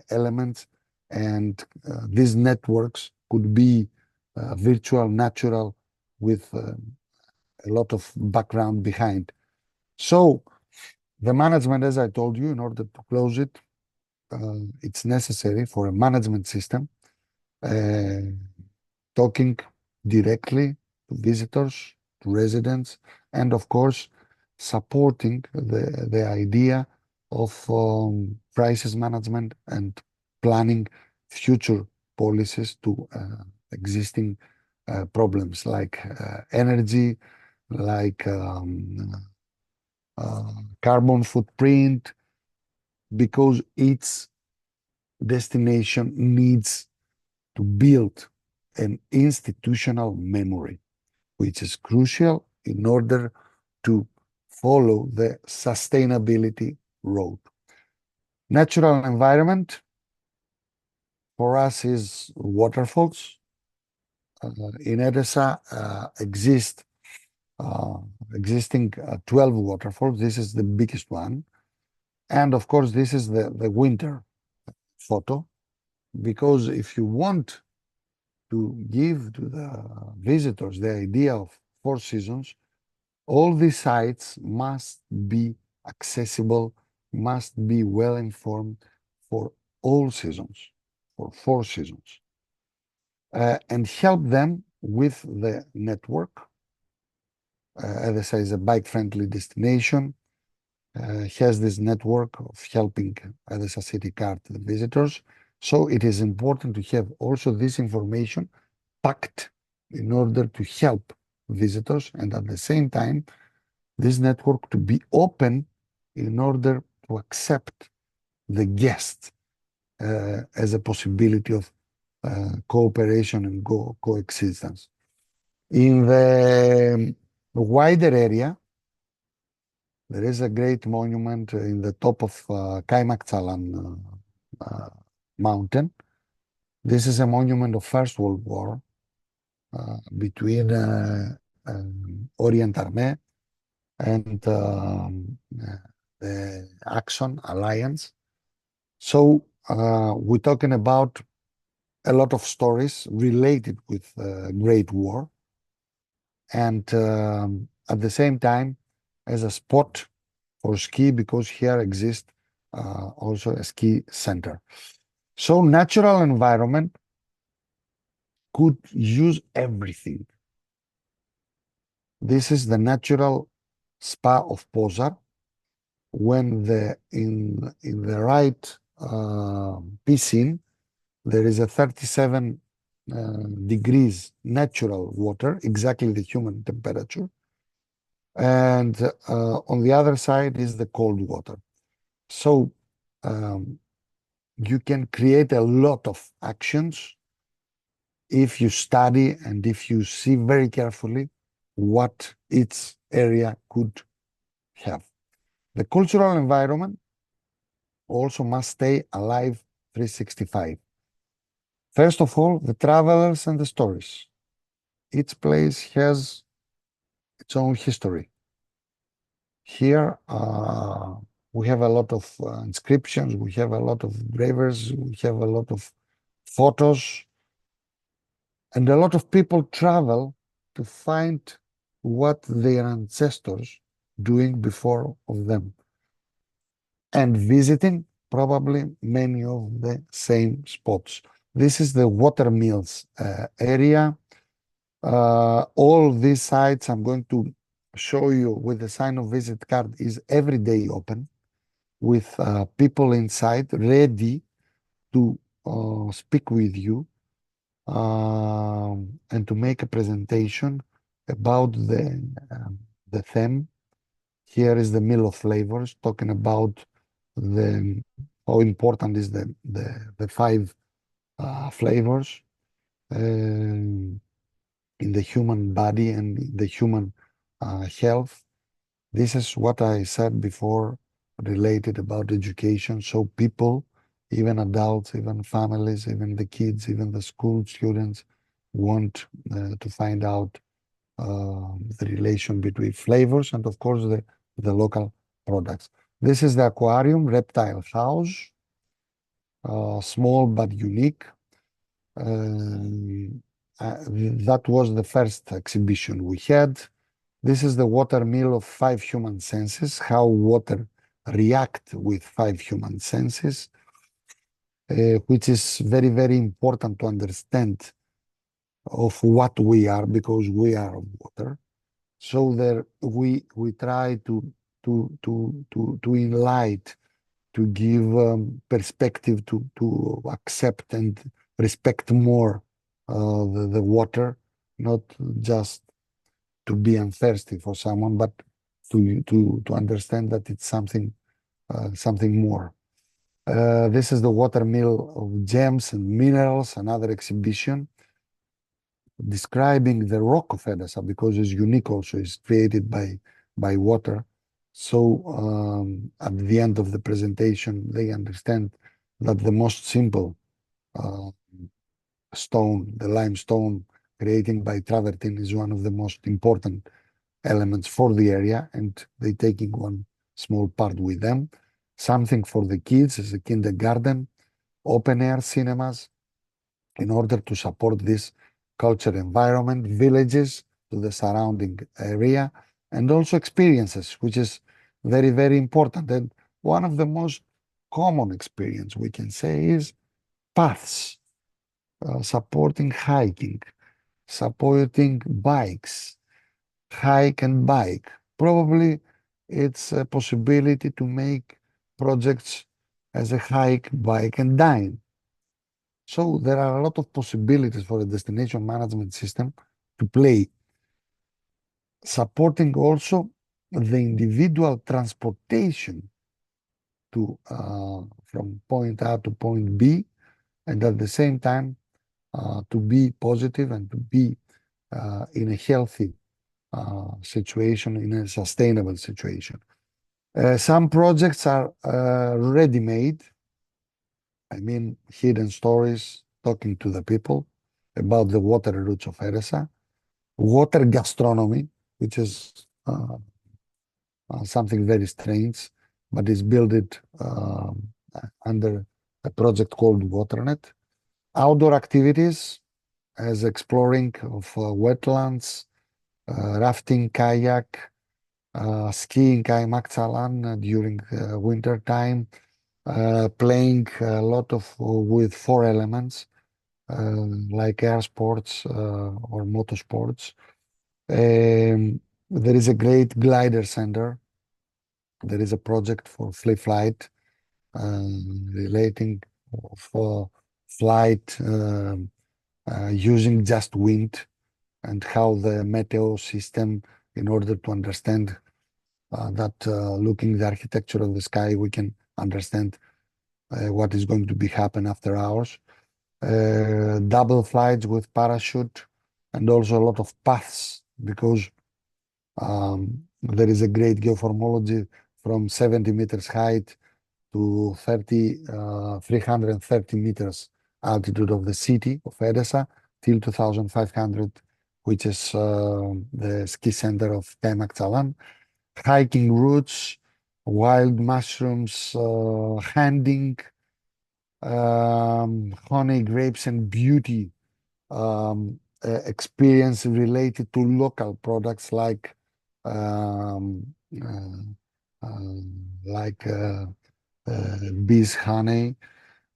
elements, and these networks could be virtual, natural, with a lot of background behind. So the management, as I told you, in order to close it, it's necessary for a management system talking directly to visitors, to residents, and of course, supporting the idea of crisis management and planning future policies to existing problems like energy, like carbon footprint, because each destination needs to build an institutional memory, which is crucial in order to follow the sustainability road. Natural environment for us is waterfalls. In Edessa existing 12 waterfalls. This is the biggest one. And of course, this is the winter photo, because if you want to give to the visitors the idea of 4 seasons, all these sites must be accessible, must be well informed for all seasons, for 4 seasons, and help them with the network. Edessa is a bike-friendly destination, has this network of helping Edessa city card to the visitors. So it is important to have also this information packed in order to help visitors, and at the same time, this network to be open in order to accept the guests as a possibility of cooperation and coexistence. In the wider area, there is a great monument in the top of Kaymakçalan mountain. This is a monument of First World War between Orient Army and the Action Alliance. So we're talking about a lot of stories related with Great War, and at the same time as a spot for ski, because here exists also a ski center. So natural environment could use everything. This is the natural spa of Pozar. When in the right piscine, there is a 37 degrees natural water, exactly the human temperature. And on the other side is the cold water. So you can create a lot of actions if you study and if you see very carefully what each area could have. The cultural environment also must stay alive 365. First of all, the travelers and the stories. Each place has its own history. Here, we have a lot of inscriptions, we have a lot of gravers, we have a lot of photos, and a lot of people travel to find what their ancestors doing before of them, and visiting probably many of the same spots. This is the watermills area. All these sites I'm going to show you with the sign of visit card is every day open, with people inside ready to speak with you and to make a presentation about the theme. Here is the Mill of Flavors, talking about how important is the five flavors in the human body and the human health. This is what I said before related about education. So people, even adults, even families, even the kids, even the school students want to find out the relation between flavors and of course the local products. This is the aquarium reptile house, small but unique. That was the first exhibition we had. This is the water mill of 5 human senses, how water react with 5 human senses, which is very, very important to understand of what we are, because we are water. So there we try to enlighten, to give perspective, to accept and respect more the water, not just to be unthirsty for someone, but to understand that it's something more. This is the water mill of gems and minerals, another exhibition describing the rock of Edessa, because it's unique also, it's created by water. So at the end of the presentation, they understand that the most simple stone, the limestone created by travertine, is one of the most important elements for the area, and they taking one small part with them. Something for the kids as a kindergarten, open air cinemas, in order to support this culture environment, villages to the surrounding area, and also experiences, which is very, very important. And one of the most common experience we can say is paths, supporting hiking, supporting bikes, hike and bike. Probably it's a possibility to make projects as a hike, bike and dine. So there are a lot of possibilities for a destination management system to play, supporting also the individual transportation to from point A to point B, and at the same time to be positive and to be in a healthy situation, in a sustainable situation. Some projects are ready-made. I mean, hidden stories, talking to the people about the water roots of Edessa, water gastronomy, which is something very strange, but is built under a project called WaterNet. Outdoor activities as exploring of wetlands, rafting, kayak, skiing, kayak during winter time, playing a lot of with 4 elements like air sports or motorsports. There is a great glider center. There is a project for free flight relating for flight using just wind, and how the meteo system, in order to understand that looking the architecture of the sky, we can understand what is going to be happen after hours. double flights with parachute, and also a lot of paths because there is a great geoformology from 70 meters height to 330 meters altitude of the city of Edessa till 2,500, which is the ski center of Kaymakçalan. Hiking routes, wild mushrooms, hunting, honey, grapes, and beauty experience related to local products like bees honey,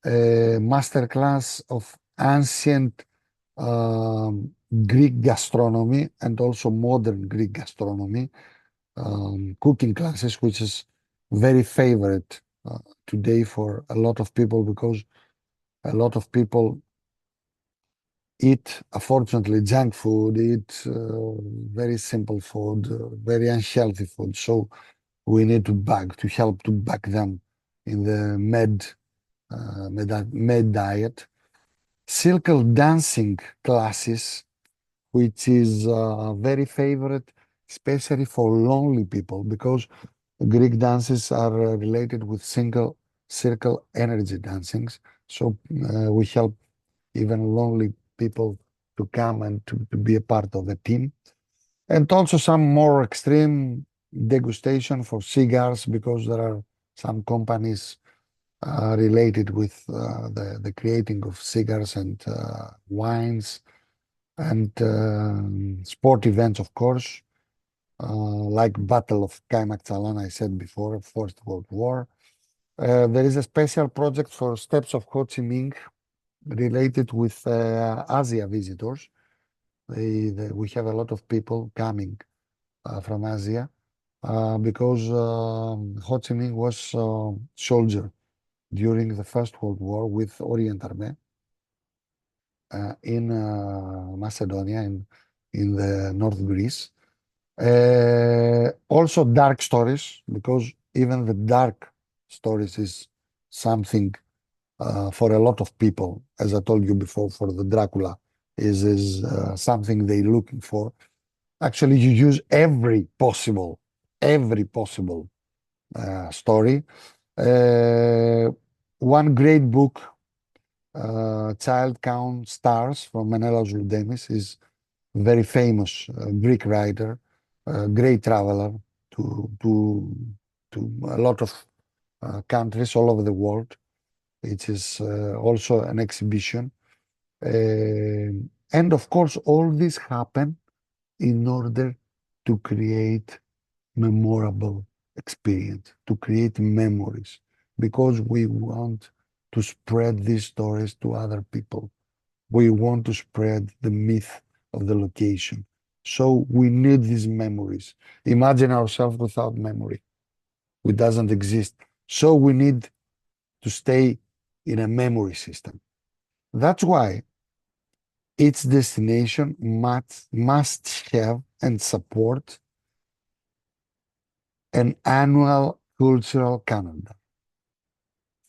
masterclass of ancient Greek gastronomy and also modern Greek gastronomy, cooking classes, which is very favorite today for a lot of people because a lot of people eat, unfortunately, junk food, eat very simple food, very unhealthy food. So we need to help to back them in the med diet. Circle dancing classes, which is very favorite, especially for lonely people, because Greek dances are related with circle energy dancings. So we help even lonely people to come and to be a part of the team. And also some more extreme degustation for cigars, because there are some companies related with the creating of cigars and wines, and sport events, of course, like Battle of Kaymakçalan, I said before, First World War. There is a special project for Steps of Ho Chi Minh related with Asia visitors. We have a lot of people coming from Asia because Ho Chi Minh was a soldier during the First World War with Orient Army in Macedonia, in the North Greece. Also dark stories, because even the dark stories is something for a lot of people, as I told you before, for the Dracula is something they're looking for. Actually, you use every possible story. One great book, Child Count Stars from Menelaos Loudemis, is very famous Greek writer, great traveler to a lot of countries all over the world. It is also an exhibition. And of course, all this happened in order to create memorable experience, to create memories, because we want to spread these stories to other people. We want to spread the myth of the location. So we need these memories. Imagine ourselves without memory. It doesn't exist. So we need to stay in a memory system. That's why each destination must have and support an annual cultural calendar.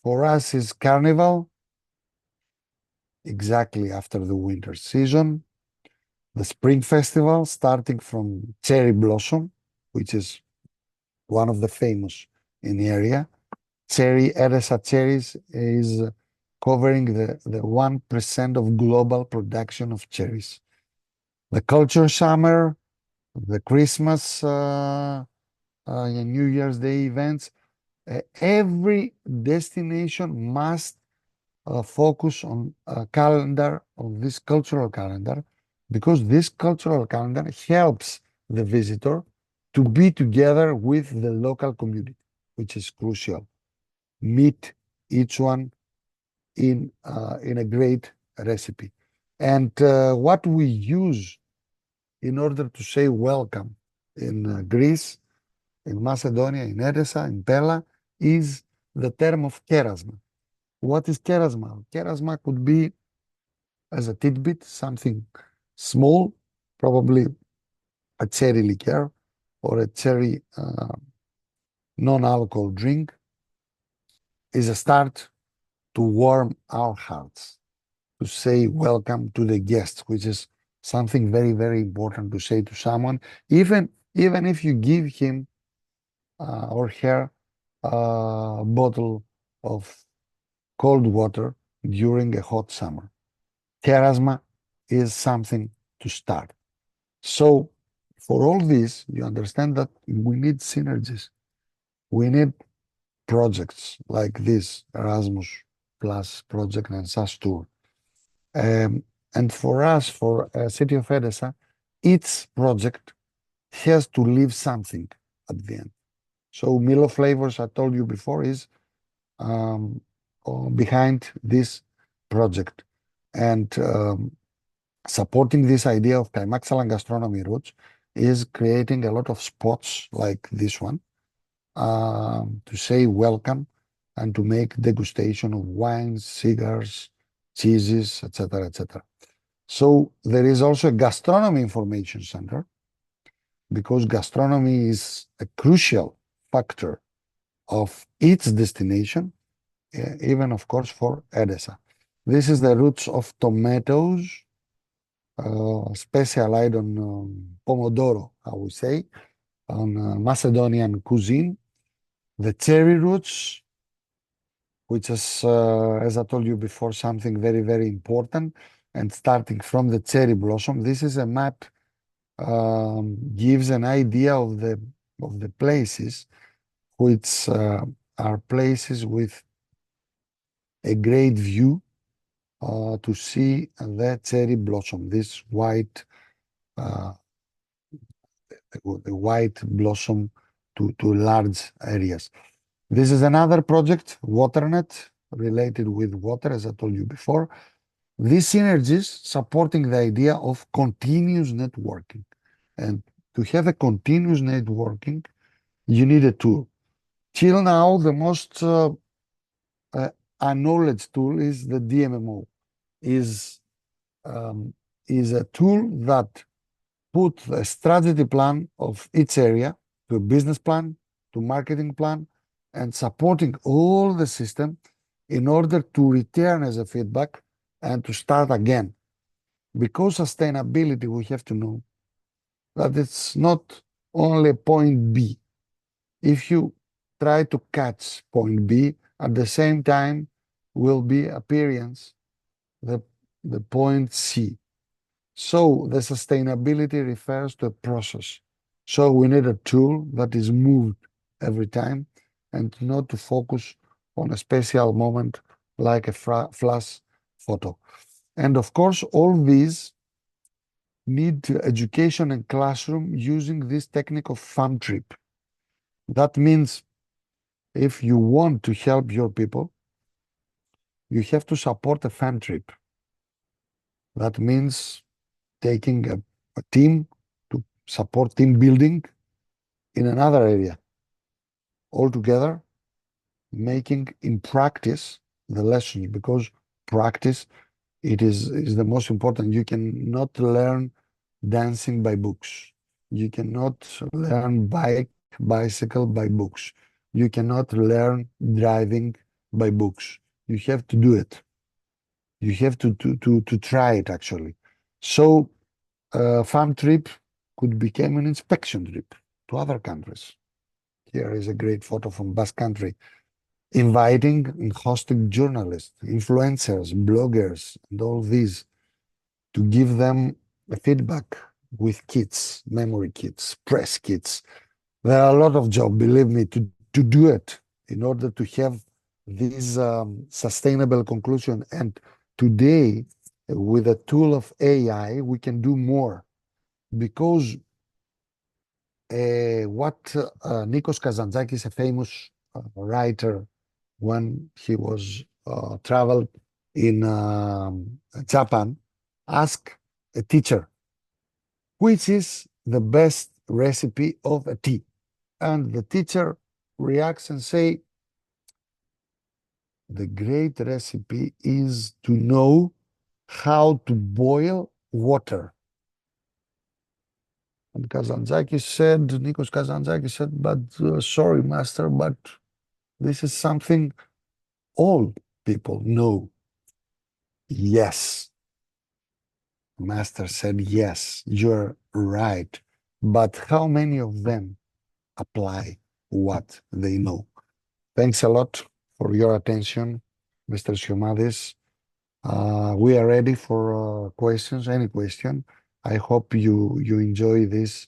For us, is Carnival, exactly after the winter season, the Spring Festival, starting from Cherry Blossom, which is one of the famous in the area. Edessa cherries is covering the 1% of global production of cherries. The Culture Summer, the Christmas and New Year's Day events, every destination must focus on a calendar, on this cultural calendar, because this cultural calendar helps the visitor to be together with the local community, which is crucial. Meet each one in a great recipe. And what we use in order to say welcome in Greece, in Macedonia, in Edessa, in Pella, is the term of kerasma. What is kerasma? Kerasma could be as a tidbit, something small, probably a cherry liqueur or a cherry non-alcohol drink, is a start to warm our hearts. to say welcome to the guests, which is something very, very important to say to someone, even if you give him or her a bottle of cold water during a hot summer. Terasma is something to start. So for all this, you understand that we need synergies. We need projects like this Erasmus Plus project and SusTour. And for us, for City of Edessa, each project has to leave something at the end. So Milo Flavors, I told you before, is behind this project. And supporting this idea of Kaimaksalan gastronomy routes is creating a lot of spots like this one to say welcome and to make degustation of wines, cigars, cheeses, etc., etc. So there is also a gastronomy information center, because gastronomy is a crucial factor of its destination, even of course for Edessa. This is the roots of tomatoes, specialized on pomodoro, I would say, on Macedonian cuisine. The cherry roots, which is, as I told you before, something very, very important. And starting from the cherry blossom, this is a map, gives an idea of the places which are places with a great view to see the cherry blossom, this white, the white blossom to large areas. This is another project, WaterNet, related with water, as I told you before. These synergies supporting the idea of continuous networking. And to have a continuous networking, you need a tool. Till now, the most acknowledged tool is the DMMO, is a tool that puts a strategy plan of each area to a business plan, to marketing plan, and supporting all the system in order to return as a feedback and to start again. Because sustainability, we have to know that it's not only point B. If you try to catch point B, at the same time will be appearance the point C. So the sustainability refers to a process. So we need a tool that is moved every time and not to focus on a special moment like a flash photo. And of course, all these need education and classroom using this technique of farm trip. That means if you want to help your people, you have to support a farm trip. That means taking a team to support team building in another area. Altogether, making in practice the lessons, because practice is the most important. You cannot learn dancing by books. You cannot learn bicycle by books. You cannot learn driving by books. You have to do it. You have to try it actually. So farm trip could become an inspection trip to other countries. Here is a great photo from Basque Country, inviting and hosting journalists, influencers, bloggers, and all these to give them a feedback with kits, memory kits, press kits. There are a lot of jobs, believe me, to do it in order to have this sustainable conclusion. And today, with the tool of AI, we can do more, because what Nikos Kazantzakis, a famous writer, when he was traveled in Japan, asked a teacher, which is the best recipe of a tea? And the teacher reacts and say, the great recipe is to know how to boil water. And Nikos Kazantzakis said, but sorry, master, but this is something all people know. Yes. Master said, yes, you're right. But how many of them apply what they know? Thanks a lot for your attention, Mr. Siomadis. We are ready for questions, any question. I hope you enjoy this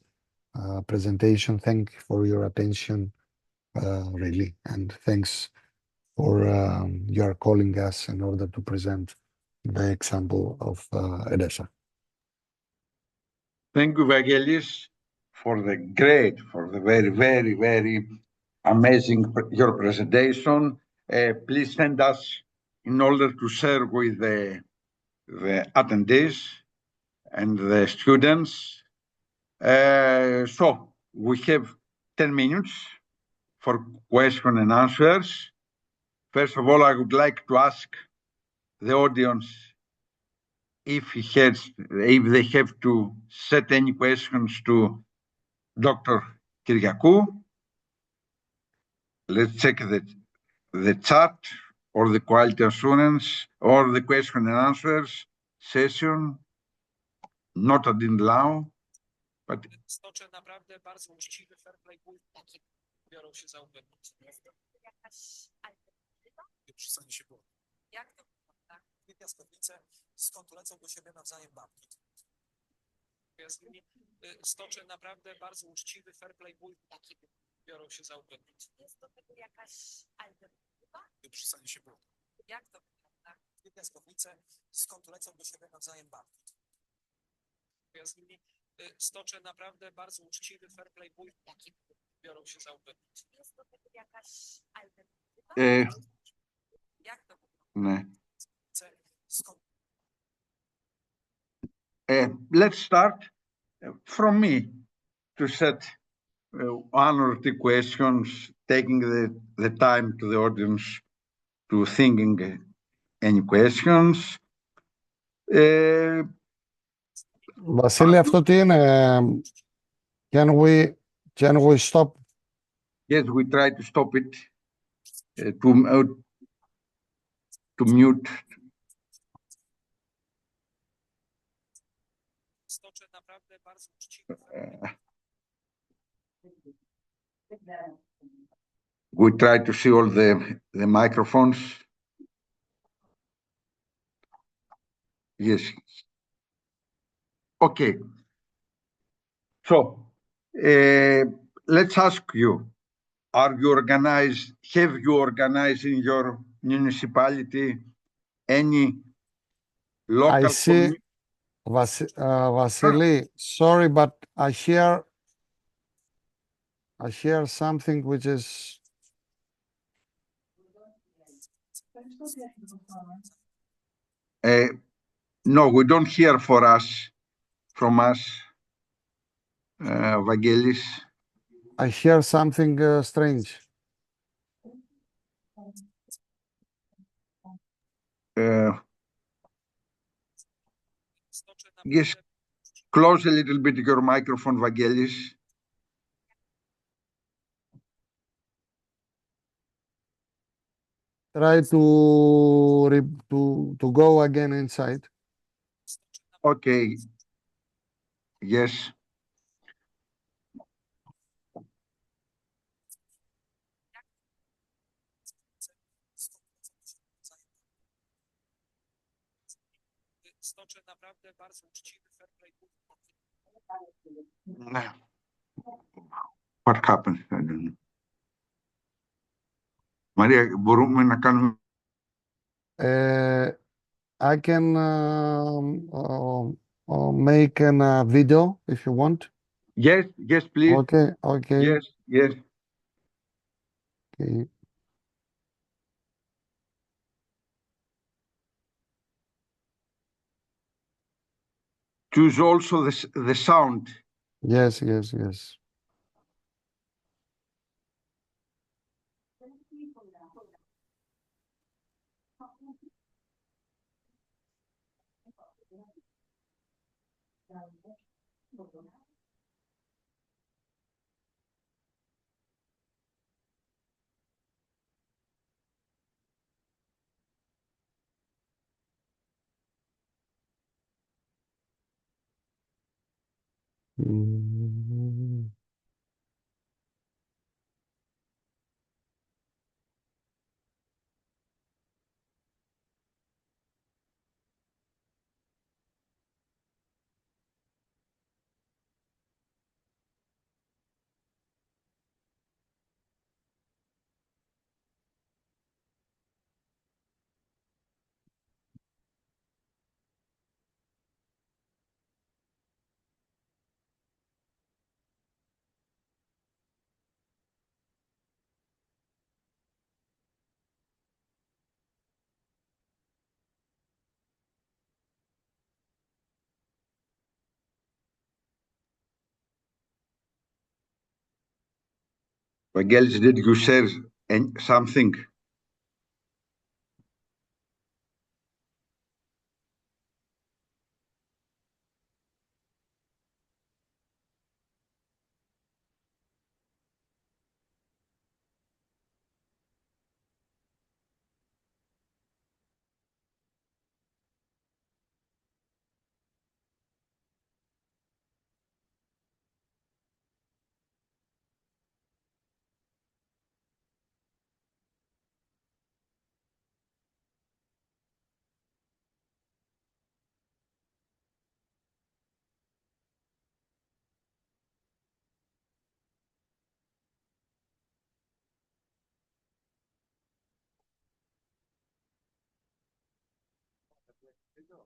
presentation. Thank you for your attention, really. And thanks for your calling us in order to present the example of Edessa. Thank you, Vangelis, for the very amazing your presentation. Please send us in order to share with the attendees and the students. So we have 10 minutes for question and answers. First of all, I would like to ask the audience if they have to set any questions to Dr. Kyriakou. Let's check the chat or the quality assurance or the question and answers session. Not I didn't allow, but Stoczę naprawdę bardzo uczciwy fair play bull, taki biorą się za ubytki. Jakaś alternatywa? Przystanie się było. Jak to wygląda? Dwie piaskownice skąd lecą do siebie nawzajem babki. Stoczę naprawdę bardzo uczciwy fair play bull, taki biorą się za ubytki. Jest do tego jakaś alternatywa? Przystanie się było. Jak to wygląda? Dwie piaskownice skąd lecą do siebie nawzajem babki. Stoczę naprawdę bardzo uczciwy fair play bull, taki biorą się za ubytki. Jest do tego jakaś alternatywa? Jak to wygląda? Let's start from me to set one or two questions, taking the time to the audience to thinking any questions. Βασίλη, αυτό τι είναι? Can we stop? Yes, we try to stop it, to mute. We try to see all the microphones. Yes. Okay. So, let's ask you, have you organized in your municipality any local I see, Vasily, sorry, but I hear something which is... No, we don't hear from us, Vangelis. I hear something strange. Yes, close a little bit your microphone, Vangelis. Try to go again inside. Okay. Yes. Stoczę naprawdę bardzo uczciwy fair play bull. What happened? I don't know. Maria, μπορούμε να κάνουμε... I can make a video if you want. Yes, please. Okay. Yes. Okay. Choose also the sound. Yes. Mm. Vangelis, did you share something?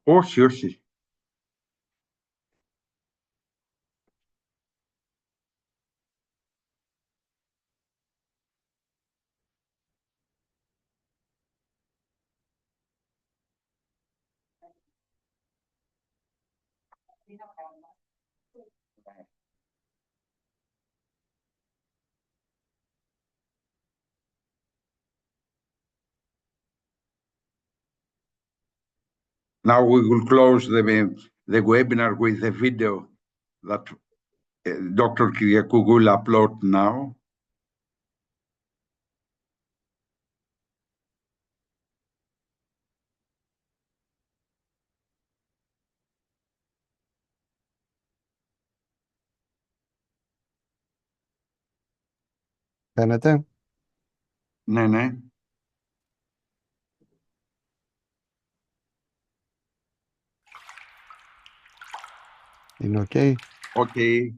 Όχι, όχι. Now we will close the webinar with the video that Dr. Kyriakou will upload now. Φαίνεται. Ναι, ναι. Είναι ok. Okay.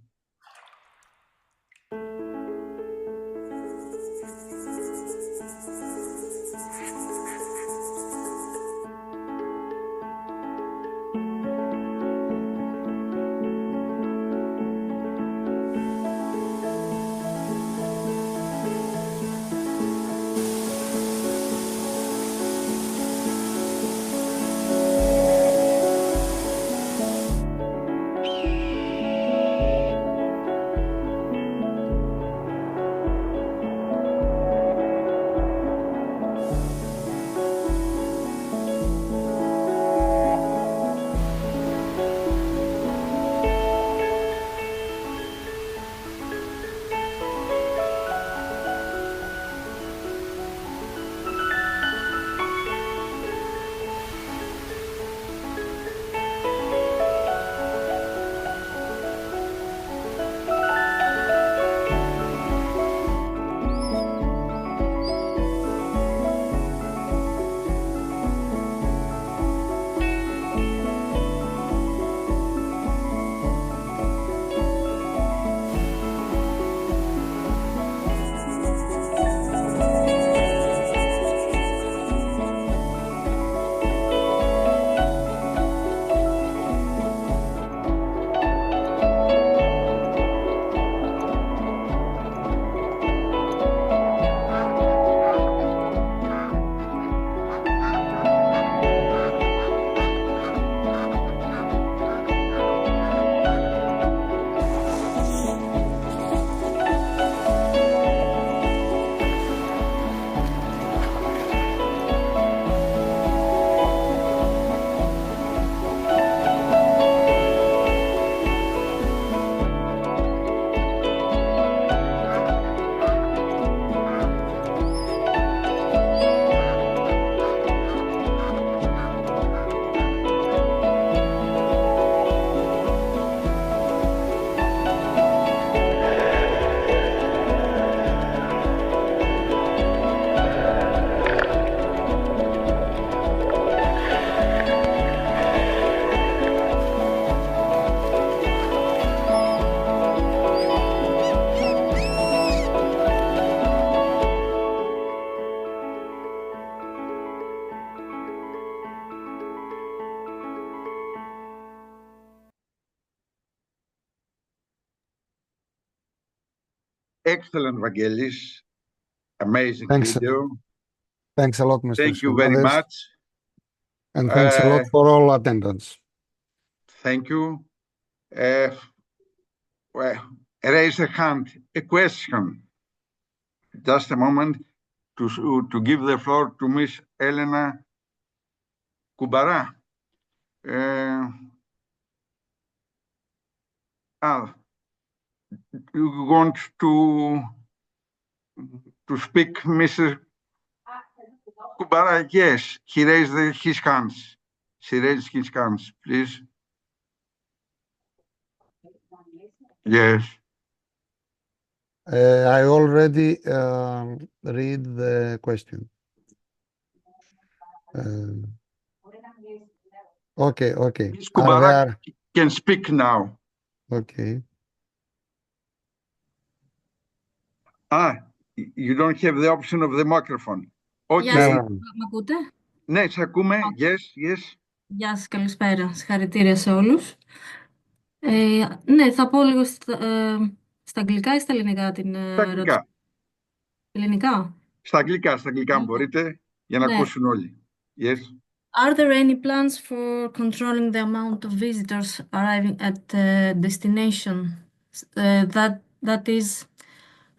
Excellent, Vangelis. Amazing Thanks. video. Thanks a lot, Mr. Thank you very Skonades. much. And thanks a lot for all attendance. Thank you. Well, raise a hand. A question. Just a moment to give the floor to Miss Elena Kubara. You want to speak, Mr. Kubara? Yes, he raised his hands. She raised his hands, please. Yes. I already read the question. Okay. Ms. Kubara can speak now. Okay. You don't have the option of the microphone. Okay. Γεια σας, μ' ακούτε? Ναι, σε ακούμε. Yes. Γεια σας, καλησπέρα. Συγχαρητήρια σε όλους. Ναι, θα πω λίγο στα αγγλικά ή στα ελληνικά την ερώτηση. Ελληνικά. Στα αγγλικά μπορείτε, για να ακούσουν όλοι. Yes. Are there any plans for controlling the amount of visitors arriving at the destination? That is,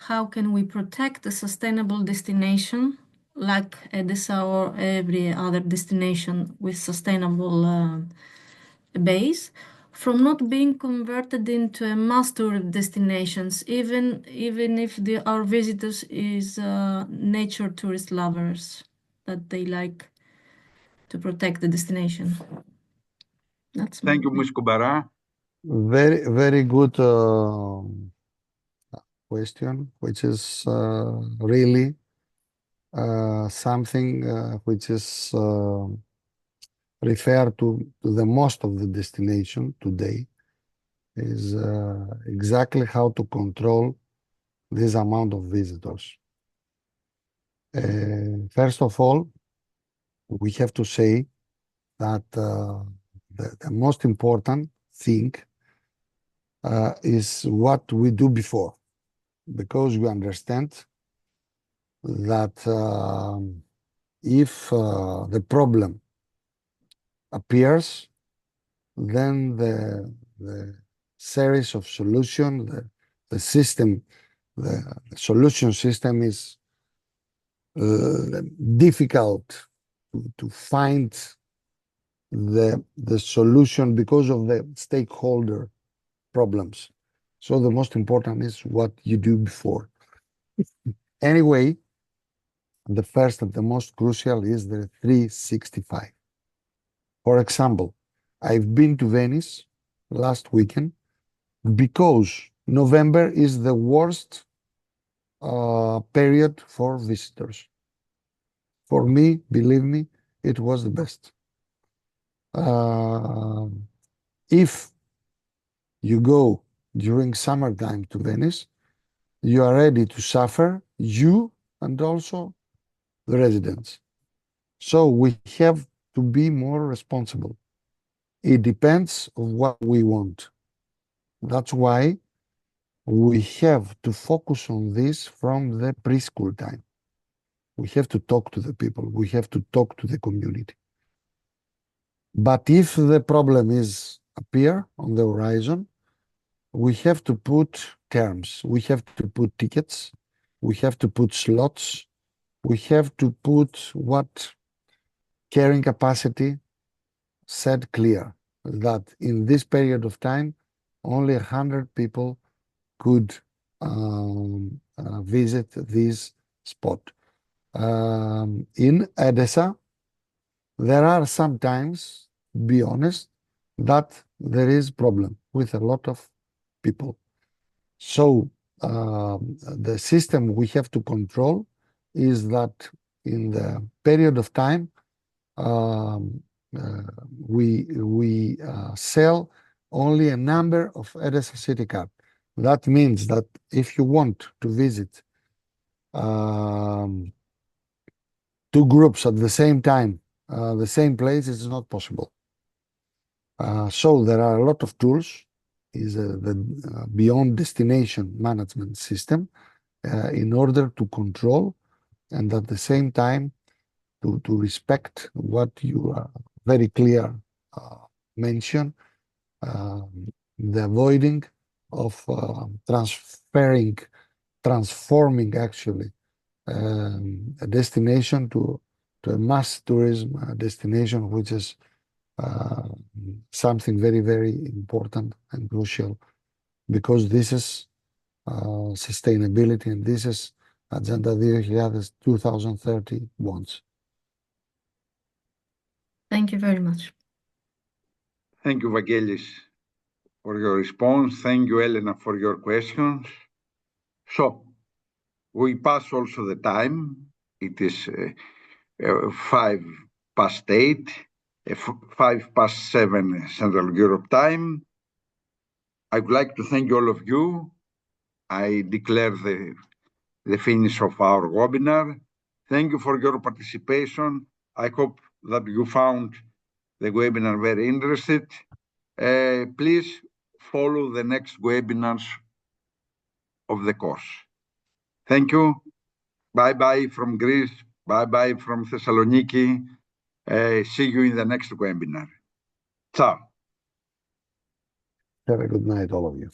how can we protect a sustainable destination like Edessa or every other destination with sustainable base from not being converted into a mass tourist destinations, even if our visitors is nature tourist lovers that they like to protect the destination. That's Thank you, Ms. Kubara. Very good question, which is really something which is referred to the most of the destination today is exactly how to control this amount of visitors. First of all, we have to say that the most important thing is what we do before, because we understand that if the problem appears, then the series of solutions, the system, the solution system is difficult to find the solution because of the stakeholder problems. So the most important is what you do before. Anyway, the first and the most crucial is the 365. For example, I've been to Venice last weekend because November is the worst period for visitors. For me, believe me, it was the best. If you go during summertime to Venice, you are ready to suffer, you and also the residents. So we have to be more responsible. It depends on what we want. That's why we have to focus on this from the preschool time. We have to talk to the people. We have to talk to the community. But if the problem is appear on the horizon, we have to put terms. We have to put tickets. We have to put slots. We have to put what carrying capacity said clear, that in this period of time, only 100 people could visit this spot. In Edessa, there are sometimes, be honest, that there is problem with a lot of people. So the system we have to control is that in the period of time, we sell only a number of Edessa city card. That means that if you want to visit two groups at the same time, the same place, is not possible. So there are a lot of tools. Is the beyond destination management system in order to control and at the same time to respect what you very clear mention, the avoiding of transforming actually a destination to a mass tourism destination, which is something very, very important and crucial, because this is sustainability and this is Agenda 2030 wants. Thank you very much. Thank you, Vangelis, for your response. Thank you, Elena, for your questions. So, we pass also the time. It is 8:05, 7:05 Central Europe time. I would like to thank all of you. I declare the finish of our webinar. Thank you for your participation. I hope that you found the webinar very interesting. Please follow the next webinars of the course. Thank you. Bye-bye from Greece. Bye-bye from Thessaloniki. See you in the next webinar. Ciao. Have a good night, all of you.